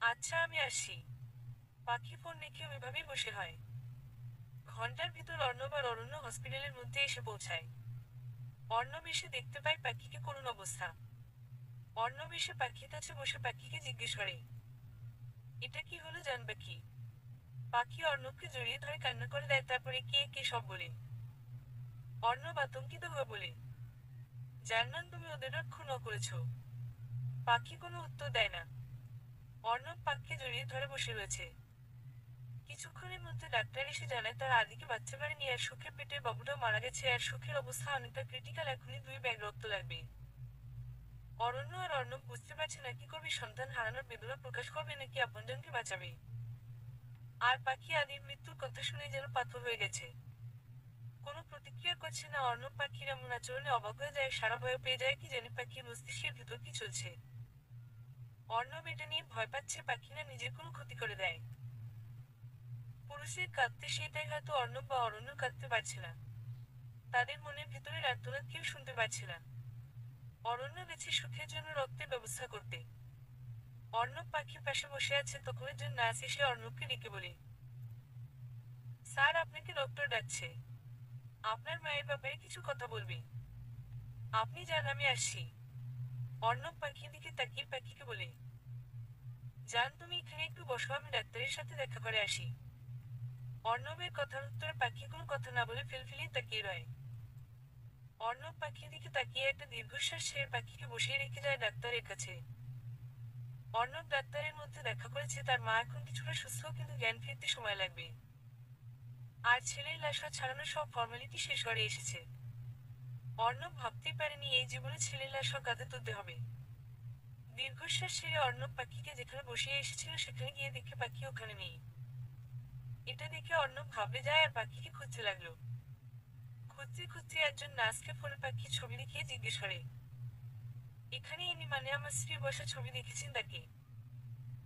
আচ্ছা আমি আসছি। পাখি ফোন রেখে ওইভাবেই বসে হয়। ঘন্টার ভিতর অর্ণব আর অরণ্য হসপিটালের মধ্যে এসে পৌঁছায়। অর্ণব এসে দেখতে পায় পাখিকে করুণ অবস্থা। অর্ণব এসে পাখির কাছে বসে পাখিকে জিজ্ঞেস করে, এটা কি হলো জানবাকি? পাখি অর্ণবকে জড়িয়ে ধরে কান্না করে দেয়, তারপরে কে কে সব বলে। অর্ণব আতঙ্কিত হয়ে বলে, জানলাম তুমি ওদের খুন করেছ। পাখি কোনো উত্তর দেয় না। অর্ণব পাখিকে জড়িয়ে ধরে বসে রয়েছে। কিছুক্ষণের মধ্যে ডাক্তার এসে জানায় তার আদিকে বাচ্চা বাড়িনি আর সুখের পেটের বাবুটাও মারা গেছে আর সুখের অবস্থা অনেকটা ক্রিটিক্যাল, এখনই 2 ব্যাগ রক্ত লাগবে। অরণ্য আর অর্ণব বুঝতে পারছে না কি করবে, সন্তান হারানোর বেদনা প্রকাশ করবে নাকি আপনজনকে বাঁচাবে। আর পাখি আদির মৃত্যুর কথা শুনে যেন পাথর হয়ে গেছে। কোনো প্রতিক্রিয়া করছে না। অর্ণব পাখির এমন আচরণে অবাক হয়ে যায়, সারা ভয় পেয়ে যায় কি জানি পাখির মস্তিষ্কের ভিতর কি চলছে। অর্ণব এটা নিয়ে ভয় পাচ্ছে পাখি না নিজের কোনো ক্ষতি করে দেয়। পুরুষের কাঁদতে সেটাই হয়তো অর্ণব বা অরণ্য কাঁদতে পারছে না। তাদের মনের ভিতরের আর্তনাদ কেউ শুনতে পারছে না। অরণ্য গেছে সুখের জন্য রক্তের ব্যবস্থা করতে। অর্ণব পাখির পাশে বসে আছে, তখন একজন নার্স এসে অর্ণবকে ডেকে বলে, স্যার আপনাকে ডক্টর ডাকছে। আপনার মায়ের ব্যাপারে কিছু কথা বলবে। আপনি যান, আমি আসছি। অর্ণব পাখির দিকে তাকিয়ে পাখিকে বলে, যান তুমি এখানে একটু বসো, আমি ডাক্তারের সাথে দেখা করে আসি। অর্ণবের কথার উত্তরে পাখি কোনো কথা না বলে ফিলফিলিয়ে তাকিয়ে রয়। অর্ণব পাখির দিকে তাকিয়ে একটা দীর্ঘশ্বাস ছেড়ে পাখিকে বসিয়ে রেখে যায় ডাক্তারের কাছে। অর্ণব ডাক্তারের মধ্যে দেখা করেছে তার মা এখন কিছুটা সুস্থ, কিন্তু জ্ঞান ফিরতে সময় লাগবে। আর ছেলের লাশ ছাড়ানোর সব ফর্মালিটি শেষ করে এসেছে। অর্ণব ভাবতেই পারেনি এই জীবনে ছেলের লাশ কাঁধে তুলতে হবে। দীর্ঘশ্বাস ছেড়ে অর্ণব পাখিকে যেখানে বসিয়ে এসেছিল সেখানে গিয়ে দেখে পাখি ওখানে নেই। এটা দেখে অর্ণব ঘাবড়ে যায় আর পাখিকে খুঁজতে লাগলো। খুঁজতে খুঁজতে একজন নার্সকে ফোনে পাখি ছবি দেখিয়ে জিজ্ঞেস করে, এখানে ইনি মানে আমার স্ত্রী বসা ছবি দেখেছেন তাকে?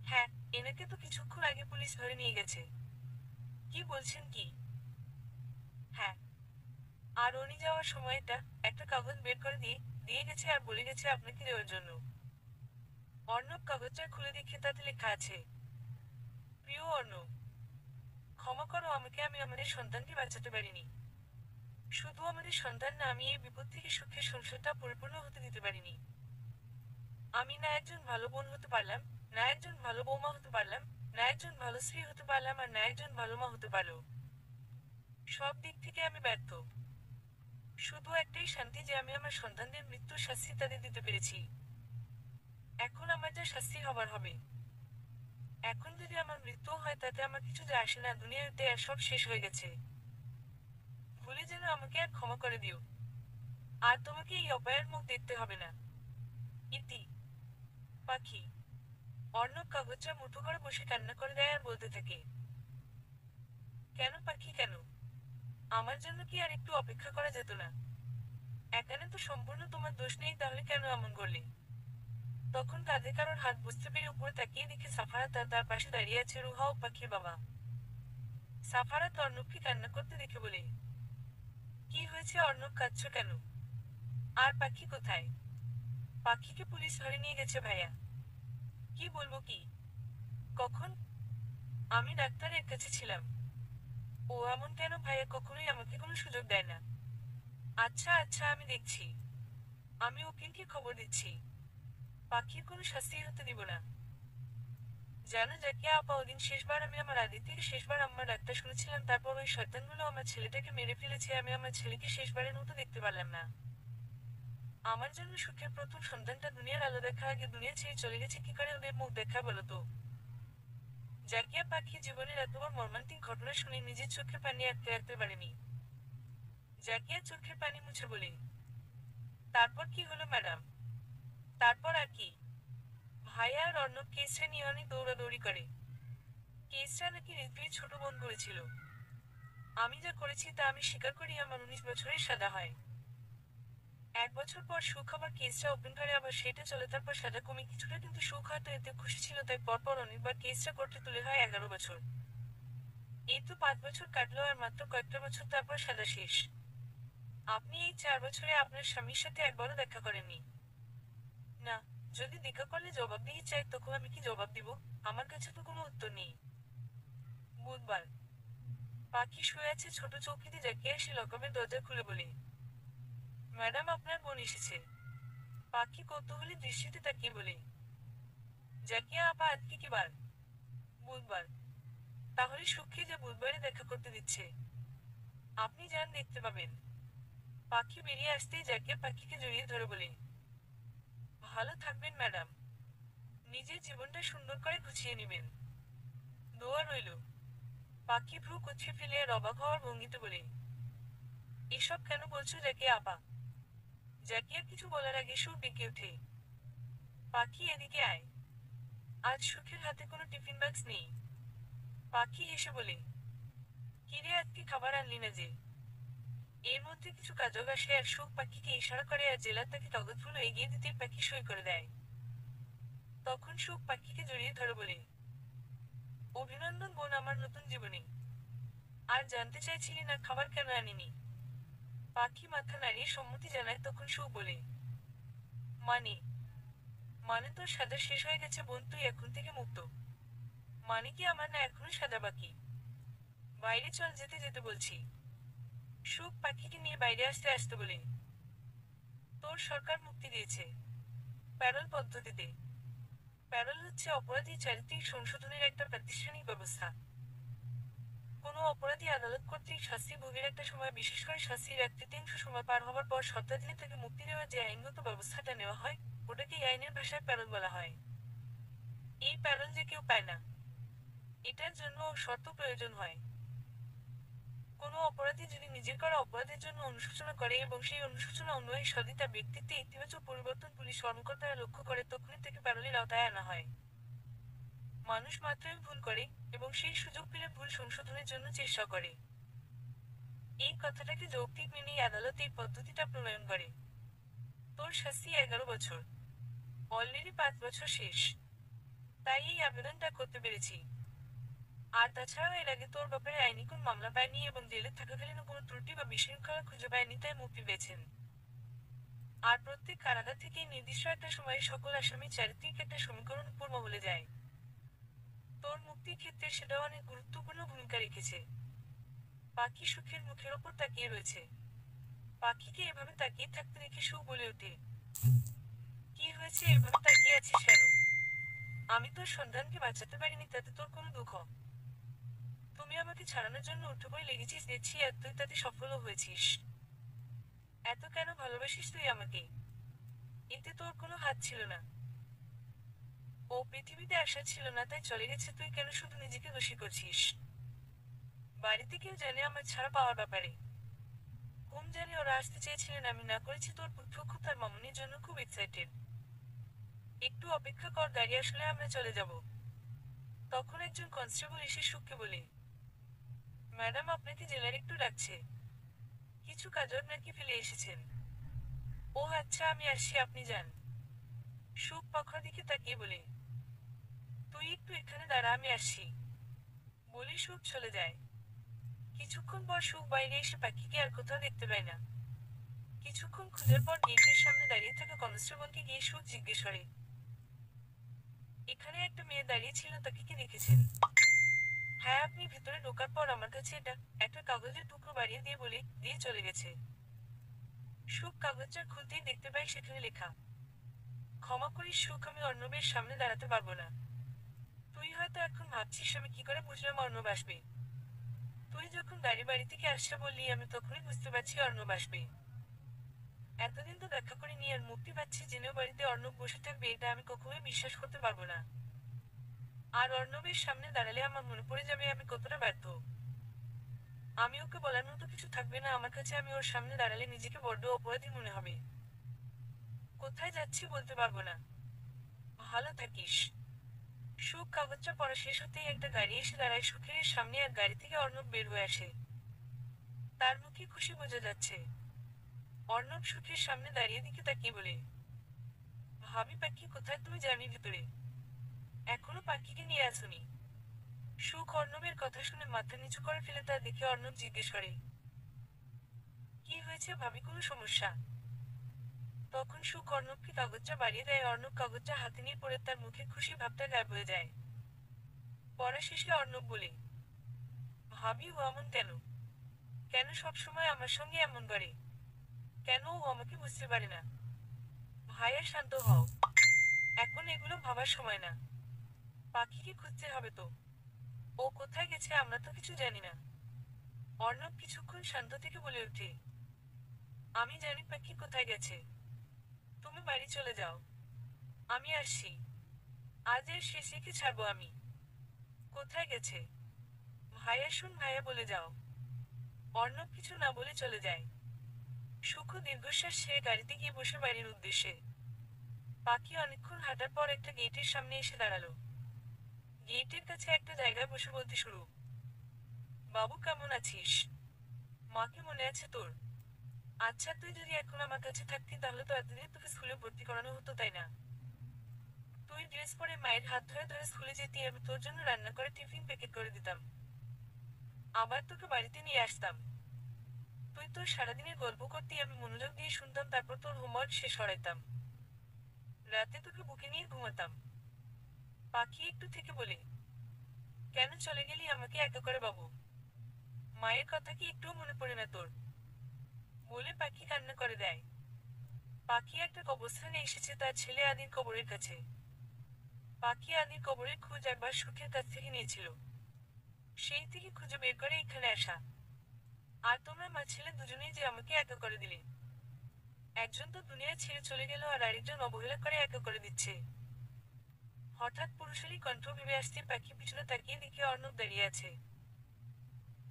হ্যাঁ, এনাকে তো কিছুক্ষণ আগে পুলিশ ধরে নিয়ে গেছে। কি বলছেন কি? হ্যাঁ। আর উনি যাওয়ার সময়টা একটা কাগজ বের করে দিয়ে দিয়ে গেছে আর বলে গেছে আপনাকে দেওয়ার জন্য। অর্ণব কাগজটা খুলে দেখে তাতে লেখা আছে, প্রিয় অর্ণব, ক্ষমা করো আমাকে, আমি আমাদের সন্তানকে বাঁচাতে পারিনি। শুধু আমাদের সন্তান না, আমি এই বিপদ থেকে সুখের সংসারটা পরিপূর্ণ হতে দিতে পারিনি। আমি না একজন ভালো বোন হতে পারলাম, না একজন ভালো বৌমা হতে পারলাম, না একজন ভালো স্ত্রী হতে পারলাম, আর না একজন ভালো মা হতে পারলো। সব দিক থেকে আমি ব্যর্থ। শুধু একটাই শান্তি যে আমি আমার সন্তানদের মৃত্যুর শাস্তি তাদের দিতে পেরেছি। এখন আমার যা শাস্তি হবার হবে। এখন যদি আমার মৃত্যু হয় তাতে আমার কিছু যায় আসে না, দুনিয়াতে আর সব শেষ হয়ে গেছে। ভুলে যেন আমাকে আর ক্ষমা করে দিও। আর তোমাকে এই অপায়ের মুখ দেখতে হবে না। ইতি। পাখি। অর্ণব কাগজটা মুঠো করে বসে কান্না করে দেয় আর বলতে থাকে, কেন পাখি কেন? আমার জন্য কি আর একটু অপেক্ষা করা যেত না? এখানে তো সম্পূর্ণ তোমার দোষ নেই, তাহলে কেন এমন করলে? তখন কাঁধে কারোর হাত বুঝতে পেরে উপরে তাকিয়ে দেখে সাফারাত তার পাশে দাঁড়িয়ে আছে রুহা ও পাখির বাবা। সাফারাত অর্ণবকে কান্না করতে দেখে বলে, কি হয়েছে অর্ণব, কাঁদছো কেন? আর পাখি কোথায়? পাখিকে পুলিশ ধরে নিয়ে গেছে ভাইয়া। কি বলবো কি? কখন? আমি ডাক্তারের কাছে ছিলাম। ও এমন কেন? ভাইয়া কখনোই আমাকে কোনো সুযোগ দেয় না। আচ্ছা আচ্ছা, আমি দেখছি। আমি উকিলকে খবর দিচ্ছি। পাখির কোনো শাস্তি হতে দিব না। জানো জাকিয়া আপা, ওদিন শেষবার আমি আমার আদি থেকে শেষবার আমার ডাক্তার শুনেছিলাম, তারপর ওই শয়তানগুলো আমার ছেলেটাকে মেরে ফেলেছে। আমি আমার ছেলেকে শেষবারের মতো দেখতে পারলাম না। আমার জন্য সুখের প্রথম সন্তানটা দুনিয়ার আলো দেখার আগে দুনিয়া ছেড়ে চলে গেছে, কি করে ওদের মুখ দেখা বলো তো? জাকিয়া পাখি জীবনের এতবার মর্মান্তিক ঘটনা শুনে নিজের চোখের পানি আটকে রাখতে পারেনি। জাকিয়া চোখের পানি মুছে বলে, তারপর কি হলো ম্যাডাম? তারপর আর কি? ভাইয়া আর অর্ণব কেসটা নিয়ে অনেক দৌড়াদৌড়ি করে। কেসটা নাকি রিজভির ছোট বোন করেছিল। আমি যা করেছি তা আমি স্বীকার করি, আমার 19 বছরের সাজা হয়। 1 বছর পর সুখ আবার কেসটা ওপেন করে, আবার সেটা চলে, তারপর সাজা কমে কিছুটা, কিন্তু সুখ হয়তো এতে খুশি ছিল, তাই পরপর অনেকবার কেসটা কোর্টে তুলে হয় 11 বছর। এই তো 5 বছর কাটলো, আর মাত্র কয়েকটা বছর তারপর সাজা শেষ। আপনি এই 4 বছরে আপনার স্বামীর সাথে একবারও দেখা করেননি? না। যদি দেখা করলে জবাবদিহি চাই, তখন আমি কি জবাব দিব? আমার কাছে তো কোনো উত্তর নেই। বুধবার। পাখি শুয়ে আছে ছোট চৌকিতে, জাকিয়া এসে লকআপের দরজা খুলে বলে, ম্যাডাম আপনার বোন এসেছে। পাখি কৌতূহলী দৃষ্টিতে তাকিয়ে বলে, জাকিয়া আপা আজকে কি বার? বুধবার। তাহলে সুখকে যে বুধবারে দেখা করতে দিচ্ছে। আপনি যান, দেখতে পাবেন। পাখি বেরিয়ে আসতেই জাকিয়া পাখিকে জড়িয়ে ধরে বলে, ভালো থাকবেন ম্যাডাম। নিজের জীবনটা সুন্দর করে গুছিয়ে নেবেন। দোয়া রইল। পাখি ভ্রু কুচকে ফেলে আর অবাক হওয়ার ভঙ্গিতে বলে, এসব কেন বলছো জাকিয়া আপা? জাকিয়া কিছু বলার আগে সুর ডেকে ওঠে, পাখি এদিকে আয়। আজ সুখের হাতে কোনো টিফিন বাক্স নেই। পাখি হেসে বলে, কিরে আজকে খাবার আনলি না যে? এর মধ্যে কিছু কাজল আসে আর সুখ পাখিকে ইশারা করে আর জেলার তাকে কাগজগুলো এগিয়ে দিতে পাখি সই করে দেয়। তখন সুখ পাখিকে জড়িয়ে ধরে বলে, অভিনন্দন বোন আমার নতুন জীবনে। আর জানতে চাইছিলি না খাবার কেন আনিনি? পাখি মাথা নাড়িয়ে সম্মতি জানায়, তখন সুখ বলে, মানে? মানে তোর সাজা শেষ হয়ে গেছে বোন, তুই এখন থেকে মুক্ত। মানে কি আমার না এখনো সাজা বাকি? বাইরে চল, যেতে যেতে বলছি। সুখ পাখিকে নিয়ে বাইরে আসতে আসতে বলে, তোর সরকার মুক্তি দিয়েছে প্যারোল পদ্ধতিতে। প্যারোল হচ্ছে অপরাধী চারিত্রিক সংশোধনের একটা প্রাতিষ্ঠানিক ব্যবস্থা। কোনো অপরাধী আদালত কর্তৃক শাস্তি ভোগের একটা সময়, বিশেষ করে শাস্তির 1/3 সময় পার হবার পর সত্তা দিলে তাকে মুক্তি দেওয়ার যে আইনগত ব্যবস্থাটা নেওয়া হয়, ওটাকে এই আইনের ভাষায় প্যারোল বলা হয়। এই প্যারোল যে কেউ পায় না। এটার জন্য শর্ত প্রয়োজন হয়। কোনো অপরাধী যদি নিজের করা অপরাধের জন্য অনুশোচনা করে এবং সেই অনুশোচনা অন্যের সদি তার ব্যক্তিত্বে ইতিবাচক পরিবর্তন পুলিশ কর্মকর্তারা লক্ষ্য করে, তখনই তাকে প্যারোলের আওতায় আনা হয়। মানুষ মাত্রই ভুল করে, এবং সেই সুযোগ পেলে ভুল সংশোধনের জন্য চেষ্টা করে। এই কথাটাকে যৌক্তিক মেনেই আদালত এই পদ্ধতিটা প্রণয়ন করে। তোর শাস্তি 11 বছর। অলরেডি 5 বছর শেষ। তাই এই আবেদনটা করতে পেরেছি। আর তাছাড়াও এর আগে তোর ব্যাপারে আইনি কোন মামলা পায়নি এবং জেলে থাকাকালীনও কোনো ত্রুটি বা বিশৃঙ্খলা খুঁজে পায়নি, তাই মুক্তি পেয়েছেন। আর প্রত্যেক কারাগার থেকেই নির্দিষ্ট একটা সময়ে সকল আসামি চারিত্রিক একটা সমীকরণ উপর মহলে যায়। তোর মুক্তির ক্ষেত্রে সেটাও অনেক গুরুত্বপূর্ণ ভূমিকা রেখেছে। পাখি সুখের মুখের ওপর তাকিয়ে রয়েছে। পাখিকে এভাবে তাকিয়ে থাকতে দেখে সুখ বলে ওঠে, কি হয়েছে এভাবে তাকিয়ে আছিস কেন? আমি তোর সন্তানকে বাঁচাতে পারিনি, তাতে তোর কোনো দুঃখ? তুমি আমাকে ছাড়ানোর জন্য উঠে লেগেছিস দেখছি, আর তুই তাতে সফলও হয়েছিস। এত কেন ভালোবাসিস তুই আমাকে? এতে তোর কোনো হাত ছিল না। ও পৃথিবীতে আসা ছিল না, তাই চলে গেছে, তুই কেন শুধু নিজেকে দোষী করছিস? বাড়িতে কেউ জানে আমার ছাড়া পাওয়ার ব্যাপারে? কুম জানি ওরা আসতে চেয়েছিলেন, আমি না করেছি। তোর পুত্র খুব তার মামুনির জন্য খুব এক্সাইটেড। একটু অপেক্ষা কর, গাড়ি আসলে আমরা চলে যাব। তখন একজন কনস্টেবল এসে সুখকে বলে, ম্যাডাম আপনাকে জেলার একটু ডাকছে। কিছু কাজর নাকি ফেলে এসেছেন। ও আচ্ছা, আমি আসছি, আপনি যান। সুখ পাখার দিকে তাকিয়ে বলে, তুই একটু এখানে দাঁড়া, আমি আসছি। বলে সুখ চলে যায়। কিছুক্ষণ পর সুখ বাইরে এসে পাখিকে আর কোথাও দেখতে পায় না। কিছুক্ষণ খোঁজার পর গেটের সামনে দাঁড়িয়ে থাকা কনস্টেবলকে গিয়ে সুখ জিজ্ঞেস করে, এখানে একটা মেয়ে দাঁড়িয়ে ছিল, তাকে কি দেখেছেন? হ্যাঁ, আপনি ভিতরে ঢোকার পর আমার কাছে এটা একটা কাগজের টুকরো বাড়িয়ে দিয়ে চলে গেছে। সুখ কাগজটা খুলতেই দেখতে পাই সেখানে লেখা, ক্ষমা করিস সুখ, আমি অর্ণবের সামনে দাঁড়াতে পারবো না। তুই হয়তো এখন ভাবছিস আমি কি করে বুঝলাম অর্ণব আসবে। তুই যখন বাড়ি থেকে আসছে বললি, আমি তখনই বুঝতে পারছি অর্ণব আসবে। এতদিন তো দেখা করিনি, আর মুক্তি পাচ্ছি জেনেও বাড়িতে অর্ণব বসে থাকবে, এটা আমি কখনোই বিশ্বাস করতে পারবো না। আর অর্ণবের সামনে দাঁড়ালে আমার মনে পড়ে যাবে আমি কতটা ব্যর্থ। আমি ওকে বলার মতো কিছু থাকবে না আমার কাছে, আমি ওর সামনে দাঁড়ালে নিজেকে বড্ড অপরাধী মনে হবে। কোথায় যাচ্ছি বলতে পারবো না। ভালো থাকিস। সুখ কাগজটা পড়া শেষ হতেই একটা গাড়ি এসে দাঁড়ায় সুখের সামনে, আর গাড়ি থেকে অর্ণব বের হয়ে আসে। তার মুখে খুশি বোঝা যাচ্ছে। অর্ণব সুখের সামনে দাঁড়িয়ে দিকে তাকিয়ে বলে, ভাবি পাখি কোথায়, তুমি যাবি ভিতরে? এখনো পাখিকে নিয়ে আসুনি। সুখ অর্ণবের কথা শুনে মাথা নিচু করে ফেলে তা দেখে অর্ণব জিজ্ঞেস করে, কি হয়েছে ভাবি, কোনো সমস্যা? তখন সুখ অর্ণবকে কাগজটা বাড়িয়ে দেয়। অর্ণব কাগজটা হাতে নিয়ে পড়ে তার মুখে খুশি ভাবটা গায়েব হয়ে যায়। পড়া শেষে অর্ণব বলে, ভাবি ও এমন কেন? কেন সব সময় আমার সঙ্গে এমন করে? কেন ও আমাকে বুঝতে পারে না? ভাইয়া শান্ত হও, এখন এগুলো ভাবার সময় না। পাখিকে খুঁজতে হবে তো। ও কোথায় গেছে আমরা তো কিছু জানি না। অর্ণব কিছুক্ষণ শান্ত থেকে বলে ওঠে, আমি জানি পাখি কোথায় গেছে। তুমি বাড়ি চলে যাও, আমি আসছি। আজ এর শেষে ছাড়বো আমি। কোথায় গেছে? ভাইয়া শুন, ভাইয়া বলে যাও। অর্ণব কিছু না বলে চলে যায়। সুখ দীর্ঘশ্বাস ছেড়ে গাড়িতে গিয়ে বসে বাড়ির উদ্দেশ্যে। পাখি অনেকক্ষণ হাঁটার পর একটা গেটের সামনে এসে দাঁড়ালো। গেটের কাছে একটা জায়গায় বসে বলতে শুরু, বাবু কেমন আছিস? মাকে মনে আছে তোর? আচ্ছা, তুই যদি এখন আমার কাছে থাকতি তাহলে তো এতদিন তোকে স্কুলে ভর্তি করানো হতো, তাই না? তুই ড্রেস পরে মায়ের হাত ধরে ধরে স্কুলে যেতি, আমি তোর জন্য রান্না করে টিফিন প্যাকেট করে দিতাম। আবার তোকে বাড়িতে নিয়ে আসতাম। তুই তোর সারাদিনের গল্প করতি, আমি মনোযোগ দিয়ে শুনতাম, তারপর তোর হোমওয়ার্ক শেষ করাইতাম। রাতে তোকে বুকে নিয়ে ঘুমাতাম। পাখি একটু থেকে বলে, কেন চলে গেলি আমাকে একা করে বাবু? মায়ের কথা কি একটুও মনে পড়ে না তোর? বলে পাখি কান্না করে দেয়। পাখি একটা কবরস্থানে এসেছে তার ছেলে আদির কবরের কাছে। পাখি আদির কবরের খোঁজ একবার সুখের কাছ থেকে নিয়েছিল। সেই থেকে খুঁজে বের করে এখানে আসা। আর তোমরা মা ছেলে দুজনেই যে আমাকে একা করে দিলে। একজন তো দুনিয়া ছেড়ে চলে গেল, আর আরেকজন অবহেলা করে একা করে দিচ্ছে। হঠাৎ পুরুষালী কণ্ঠ ভেবে আসতে পাখি পিছনে তাকিয়ে দেখে অর্ণব দাঁড়িয়ে আছে।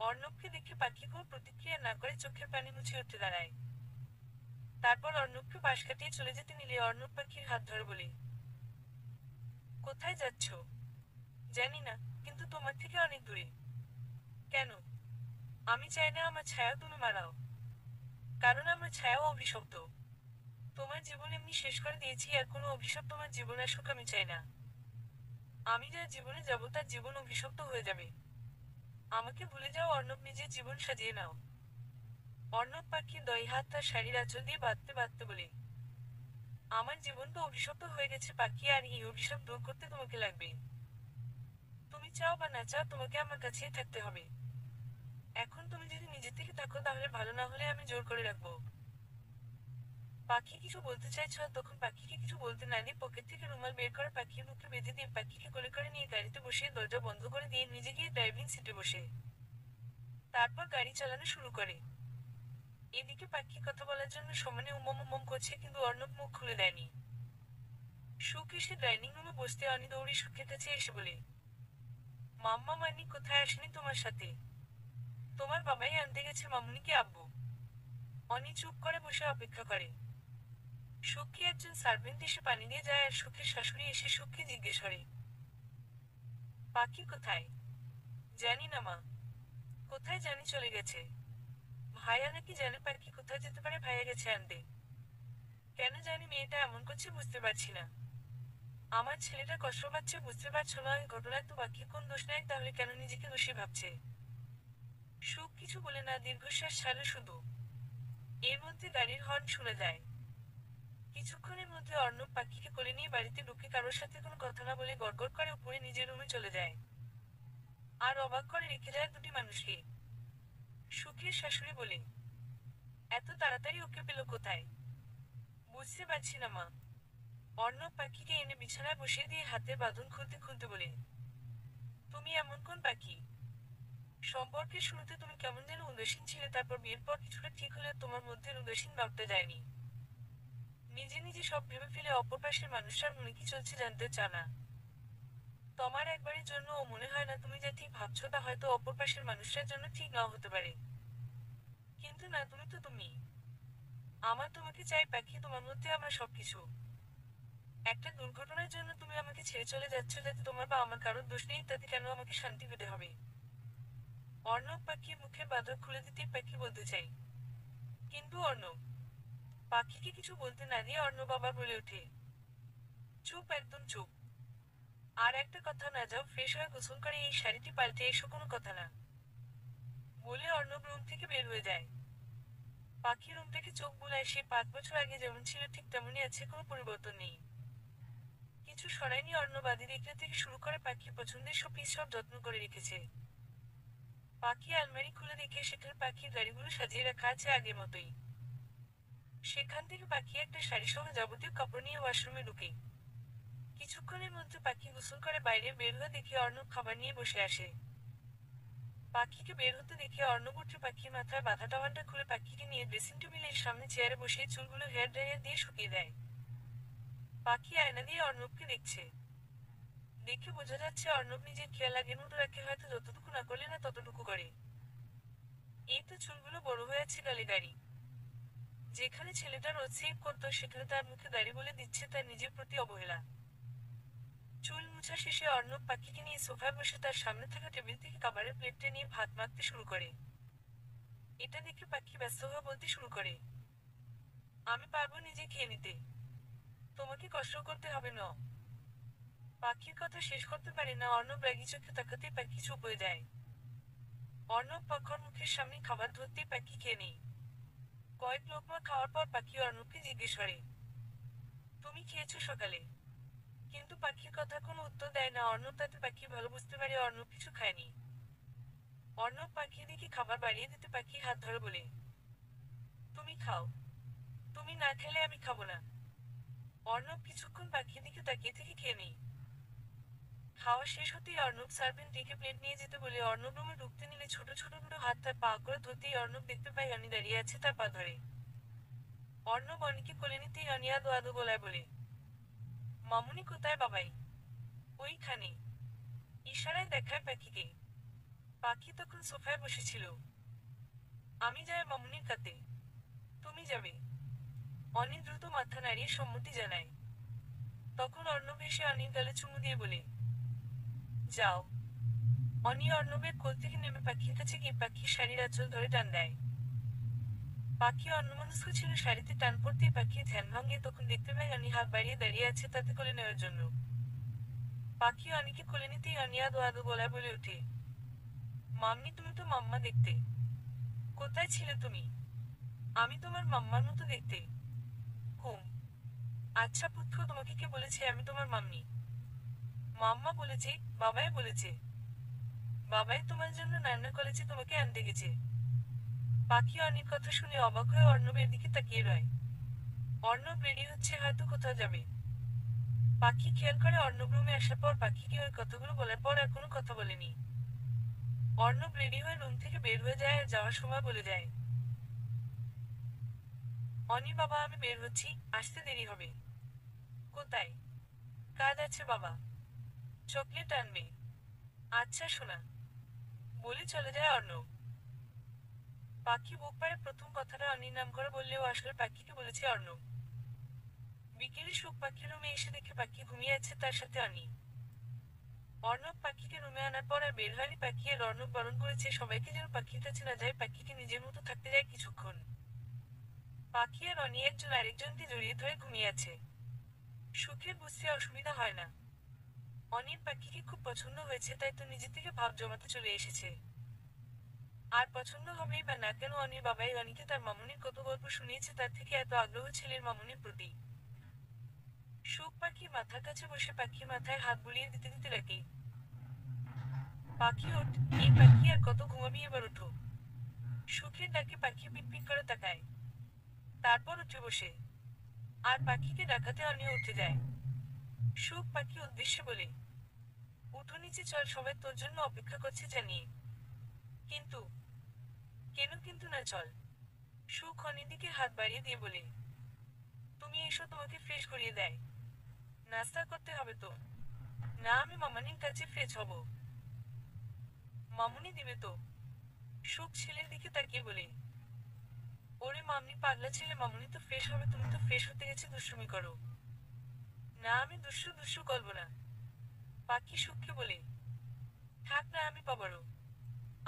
অর্ণবকে দেখে পাখি কোনো প্রতিক্রিয়া না করে চোখের পানি মুছে উঠে দাঁড়ায়। তারপর অর্ণবকে পাশ কাটিয়ে চলে যেতে নিলে অর্ণব পাখির হাত ধরে বলে, কোথায় যাচ্ছ? জানি না, কিন্তু তোমার থেকে অনেক দূরে। কেন? আমি চাই না আমার ছায়া তুমি মারাও। কারণ আমার ছায়াও অভিশপ্ত। তোমার জীবন এমনি শেষ করে দিয়েছি, আর কোনো অভিশাপ তোমার জীবন আসুক আমি চাই না। আমি যার জীবনে যাব তার জীবন অভিশপ্ত হয়ে যাবে। আমাকে ভুলে যাও অর্ণব, নিজের জীবন সাজিয়ে নাও। অর্ণব পাখির 2 হাত তার শাড়ির আঁচল দিয়ে বাঁধতে বাঁধতে বলে, আমার জীবন তো অভিশপ্ত হয়ে গেছে পাখি, আর এই অভিশাপ দূর করতে তোমাকে লাগবে। তুমি চাও বা না চাও তোমাকে আমার কাছেই থাকতে হবে। এখন তুমি যদি নিজে থেকে থাকো তাহলে ভালো, না হলে আমি জোর করে রাখবো। পাখি কিছু বলতে চাইছ, তখন পাখিকে কিছু বলতে না দিয়ে পকেট থেকে রুমাল বের করে পাখির মুখে বেঁধে দিয়ে পাখিকে কোলে করে নিয়ে গাড়িতে বসিয়ে দরজা বন্ধ করে দিয়ে নিজে গিয়ে ড্রাইভিং সিটে বসে। তারপর গাড়ি চালানো শুরু করে। এদিকে পাখি কথা বলার জন্য সমানে উমম করছে, কিন্তু অর্ণব মুখ খুলে দেয়নি। সুখ এসে ডাইনিং রুমে বসতে অনি দৌড়ে সুখের কাছে এসে বলে, মাম্মা মানি কোথায় আসেনি তোমার সাথে? তোমার বাবাই আনতে গেছে মামুনিকে আব্বু। অনি চুপ করে বসে অপেক্ষা করে। সুখী একজন সার্ভেন্ট এসে পানি নিয়ে যায় আর সুখের শাশুড়ি এসে সুখকে জিজ্ঞেস করে, পাখি কোথায়? জানি না মা। কোথায় জানি চলে গেছে। ভাইয়া নাকি জানে পাখি কোথায় যেতে পারে, ভাইয়া গেছে আনতে। কেন জানি মেয়েটা এমন করছে বুঝতে পারছি না। আমার ছেলেটা কষ্ট পাচ্ছে বুঝতে পারছো না? এই ঘটনায় তো পাখি কোন দোষ নেই, তাহলে কেন নিজেকে দোষী ভাবছে? সুখ কিছু বলে না, দীর্ঘশ্বাস ছাড়ে শুধু। এর মধ্যে গাড়ির হর্ন শুনে যায়। কিছুক্ষণের মধ্যে অর্ণব পাখিকে কোলে নিয়ে বাড়িতে ঢুকে কারোর সাথে কোনো কথা না বলে গড়গড় করে উপরে নিজের রুমে চলে যায়। আর অবাক করে রেখে যায় দুটি মানুষকে। সুখের শাশুড়ি বলে, এত তাড়াতাড়ি ওকে পেল কোথায়? বুঝতে পারছি না মা। অর্ণব পাখিকে এনে বিছানায় বসিয়ে দিয়ে হাতের বাঁধন খুলতে খুলতে বলে, তুমি এমন কোন পাখি? সম্পর্কের শুরুতে তুমি কেমন যেন উদাসীন ছিলে, তারপর বিয়ের পর কিছুটা ঠিক হলে তোমার মধ্যে উদাসীন ভাবতে যায়নি। নিজে নিজে সব ভেবে ফেলে অপর পাশের মানুষটার মনে কি চলছে জানতে চা না। তোমার একবারের জন্য ও মনে হয় না তুমি যা ঠিক ভাবছো তা হয়তো অপর পাশের মানুষটার জন্য ঠিক নাও হতে পারে। কিন্তু না, তুমি তো তুমি। আমার তোমাকে চাই পাখি, তোমার মধ্যে আমার সবকিছু। একটা দুর্ঘটনার জন্য তুমি আমাকে ছেড়ে চলে যাচ্ছ, যাতে তোমার বা আমার কারোর দোষ নেই, তাতে কেন আমাকে শান্তি পেতে হবে? অর্ণব পাখির মুখে বাঁধা খুলে দিতে পাখি বলতে চাই, কিন্তু অর্ণব। পাখিকে কিছু বলতে না দিয়ে অর্ণব আবার বলে ওঠে, চুপ, একদম চুপ। আর একটা কথা না, যাও ফ্রেশ হয়ে গোসল করে এই শাড়িটি পাল্টে এসো, কোনো কথা না। বলে অর্ণব রুম থেকে বের হয়ে যায়। পাখি রুম থেকে চোখ বুলায়, সে 5 বছর আগে যেমন ছিল ঠিক তেমনই আছে, কোনো পরিবর্তন নেই। কিছু সরায়নি। অর্ণব আদি দেখলে থেকে শুরু করে পাখি পছন্দের শোপিস সব যত্ন করে রেখেছে। পাখি আলমারি খুলে দেখে সেখানে পাখির গাড়িগুলো সাজিয়ে রাখা আছে আগের মতোই। সেখান থেকে পাখি একটা শাড়ি সহ যাবতীয় কাপড় নিয়ে ওয়াশরুমে ঢুকে। কিছুক্ষণের মধ্যে পাখি গোসল করে বাইরে বের হয়ে দেখে অর্ণব খাবার নিয়ে বসে আসে। পাখিকে বের হতে দেখে অর্ণব উঠে পাখির মাথায় বাঁধা টাওয়ালটা খুলে পাখিকে নিয়ে ড্রেসিং টেবিলের সামনে চেয়ারে বসে চুলগুলো হেয়ার ড্রায়ার দিয়ে শুকিয়ে দেয়। পাখি আয়না দিয়ে অর্ণবকে দেখছে। দেখে বোঝা যাচ্ছে অর্ণব নিজের খেয়াল আগের মতো রাখে, হয়তো যতটুকু না করলে না ততটুকু করে। এই তো চুলগুলো বড় হয়ে আছে গালে দাড়ি। যেখানে ছেলেটা রোজ সেভ করতো সেখানে তার মুখে দাড়ি বলে দিচ্ছে তার নিজের প্রতি অবহেলা। চুল মুছা শেষে অর্ণব পাখিকে নিয়ে সোফায় বসে তার সামনে থাকা টেবিল থেকে খাবারের প্লেটটা নিয়ে ভাত মাখতে শুরু করে। এটা দেখে পাখি ব্যস্ত হয়ে বলতে শুরু করে, আমি পারবো নিজে খেয়ে নিতে, তোমাকে কষ্ট করতে হবে না। পাখির কথা শেষ করতে পারে না অর্ণব রাগী চোখে তাকাতেই পাখি চুপ হয়ে যায়। অর্ণব পাখির মুখের সামনে খাবার ধরতেই পাখি খেয়ে নেই। কয়েক লোকমা খাওয়ার পর পাখি অর্ণবকে জিজ্ঞেস করে, তুমি খেয়েছো সকালে? কিন্তু পাখির কথা কোনো উত্তর দেয় না অর্ণব, তাতে পাখি ভালো বুঝতে পারে অর্ণব কিছু খায়নি। অর্ণব পাখির দিকে খাবার বাড়িয়ে দিতে পাখি হাত ধরে বলে, তুমি খাও, তুমি না খেলে আমি খাবো না। অর্ণব কিছুক্ষণ পাখির দিকে তাকিয়ে থেকে খেয়ে নেই। খাওয়া শেষ হতেই অর্ণব সার্ভেন্ট ডেকে প্লেট নিয়ে যেতে বলে অর্ণব রুমে ঢুকতে নিলে ছোট ছোট দুটো হাত তার পা করে ধরতেই অর্ণব দেখতে পায় অনি দাঁড়িয়ে আছে তার পা ধরে। অর্ণব অনিকে কোলে নিতেই অনি আদো আদো গলায় বলে, মামুনি কোথায় বাবাই? ওইখানে। ইশারায় দেখায় পাখিকে। পাখি তখন সোফায় বসেছিল। আমি যাই মামুনির কাতে। তুমি যাবে? অনি দ্রুত মাথা নাড়িয়ে সম্মতি জানায়। তখন অর্ণব এসে অনির গালে চুমু দিয়ে বলে, যাও। অনি অর্ণবের কোল থেকে নেমে পাখির কাছে গিয়ে পাখির শাড়ির আঁচল ধরে টান দেয়। পাখি অন্যমনস্ক ছিল, শাড়িতে টান পড়তেই পাখির ধ্যান ভাঙে, তখন দেখতে পায় অনি হাত বাড়িয়ে দাঁড়িয়ে আছে তাতে কোলে নেওয়ার জন্য। পাখি অনিকে কোলে নিতেই অনি আদো আদো গলায় বলে ওঠে, মাম্মি তুমি তো মাম্মা দেখতে। কোথায় ছিলে তুমি? আমি তোমার মাম্মার মতো দেখতে। হুম। আচ্ছা পুত্র, তোমাকে কে বলেছে আমি তোমার মাম্মি? মাম্মা বলেছে। বাবাই বলেছে। বাবাই তোমার জন্য রান্না করেছে, তোমাকে আনতে গেছে। পাখি অনেক কথা শুনে অবাক হয়ে অর্ণবের দিকে তাকিয়ে রয়। অর্ণব রেডি হচ্ছে, হয়তো কোথাও যাবে। পাখি খেয়াল করে অর্ণব রুমে আসার পর পাখিকে ওই কথাগুলো বলার পর আর কোনো কথা বলেনি। অর্ণব রেডি হয়ে রুম থেকে বের হয়ে যায় আর যাওয়ার সময় বলে যায়, অনি বাবা আমি বের হচ্ছি, আসতে দেরি হবে। কোথায়? কাজ আছে বাবা। চকলেট আনবে। আচ্ছা সোনা। বলে চলে যায় অর্ণব। পাখি বুক পাড়ে প্রথম কথাটা অনির নাম করে বললেও আসলে পাখিকে বলেছে অর্ণব। বিকেলে সুখ পাখির রুমে এসে দেখে পাখি ঘুমিয়ে আছে তার সাথে অনি। অর্ণব পাখিকে রুমে আনার পর আর বের হয়নি পাখি, আর অর্ণব বারণ করেছে সবাইকে যেন পাখির কাছে না যায়, পাখিকে নিজের মতো থাকতে যায় কিছুক্ষণ। পাখি আর অনি একজন আরেকজনকে জড়িয়ে ধরে ঘুমিয়ে আছে। সুখের বুঝতে অসুবিধা হয় না। অনির পাখিকে খুব পছন্দ হয়েছে, তাই তো নিজে থেকে ভাব জমাতে চলে এসেছে। আর পছন্দ হবেই বা না কেন, অনির বাবাই অনিকে তার মামুনির কত গল্প শুনিয়েছে, তার থেকে এত আগ্রহ ছেলের মামুনির প্রতি। সুখ পাখি মাথার কাছে বসে পাখির মাথায় হাত বুলিয়ে দিতে দিতে ডাকে, পাখি ওঠ, এই পাখি আর কত ঘুমাবি, এবার ওঠো। সুখের ডাকে পাখি পিটপিট করে তাকায়, তারপর উঠে বসে। আর পাখিকে ডাকাতে অনিও উঠে যায়। সুখ পাখি উদ্দেশ্যে বলে, উঠো নিচে চল, সবাই তোর জন্য অপেক্ষা করছে জানিয়ে। কিন্তু কেন কিন্তু না, চল। সুখ অনির দিকে হাত বাড়িয়ে দিয়ে বলে, তুমি এসো, তোমাকে ফ্রেশ করিয়ে দেয়। নাস্তা করতে হবে তো। না, আমি মামুনির কাছে ফ্রেশ হব। মামুনি দিবে তো। সুখ ছেলের দিকে তাকিয়ে বলে, ওরে মামনি পাগলা ছেলে, মামুনি তো ফ্রেশ হবে, তুমি তো ফ্রেশ হতে গেছে দুষ্টুমি করো। না, আমি দুষ্টু দুষ্টু করবো না। পাখি সুখকে বলে, থাক না, আমি পাবারও।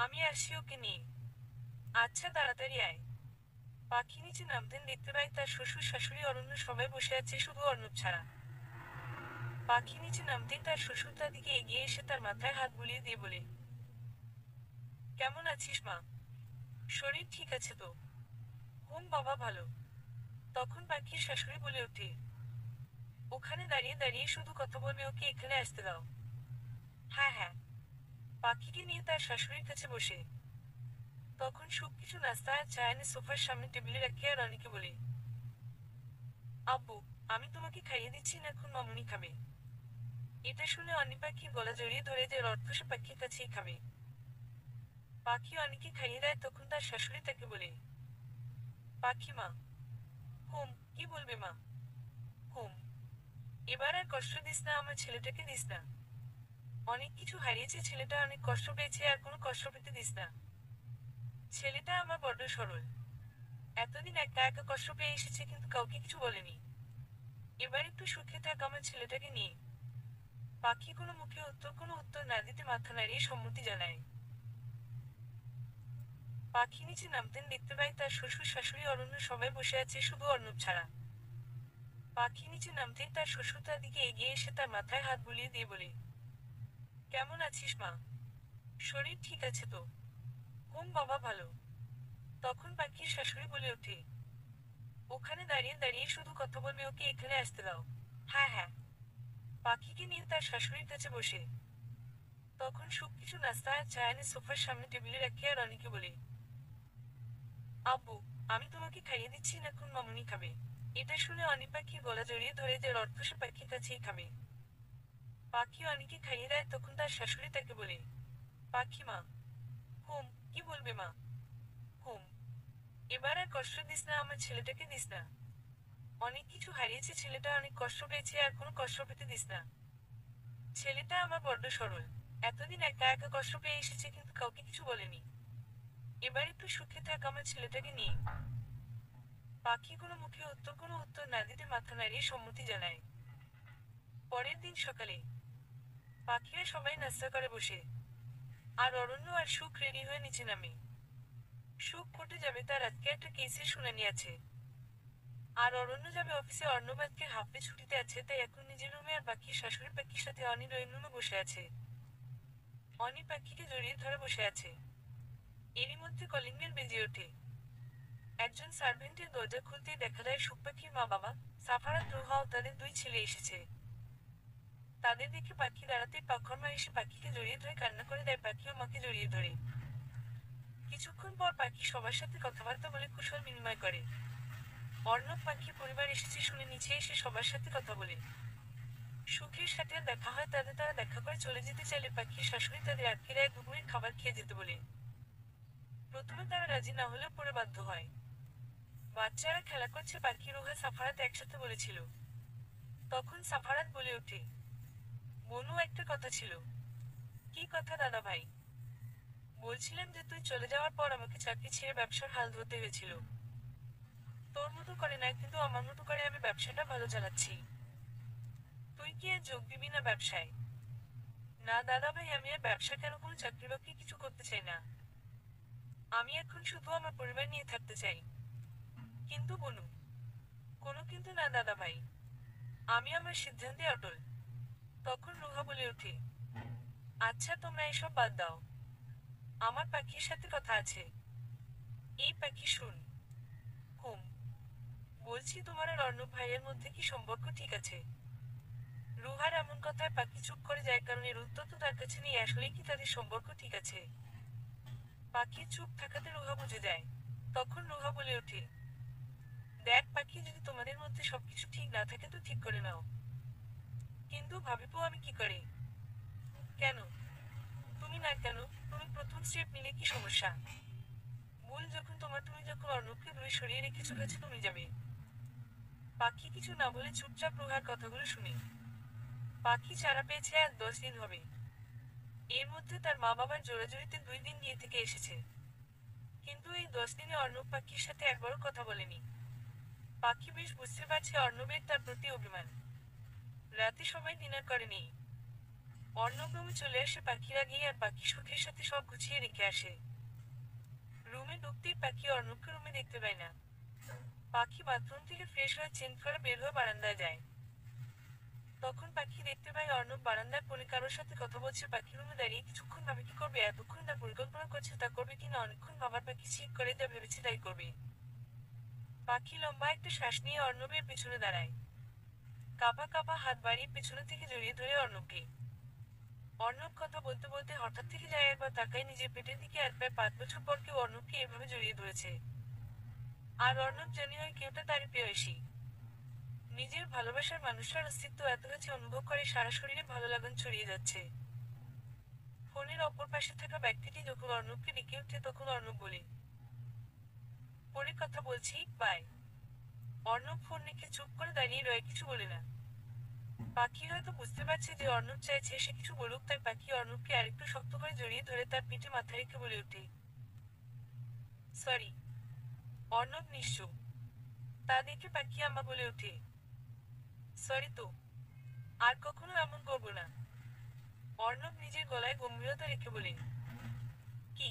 আমি আসছি ওকে নিয়ে। আচ্ছা, তাড়াতাড়ি আয়। পাখি নিচে নামতেন দেখতে পায় তার শ্বশুর শাশুড়ি অরণ্য সবাই বসে আছে শুধু অর্ণব ছাড়া। পাখি নিচে নামতেই তার শ্বশুর তার দিকে এগিয়ে এসে তার মাথায় হাত বুলিয়ে দিয়ে বলে, কেমন আছিস মা? শরীর ঠিক আছে তো? হুম বাবা, ভালো। তখন পাখির শাশুড়ি বলে ওঠে, ওখানে দাঁড়িয়ে দাঁড়িয়ে শুধু কথা বলবে, ওকে এখানে আসতে দাও। হ্যাঁ হ্যাঁ। পাখিকে নিয়ে তার শাশুড়ির কাছে বসে। তখন সুখ কিছু নাস্তা আর চা এনে সোফার সামনে টেবিলে রাখে আর অনিকে বলে, আব্বু, আমি তোমাকে খাইয়ে দিচ্ছি না, এখন মামুনি খাবে। এটা শুনে অনি পাখির গলা জড়িয়ে ধরে, যে অর্থ সে পাখির কাছেই খাবে। পাখি অনিকে খাইয়ে দেয়, তখন তার শাশুড়ি তাকে বলে, পাখি মা। হুম, কি বলবে মা? হুম, এবার আর কষ্ট দিস না, আমার ছেলেটাকে দিস না। অনেক কিছু হারিয়েছে ছেলেটা, অনেক কষ্ট পেয়েছে, আর কোনো কষ্ট পেতে দিস না। ছেলেটা আমার বড্ড সরল। এতদিন একা একা কষ্ট পেয়ে এসেছে, কিন্তু কাউকে কিছু বলেনি। এবার একটু সুখে থাক আমার ছেলেটাকে নিয়ে। পাখি কোনো উত্তর না দিতে মাথা নাড়িয়ে সম্মতি জানায়। পাখি নিচে নামতেন দেখতে পায় তার শ্বশুর শাশুড়ি অরণ্য সবাই বসে আছে শুধু অর্ণব ছাড়া। পাখি নিচে নামতেই তার শ্বশুর তার দিকে এগিয়ে এসে তার মাথায় হাত বুলিয়ে দিয়ে বলে, কেমন আছিস মা? শরীর ঠিক আছে তো? হুম বাবা, ভালো। তখন পাখির শাশুড়ি বলে ওঠে, ওখানে দাঁড়িয়ে দাঁড়িয়ে শুধু কথা বলবে, ওকে এখানে আসতে দাও। হ্যাঁ হ্যাঁ। পাখিকে নিয়ে তার শাশুড়ির কাছে বসে। তখন সুখ কিছু নাস্তা আর চা এনে সোফার সামনে টেবিলে রাখে আর অনিকে বলে, আব্বু, আমি তোমাকে খাইয়ে দিচ্ছি না, এখন মামুনি খাবে। এটা শুনে অনি পাখির গলা জড়িয়ে ধরে, যে অর্থ সে পাখির কাছেই খাবে। পাখি অনিকে খাইয়ে দেয়, তখন তার শাশুড়ি তাকে বলে, পাখি মা। হুম, কি বলবে মা? হুম, এবার আর কষ্ট দিস না, আমার ছেলেটাকে দিস না। অনেক কিছু হারিয়েছে ছেলেটা, অনেক কষ্ট পেয়েছে, আর কোনো কষ্ট পেতে দিস না। ছেলেটা আমার বড্ড সরল। এতদিন একা একা কষ্ট পেয়ে এসেছে, কিন্তু কাউকে কিছু বলেনি। এবার একটু সুখে থাক আমার ছেলেটাকে নিয়ে। পাখি কোনো উত্তর না দিতে মাথা নাড়িয়ে সম্মতি জানায়। পরের দিন সকালে পাখিরা সবাই নাস্তা করে বসে। আর অরণ্য আর সুখ রেডি হয়ে নিচে নামে। সুখ কোর্টে যাবে, তার আজকে একটা কেসের শুনানি আছে। আর অরণ্য যাবে অফিসে, অর্ণব আজকে হাফ ডে ছুটিতে আছে, তাই এখন নিজের রুমে, আর বাকি শাশুড়ি পাখির সাথে অনি ড্রয়িং রুমে বসে আছে। অনি পাখিকে জড়িয়ে ধরে বসে আছে। এরই মধ্যে কলিং বেল বেজে ওঠে। একজন সার্ভেন্টের দরজা খুলতেই দেখা যায় সুখ পাখির মা বাবা, সাফারাত, রোহা ও তাদের দুই ছেলে এসেছে। তাদের দেখে পাখি দাঁড়াতে পাখর এসে পাখিকে জড়িয়ে ধরে কান্না করে দেয়, পাখিও মাকে জড়িয়ে ধরে। কিছুক্ষণ পর পাখি সবার সাথে কথাবার্তা বলে কুশল বিনিময় করে। অর্ণব পাখির পরিবার এসেছে শুনে নিচে এসে সবার সাথে কথা বলে। সুখের সাথে দেখা হয় তাদের, তারা দেখা করে চলে যেতে চাইলে পাখির শাশুড়ি তাদের আটকে দেয়, দুপুরের খাবার খেয়ে যেতে বলে। প্রথমে তারা রাজি না হলেও পরে বাধ্য হয়। বাচ্চারা খেলা করছে, পাখি, রোহা, সাফারাত একসাথে বলেছিল। তখন সাফারাত বলে ওঠে, বনু, একটা কথা ছিল। কি কথা দাদা ভাই? বলছিলাম যে তুই চলে যাওয়ার পর আমাকে চাকরি ছেড়ে ব্যবসার হাল ধরতে হয়েছিল। তোর মতো করে না, কিন্তু আমার মতো করে আমি ব্যবসাটা ভালো চালাচ্ছি। তুই কি আর যোগ দিবি না ব্যবসায়? না দাদা ভাই, আমি আর ব্যবসা কেন, কোনো চাকরি বাকরি কিছু করতে চাই না। আমি এখন শুধু আমার পরিবার নিয়ে থাকতে চাই। কিন্তু বনু, কোনো কিন্তু না দাদা ভাই, আমি আমার সিদ্ধান্তে অটল। তখন রুহা বলে ওঠে, আচ্ছা তোমরা এসব বাদ দাও, আমার পাখির সাথে কথা আছে। এই পাখি শুন। হুম, বলছি তোমার আর অর্ণব ভাইয়ের মধ্যে কি সম্পর্ক ঠিক আছে? রুহার এমন কথায় পাখি চুপ করে যায়, কারণ এর উত্তর তো তার কাছে নেই। আসলেই কি তাদের সম্পর্ক ঠিক আছে? পাখির চুপ থাকাতে রুহা বুঝে যায়। তখন রুহা বলে ওঠে, দেখ পাখি, যদি তোমাদের মধ্যে সবকিছু ঠিক না থাকে তো ঠিক করে নাও। কিন্তু ভাবিপো আমি কি করে? কেন? তুমি না কেন? তুমি প্রথম স্টেপ নিলে কি সমস্যা? ভুল যখন তোমার, তুমি যখন অর্ণবকে দূরে সরিয়ে রেখেছো, কাছে তুমি যাবে। পাখি কিছু না বলে চুপচাপ রুহার কথাগুলো শুনে। পাখি চারা পেয়েছে আর 10 দিন হবে। এর মধ্যে তার মা বাবার জোরাজুরিতে 2 দিন গিয়ে থেকে এসেছে। কিন্তু এই 10 দিনে অর্ণব পাখির সাথে একবারও কথা বলেনি। পাখি বেশ বুঝতে পারছে অর্ণবের তার প্রতি অভিমান। রাতে সবাই ডিনার করেনি। অর্ণব রুমে চলে আসে পাখিরা গিয়ে, আর পাখি সুখের সাথে সব গুছিয়ে রেখে আসে। রুমে ঢুকতেই পাখি অর্ণবকে রুমে দেখতে পায় না। পাখি বাথরুম থেকে ফ্রেশ হয়ে চেঞ্জ করে বের হয়ে বারান্দায় যায়। তখন পাখি দেখতে পায় অর্ণব বারান্দার কোণে কারোর সাথে কথা বলছে। পাখি রুমে দাঁড়িয়ে কিছুক্ষণ ভাবে কি করবে, এতক্ষণ তার পরিকল্পনা করছে তা করবে কিনা। অনেকক্ষণ ভাবার পাখি ঠিক করে যা ভেবেছে তাই করবে। পাখি লম্বা একটা শ্বাস নিয়ে অর্ণবের পেছনে দাঁড়ায়। কাঁপা কাঁপা হাত বাড়িয়ে পেছনে থেকে জড়িয়ে ধরে অর্ণবকে। অর্ণব কথা বলতে বলতে হঠাৎ থেকে যায়, একবার তাকায় নিজের পেটের দিকে। আর প্রায় 5 বছর পর কেউ অর্ণবকে এভাবে জড়িয়ে ধরেছে। আর অর্ণব জানি হয় কেউটা তারই প্রেয়সী। নিজের ভালোবাসার মানুষটার অস্তিত্ব এত কাছে অনুভব করে, সারা শরীরে ভালো লাগন ছড়িয়ে যাচ্ছে। ফোনের অপর পাশে থাকা ব্যক্তিটি যখন অর্ণবকে ডেকে ওঠে, তখন অর্ণব বলে, পরে কথা বলছি, বাই। অর্ণব ফোন রেখে চুপ করে দাঁড়িয়ে রয়ে, কিছু বলে না। পাখি হয়তো বুঝতে পারছে যে অর্ণব চাইছে সে কিছু বলুক, তাই পাখি অর্ণবকে আরেকটু শক্ত করে জড়িয়ে ধরে তার পিঠে মাথা রেখে বলে ওঠে, সরি। অর্ণব নিশ্চুপ। তা দেখে পাখি আম্মা বলে ওঠে, সরি তো, আর কখনো এমন করবো না। অর্ণব নিজের গলায় গম্ভীরতা রেখে বলে, কি?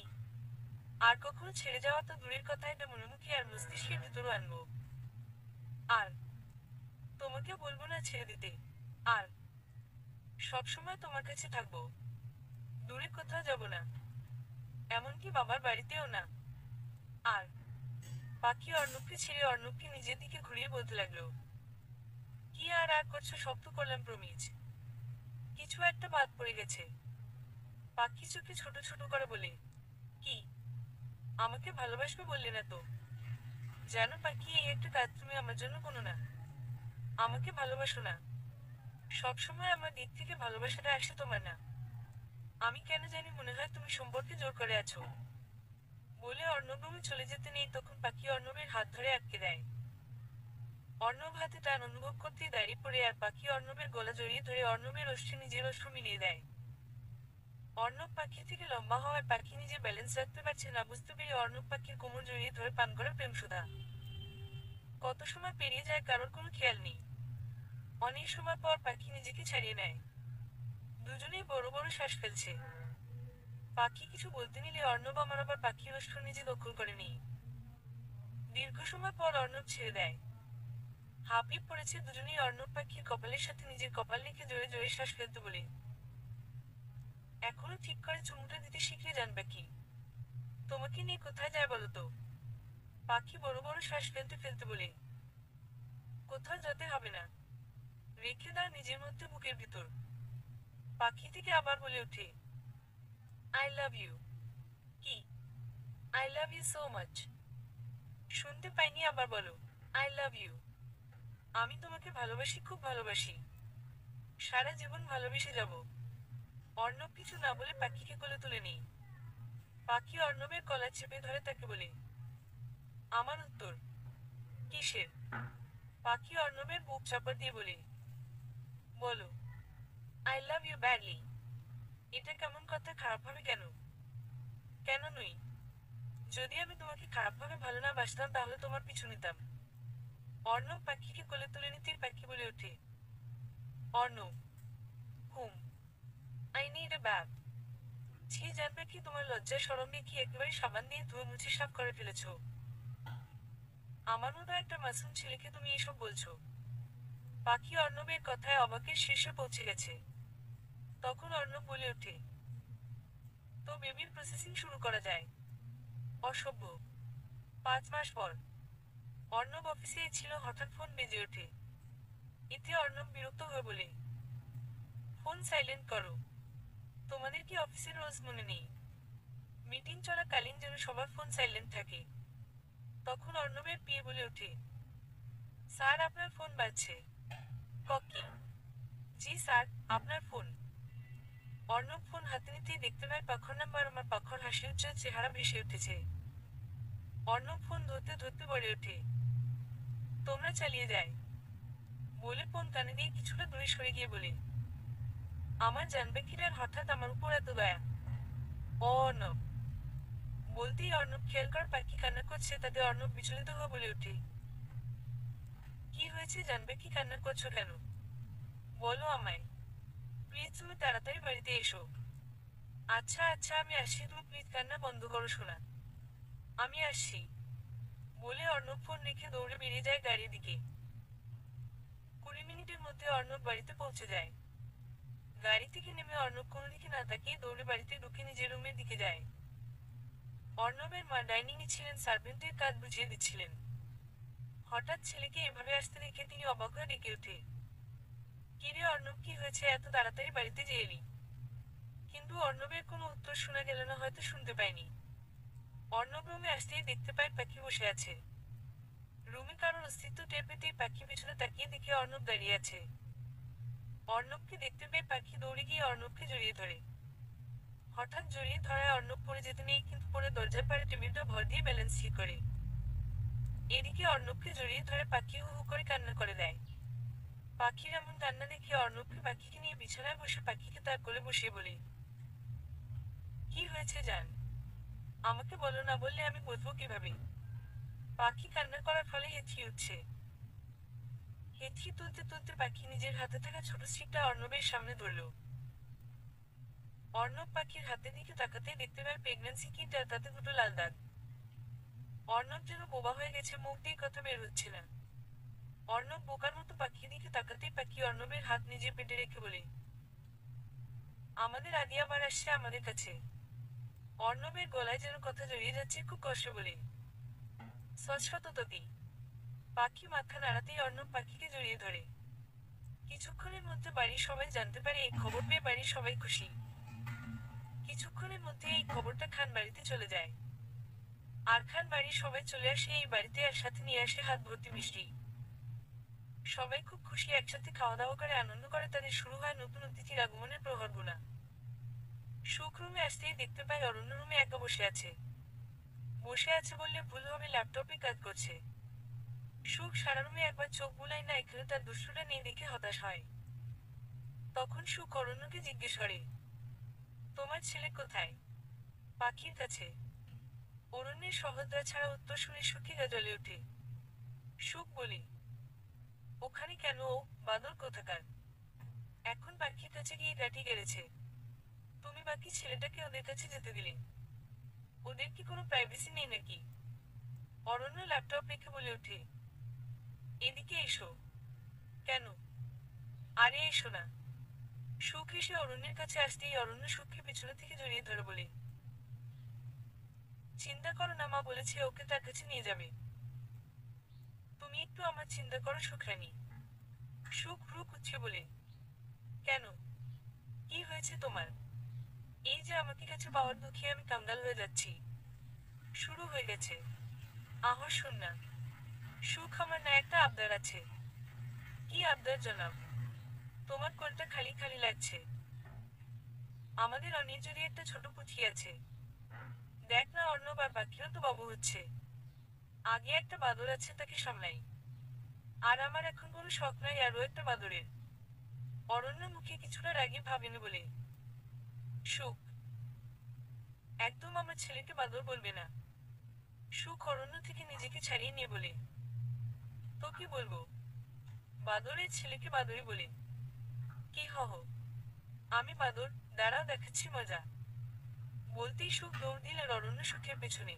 আর কখনো ছেড়ে যাওয়া তো দূরের কথা, এটা মনোমুখী আর মস্তিষ্কের ভিতরও আনবো। আর তোমাকে বলবো না ছেড়ে দিতে। আর সবসময় তোমার কাছে থাকবো। দূরে কোথাও যাব না, এমনকি বাবার বাড়িতেও না। আর পাখি অর্ণবকে ছেড়ে অর্ণবকে নিজের দিকে ঘুরিয়ে বলতে লাগলো, কি আর আর করছো, শক্ত করলাম প্রমিজ। কিছু একটা বাদ পড়ে গেছে। পাখি চোখে ছোট ছোট করে বলে, কি? আমাকে ভালোবাসবে বললে না তো? জানো পাখি, এই একটা কাজ তুমি আমার জন্য কোনো না। আমাকে ভালোবাসো না। সবসময় আমার দিক থেকে ভালোবাসাটা আসে, তোমার না। আমি কেন জানি মনে হয় তুমি সম্পর্কে জোর করে আছো। বলে অর্ণব রুমে চলে যেতে নেই, তখন পাখি অর্ণবের হাত ধরে আটকে দেয়। অর্ণব হাতে টান অনুভব করতেই দাঁড়িয়ে পড়ে, আর পাখি অর্ণবের গলা জড়িয়ে ধরে অর্ণবের অশ্রু নিজের অশ্রু মিলিয়ে দেয়। অর্ণব পাখি থেকে লম্বা হওয়ায় পাখি নিজে ব্যালেন্স রাখতে পারছে না। বুঝতে পেরে অর্ণব পাখির কোমর জড়িয়ে ধরে পান করে প্রেম সুধা। কত সময় পেরিয়ে যায় কারোর কোনো খেয়াল নেই। অনেক সময় পর পাখি নিজেকে ছাড়িয়ে নেয়। দুজনেই বড় বড় শ্বাস ফেলছে। পাখি কিছু বলতে নিলে অর্ণব আবার পাখির অশ্রু নিজে দখল করে নেই। দীর্ঘ সময় পর অর্ণব ছেড়ে দেয়। হাঁপিয়ে পড়েছে দুজনেই। অর্ণব পাখির কপালের সাথে নিজের কপাল রেখে জোরে জোরে শ্বাস ফেলতে বলে, এখনো ঠিক করে চুমুটা দিতে শিখলে জানবে কি? তোমাকে নিয়ে কোথায় যায় বলো তো? পাখি বড় বড় শ্বাস ফেলতে ফেলতে বলে, কোথাও যেতে হবে না, রেখে দাও নিজের মধ্যে বুকের ভিতর। পাখি থেকে আবার বলে ওঠে, আই লাভ ইউ। কি? I love you so much. শুনতে পাইনি, আবার বলো, আই লাভ ইউ। আমি তোমাকে ভালোবাসি, খুব ভালোবাসি। সারা জীবন ভালোবেসে যাব। অর্ণব কিছু না বলে পাখিকে কোলে তুলে নেই। পাখি অর্ণবের গলা চেপে ধরে তাকে বলে, আমার উত্তর কিসের? পাখি অর্ণবের বুক চাপড় দিয়ে বলে, বলো, আই লাভ ইউ ব্যাডলি। এটা কেমন কথা, খারাপ হবে কেন? কেন নই? যদি আমি তোমাকে খারাপভাবে ভালো না বাসতাম তাহলে তোমার পিছু নিতাম। অর্ণব পাখিকে কোলে তুলে নিতেই পাখি বলে ওঠে, অর্ণব, হুম, আই নিড এ ব্যাগ। ছি জানবে কি তোমার লজ্জায় শরম নিয়ে কি একেবারে সাবান দিয়ে ধুয়ে মুছে সাফ করে ফেলেছো? আমার মতো একটা মাসুম ছেলেকে তুমি এসব বলছো? পাখি অর্ণবের কথায় অবাকের শীর্ষে পৌঁছে গেছে। তখন অর্ণব বলে ওঠে, তো বেবির প্রসেসিং শুরু করা যায়। অসভ্য। 5 মাস পর অর্ণব অফিসে ছিল, হঠাৎ ফোন বেজে ওঠে। এতে অর্ণব বিরক্ত হয়ে বলে, ফোন সাইলেন্ট করো। তোমাদের কি অফিসের রোজ মনে নেই? মিটিং চলাকালীন যেন সবার ফোন সাইলেন্ট থাকে। তখন অর্ণবের পিয়ে বলে ওঠে, স্যার আপনার ফোন বাজছে। ককি? জি স্যার, আপনার ফোন। অর্ণব ফোন হাতে নিতেই দেখতে পায় পাখর নাম্বার। আমার পাখর হাসি উজ্জ্বল চেহারা ভেসে উঠেছে। অর্ণব ফোন ধরতে ধরতে বলে ওঠে, তোমরা চালিয়ে যায়। বলে ফোন কানে দিয়ে কিছুটা দূরে সরে গিয়ে বলে, আমার জানবেকিরার হঠাৎ আমার উপর এত দয়া। অর্ণব বলতেই অর্ণব খেয়াল কর পাখি কান্না করছে। তাতে অর্ণব বিচলিত হয়ে বলে ওঠে, কি হয়েছে জানবে কি, কান্না করছো কেন? বলো আমায়। প্লিজ তুমি তাড়াতাড়ি বাড়িতে এসো। আচ্ছা আচ্ছা আমি আসছি, তুমি প্লিজ কান্না বন্ধ করো শোনা। আমি আসছি। বলে অর্ণব ফোন রেখে দৌড়ে বেরিয়ে যায় গাড়ির দিকে। 20 মিনিটের মধ্যে অর্ণব বাড়িতে পৌঁছে যায়। গাড়ি থেকে নেমে অর্ণব কোনো দিকে না তাকিয়ে দৌড়ে বাড়িতে ঢুকে নিজের রুমের দিকে যায়। অর্ণবের মা ডাইনিং এ ছিলেন, সার্ভেন্টের কাজ বুঝিয়ে দিচ্ছিলেন। হঠাৎ ছেলেকে এভাবে আসতে দেখে তিনি অবাক হয়ে ডেকে ওঠে, কিরে অর্ণব, কি হয়েছে, এত তাড়াতাড়ি বাড়িতে যে এলি? কিন্তু অর্ণবের কোনো উত্তর শোনা গেল না, হয়তো শুনতে পায়নি। অর্ণব রুমে আসতেই দেখতে পায় পাখি বসে আছে। রুমে কারোর অস্তিত্ব টের পেতেই পাখি পেছনে তাকিয়ে দেখে অর্ণব দাঁড়িয়ে আছে। অর্ণবকে দেখতে পেয়ে পাখি দৌড়ে গিয়ে অর্ণবকে জড়িয়ে ধরে। হঠাৎ জড়িয়ে ধরায় অর্ণব পড়ে যেতে নেই, কিন্তু পরে দরজার পাড়ে টেবিলটা ভর দিয়ে ব্যালেন্স ঠিক করে। এদিকে অর্ণবকে জড়িয়ে ধরে পাখি হু হু করে কান্না করে দেয়। পাখির এমন কান্না দেখে অর্ণবকে পাখিকে নিয়ে বিছানায় বসে পাখিকে তার কোলে বসিয়ে বলে, কি হয়েছে জান? আমাকে বলো, না বললে আমি বুঝবো কিভাবে? পাখি কান্না করার ফলে হেঁচিয়ে উঠছে। হেঁচিয়ে তুলতে তুলতে পাখি নিজের হাতে থাকা ছোট স্টিকটা অর্ণবের সামনে ধরল। অর্ণব পাখির হাতের দিকে তাকাতেই দেখতে পায় প্রেগন্যান্সি কিট, আর তাতে দুটো লাল দাগ। অর্ণব যেন বোবা হয়ে গেছে, মুখ দিয়ে কথা বের হচ্ছে না। অর্ণব বোকার মতো পাখির দিকে তাকাতেই পাখি অর্ণবের হাত নিজের পেটে রেখে বলে, আমাদের আদি আবার আসছে আমাদের কাছে। অর্ণবের গলায় যেন কথা জড়িয়ে যাচ্ছে খুব কষ্ট বলে, সৎসততী। পাখি মাথা নাড়াতেই অর্ণব পাখিকে জড়িয়ে ধরে। কিছুক্ষণের মধ্যে বাড়ির সবাই জানতে পারে, এই খবর পেয়ে বাড়ির সবাই খুশি। কিছুক্ষণের মধ্যে এই খবরটা খান বাড়িতে চলে যায়। আর খান বাড়ির সবাই চলে আসে এই বাড়িতে, আর সাথে নিয়ে আসে হাত ভর্তি মিষ্টি। সবাই খুব খুশি, একসাথে খাওয়া দাওয়া করে আনন্দ করে। তাদের শুরু হয় নতুন অতিথির আগমনের প্রহর গোনা। সুখ রুমে আসতেই দেখতে পায় অরণ্য রুমে একা বসে আছে। বসে আছে বললে ভুল হবে, ল্যাপটপে কাজ করছে। সুখ সারা রুমে একবার চোখ বুলায় না, এখানে তার দুষ্টুটা নেই দেখে হতাশ হয়। তখন সুখ অরণ্যকে জিজ্ঞেস করে, তোমার ছেলে কোথায়? পাখির কাছে। অরণ্যের সহদরা ছাড়া উত্তর শুনে সুখে গা জ্বলে ওঠে। সুখ বলে, ওখানে কেন, ও বাদর কোথাকার। এখন পাখির কাছে গিয়ে গাটি গেড়েছে। তুমি বাকি ছেলেটাকে ওদের কাছে যেতে দিলে। ওদের কি কোনো প্রাইভেসি নেই নাকি? অরণ্য ল্যাপটপ রেখে বলে ওঠে, এদিকে এসো। কেন? আরে এসো না। সুখ এসে অরণ্যের কাছে আসতেই অরণ্য সুখকে পেছনে থেকে জড়িয়ে ধরে বলে, চিন্তা করো না, মা বলেছে ওকে তার কাছে নিয়ে যাবে। তুমি একটু আমার চিন্তা করো সুখরানী। সুখ ভ্রু কুঁচকে বলে, কেন? কি হয়েছে তোমার? এই যে আমাকে কাছে পাওয়ার দুঃখে আমি কাঙ্গাল হয়ে যাচ্ছি। শুরু হয়ে গেছে। আহর শোন না। সুখ, আমার না একটা আবদার আছে। কি আবদার জনাব? তোমার কোলটা খালি খালি লাগছে। আমাদের অনির্জরি একটা ছোট পুঁথি আছে। দেখ না অর্ণব আর পাখিও তো বাবু হচ্ছে। আগে একটা বাদর আছে, তাকে সামলাই। আর আমার এখন কোনো শখ নাই আরও একটা বাদরের। অরণ্য মুখে কিছুটা রাগে ভাবেনি বলে, সুখ একদম আমার ছেলেকে বাদর বলবে না। সুখ অরণ্য থেকে নিজেকে ছাড়িয়ে নিয়ে বলে, তো কি বলবো? বাদরের ছেলেকে বাদরই বলে। কি হহ? আমি বাদর, দাঁড়াও দেখাচ্ছি মজা। বলতেই সুখ দৌড় দিল অরণ্য সুখের পেছনে।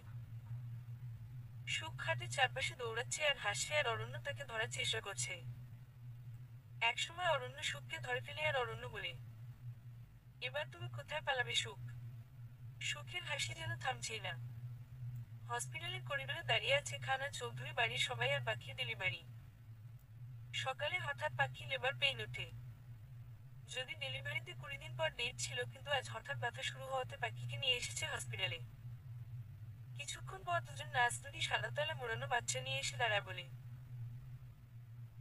সুখ খাটের চারপাশে দৌড়াচ্ছে আর হাসছে আর অরণ্য তাকে ধরার চেষ্টা করছে। একসময় অরণ্য সুখকে ধরে ফেলে আর অরণ্য বলে, এবার তুমি কোথায় পালাবে সুখ? সুখের হাসি যেন থামছেই না। হসপিটালের করিডোরে দাঁড়িয়ে আছে খান আর চৌধুরী বাড়ির সবাই আর পাখির ডেলিভারি। সকালে হঠাৎ পাখি লেবার পেইন ওঠে। যদি ডেলিভারিতে 20 দিন পর ডেট ছিল, কিন্তু আজ হঠাৎ ব্যথা শুরু হওয়াতে পাখিকে নিয়ে এসেছে হসপিটালে। কিছুক্ষণ পর দুজন নার্স দুটি সাদা তলা মোড়ানো বাচ্চা নিয়ে এসে দাঁড়ায় বলে,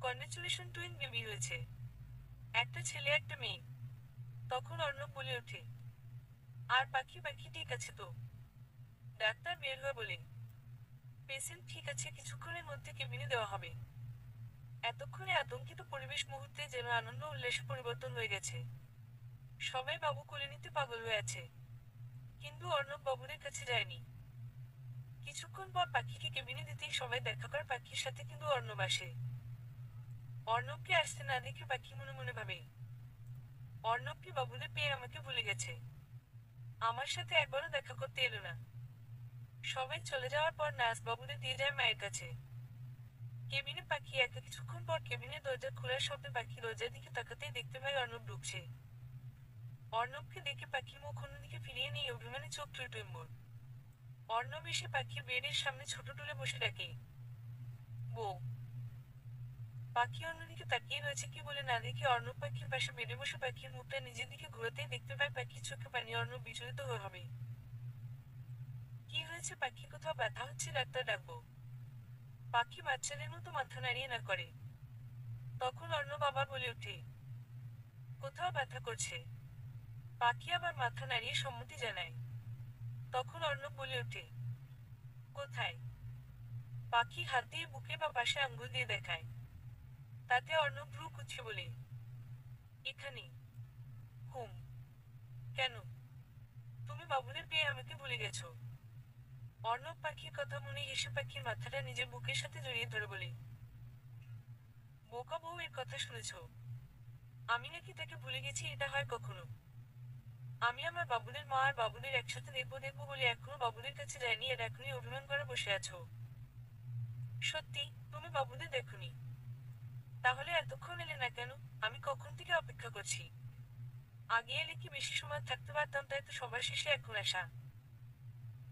কনগ্রেচুলেশন, টুইন বেবি হয়েছে, একটা ছেলে একটা মেয়ে। তখন অর্ণব বলে ওঠে, আর পাখি পাখি ঠিক আছে তো? ডাক্তার বের হয়ে বলে, পেশেন্ট ঠিক আছে, কিছুক্ষণের মধ্যে কেবিনে দেওয়া হবে। এতক্ষণে আতঙ্কিত পরিবেশ মুহূর্তে যেন আনন্দ উল্লাসে পরিবর্তন হয়ে গেছে। সবাই বাবু কোলে নিতে পাগল হয়ে আছে, কিন্তু অর্ণব বাবুদের কাছে যায়নি। কিছুক্ষণ পর পাখিকে কেবিনে দিতেই সবাই দেখা করে পাখির সাথে, কিন্তু অর্ণব আসে। অর্ণবকে আসতে না দেখে পাখি মনে মনে ভাবে, অর্ণব কি বাবুদের পেয়ে আমাকে ভুলে গেছে? আমার সাথে একবারও দেখা করতে এলো না। সবাই চলে যাওয়ার পর নার্স বাবুদের দিয়ে যায় মায়ের কাছে। কেবিনে পাখি একা। কিছুক্ষণ পর কেবিনের দরজা খোলার শব্দে পাখি দরজার দিকে তাকাতেই দেখতে পায় অর্ণব ঢুকছে। অর্ণবকে দেখে পাখির মুখ অন্যদিকে ফিরিয়ে নিয়ে অভিমানে চোখ টুইটুম্বর। অর্ণব এসে পাখির বেডের সামনে ছোট টুলে বসে ডাকে, বউ। পাখি অন্যদিকে তাকিয়ে রয়েছে, কি বলে না দেখে অর্ণব পাখির পাশে বেডে বসে পাখির মুখটা নিজের দিকে ঘুরাতেই দেখতে পায় পাখির চোখে পানি। অর্ণব বিচলিত হয়ে হবে। কি হয়েছে পাখি? কোথাও ব্যথা হচ্ছে? ডাক্তার ডাকবো? পাখি বাচ্চাদের মতো মাথা নাড়িয়ে না করে। তখন অর্ণব আবার বলে ওঠে, কোথাও ব্যথা করছে। পাখি আবার মাথা নাড়িয়ে সম্মতি জানায়। তখন অর্ণব বলে ওঠে, কোথায়? পাখি হাত দিয়ে বুকে বা পাশে আঙ্গুল দিয়ে দেখায়। তাতে অর্ণব ভ্রু কুঁচকে বলে, এখানে। হুম। কেন? তুমি বাবুদের পেয়ে আমাকে ভুলে গেছো? অর্ণব পাখির কথা মনে হেসে পাখির মাথাটা নিজের বুকের সাথে জড়িয়ে ধরে বলে, বোকা বউ, এর কথা শুনেছ? আমি নাকি তাকে ভুলে গেছি? এটা হয় কখনো? আমি আমার বাবুদের মা, আর বাবুদের একসাথে দেখবো দেখবো বলে এখনো বাবুদের কাছে যায়নি, আর এখনই অভিমান করে বসে আছো? সত্যি তুমি বাবুদের দেখোনি? তাহলে এতক্ষণ এলে না কেন? আমি কখন থেকে অপেক্ষা করছি। আগে এলে কি বেশি সময় থাকতে পারতাম, তাই তো সবার শেষে এখন আসা,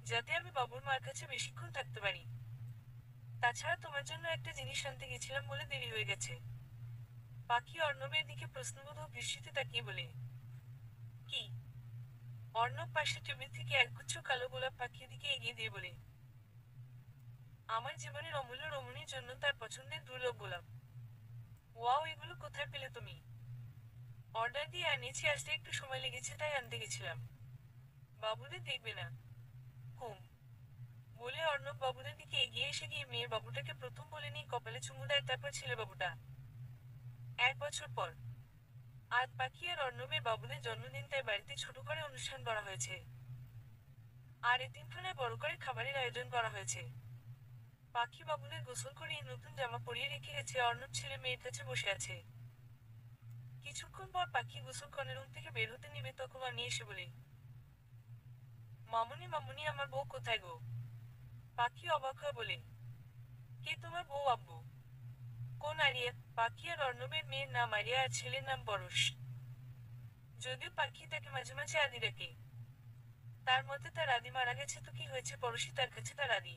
যাতে আমি বাবুর মার কাছে বেশিক্ষণ থাকতে পারি। তাছাড়া তোমার জন্য একটা জিনিস আনতে গেছিলাম বলে দেরি হয়ে গেছে। পাখি অর্ণবের দিকে প্রশ্নবোধক দৃষ্টিতে তাকিয়ে বলে, কি? অর্ণব পাশের টেবিল থেকে একগুচ্ছ কালো গোলাপ পাখির দিকে এগিয়ে দিয়ে বলে, আমার জীবনের অমূল্য রমণীর জন্য তার পছন্দের দুর্লভ গোলাপ। ওয়াও, এগুলো কোথায় পেলে তুমি? অর্ডার দিয়ে আনিয়েছি, আসতে একটু সময় লেগেছে তাই আনতে গেছিলাম। বাবুদের দেখবে না? হুম। বলে অর্ণব বাবুদের দিকে এগিয়ে এসে গিয়ে মেয়ের বাবুটাকে প্রথম বলে নিয়ে কপালে চুমু দেয়, তারপর ছেলে বাবুটা। 1 বছর পর আজ পাখি আর অর্ণবের বাবুদের জন্মদিন, তাই বাড়িতে ছোট করে অনুষ্ঠান করা হয়েছে। আর এতিমখানায় বড় করে খাবারের আয়োজন করা হয়েছে। পাখি বাবুদের গোসল করিয়ে নতুন জামা পরিয়ে রেখে গেছে। অর্ণব ছেলে মেয়ের কাছে বসে আছে। কিছুক্ষণ পর পাখি গোসল করে রুম থেকে বের হতে নিবে, তখন অনি এসে বলে, মামুনি মামুনি, আমার বউ কোথায় গো? পাখি অবাক হয়ে বলে, কে তোমার বউ আব্বু? কোন আরিয়া? পাখি আর অর্ণবের মেয়ের নাম আরিয়া আর ছেলের নাম পরশ। যদিও পাখি তাকে মাঝে মাঝে আদি ডাকে। তার মতে তার আদি মারা গেছে, তো কি হয়েছে, পরশই তার কাছে তার আদি।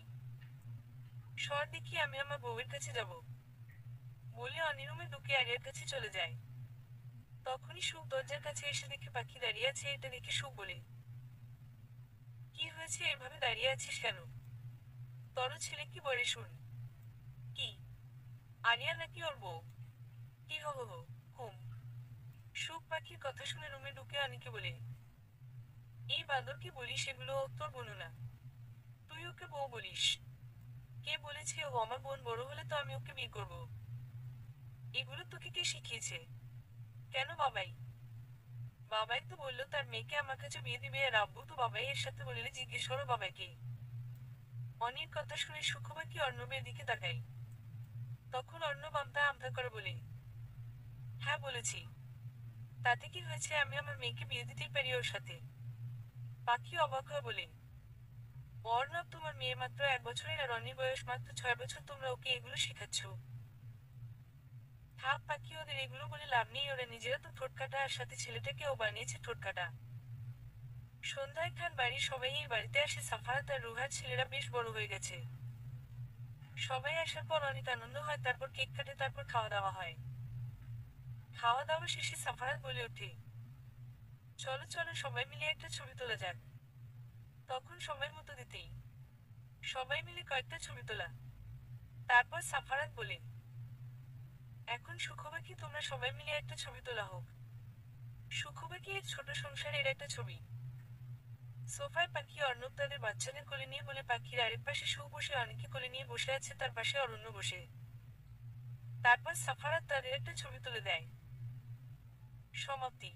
সর দেখি, আমি আমার বউয়ের কাছে যাব বলে অনিরুমে দুকে আরিয়ার কাছে চলে যায়। তখনই সুখ দরজার কাছে এসে দেখে পাখি দাঁড়িয়ে আছে। এটা দেখে সুখ বলে, কি হয়েছে, এভাবে দাঁড়িয়ে আছিস কেন? তোর ছেলে কি বলে শুন? কি? আরিয়া নাকি ওর বউ? কি হো হো হো? হুম। সুখ পাখির কথা শুনে রুমে ঢুকে অনিকে বলে, এই বাঁদর কি বলিস এগুলো? ও তোর বোন না, তুই ওকে বউ বলিস? কে বলেছে ও আমার বোন? বড় হলে তো আমি ওকে বিয়ে করব। এগুলো তোকে কে শিখিয়েছে? কেন বাবাই? বাবাই তো বললো তার মেয়েকে আমার কাছে বিয়ে দিবে, আর আব্বু তো বাবাই এর সাথে বললে জিজ্ঞেস করো বাবাকে। অনির কথা শুনে সুখবা কি অর্ণবের দিকে তাকাই। তখন অর্ণব আমতা আমতা করে বলে, হ্যাঁ বলেছি। তাতে কি হয়েছে, আমি আমার মেয়েকে বিয়ে দিতেই পারি ওর সাথে। পাখি অবাক হয়ে বলে, অর্ণব তোমার মেয়ে মাত্র 1 বছরের আর অনির বয়স মাত্র 6 বছর, তোমরা ওকে এগুলো শেখাচ্ছ? থাক পাখি, ওদের এগুলো বলে লাভ নেই, ওরা নিজেরা তো ঠোঁটকাটা, আর সাথে ছেলেটাকেও বানিয়েছে ঠোঁটকাটা। সন্ধ্যায় খান বাড়ির সবাই এই বাড়িতে আসে, সাফারাত আর রুহার ছেলেরা বেশ বড় হয়ে গেছে। সবাই আসার পর অনেক আনন্দ হয়, তারপর কেক কাটে, তারপর খাওয়া দাওয়া হয়। খাওয়া দাওয়া শেষে সাফারাত বলে ওঠে, চলো চলো সবাই মিলে একটা ছবি তোলা যাক। তখন সময় মতো দিতেই সবাই মিলে কয়েকটা ছবি তোলা। তারপর সাফারাত বলে, এখন সুখবা কি তোমরা সবাই মিলে একটা ছবি তোলা হোক। সুখবা কি এর ছোট সংসারের একটা ছবি। সোফায় পাখি অর্ণব তাদের বাচ্চাদের কোলে নিয়ে বলে, পাখির আরেক পাশে সু বসে অনেকে কোলে নিয়ে বসে আছে, তার পাশে অরণ্য বসে। তারপর সাফারাত তাদের একটা ছবি তুলে দেয়। সমাপ্তি।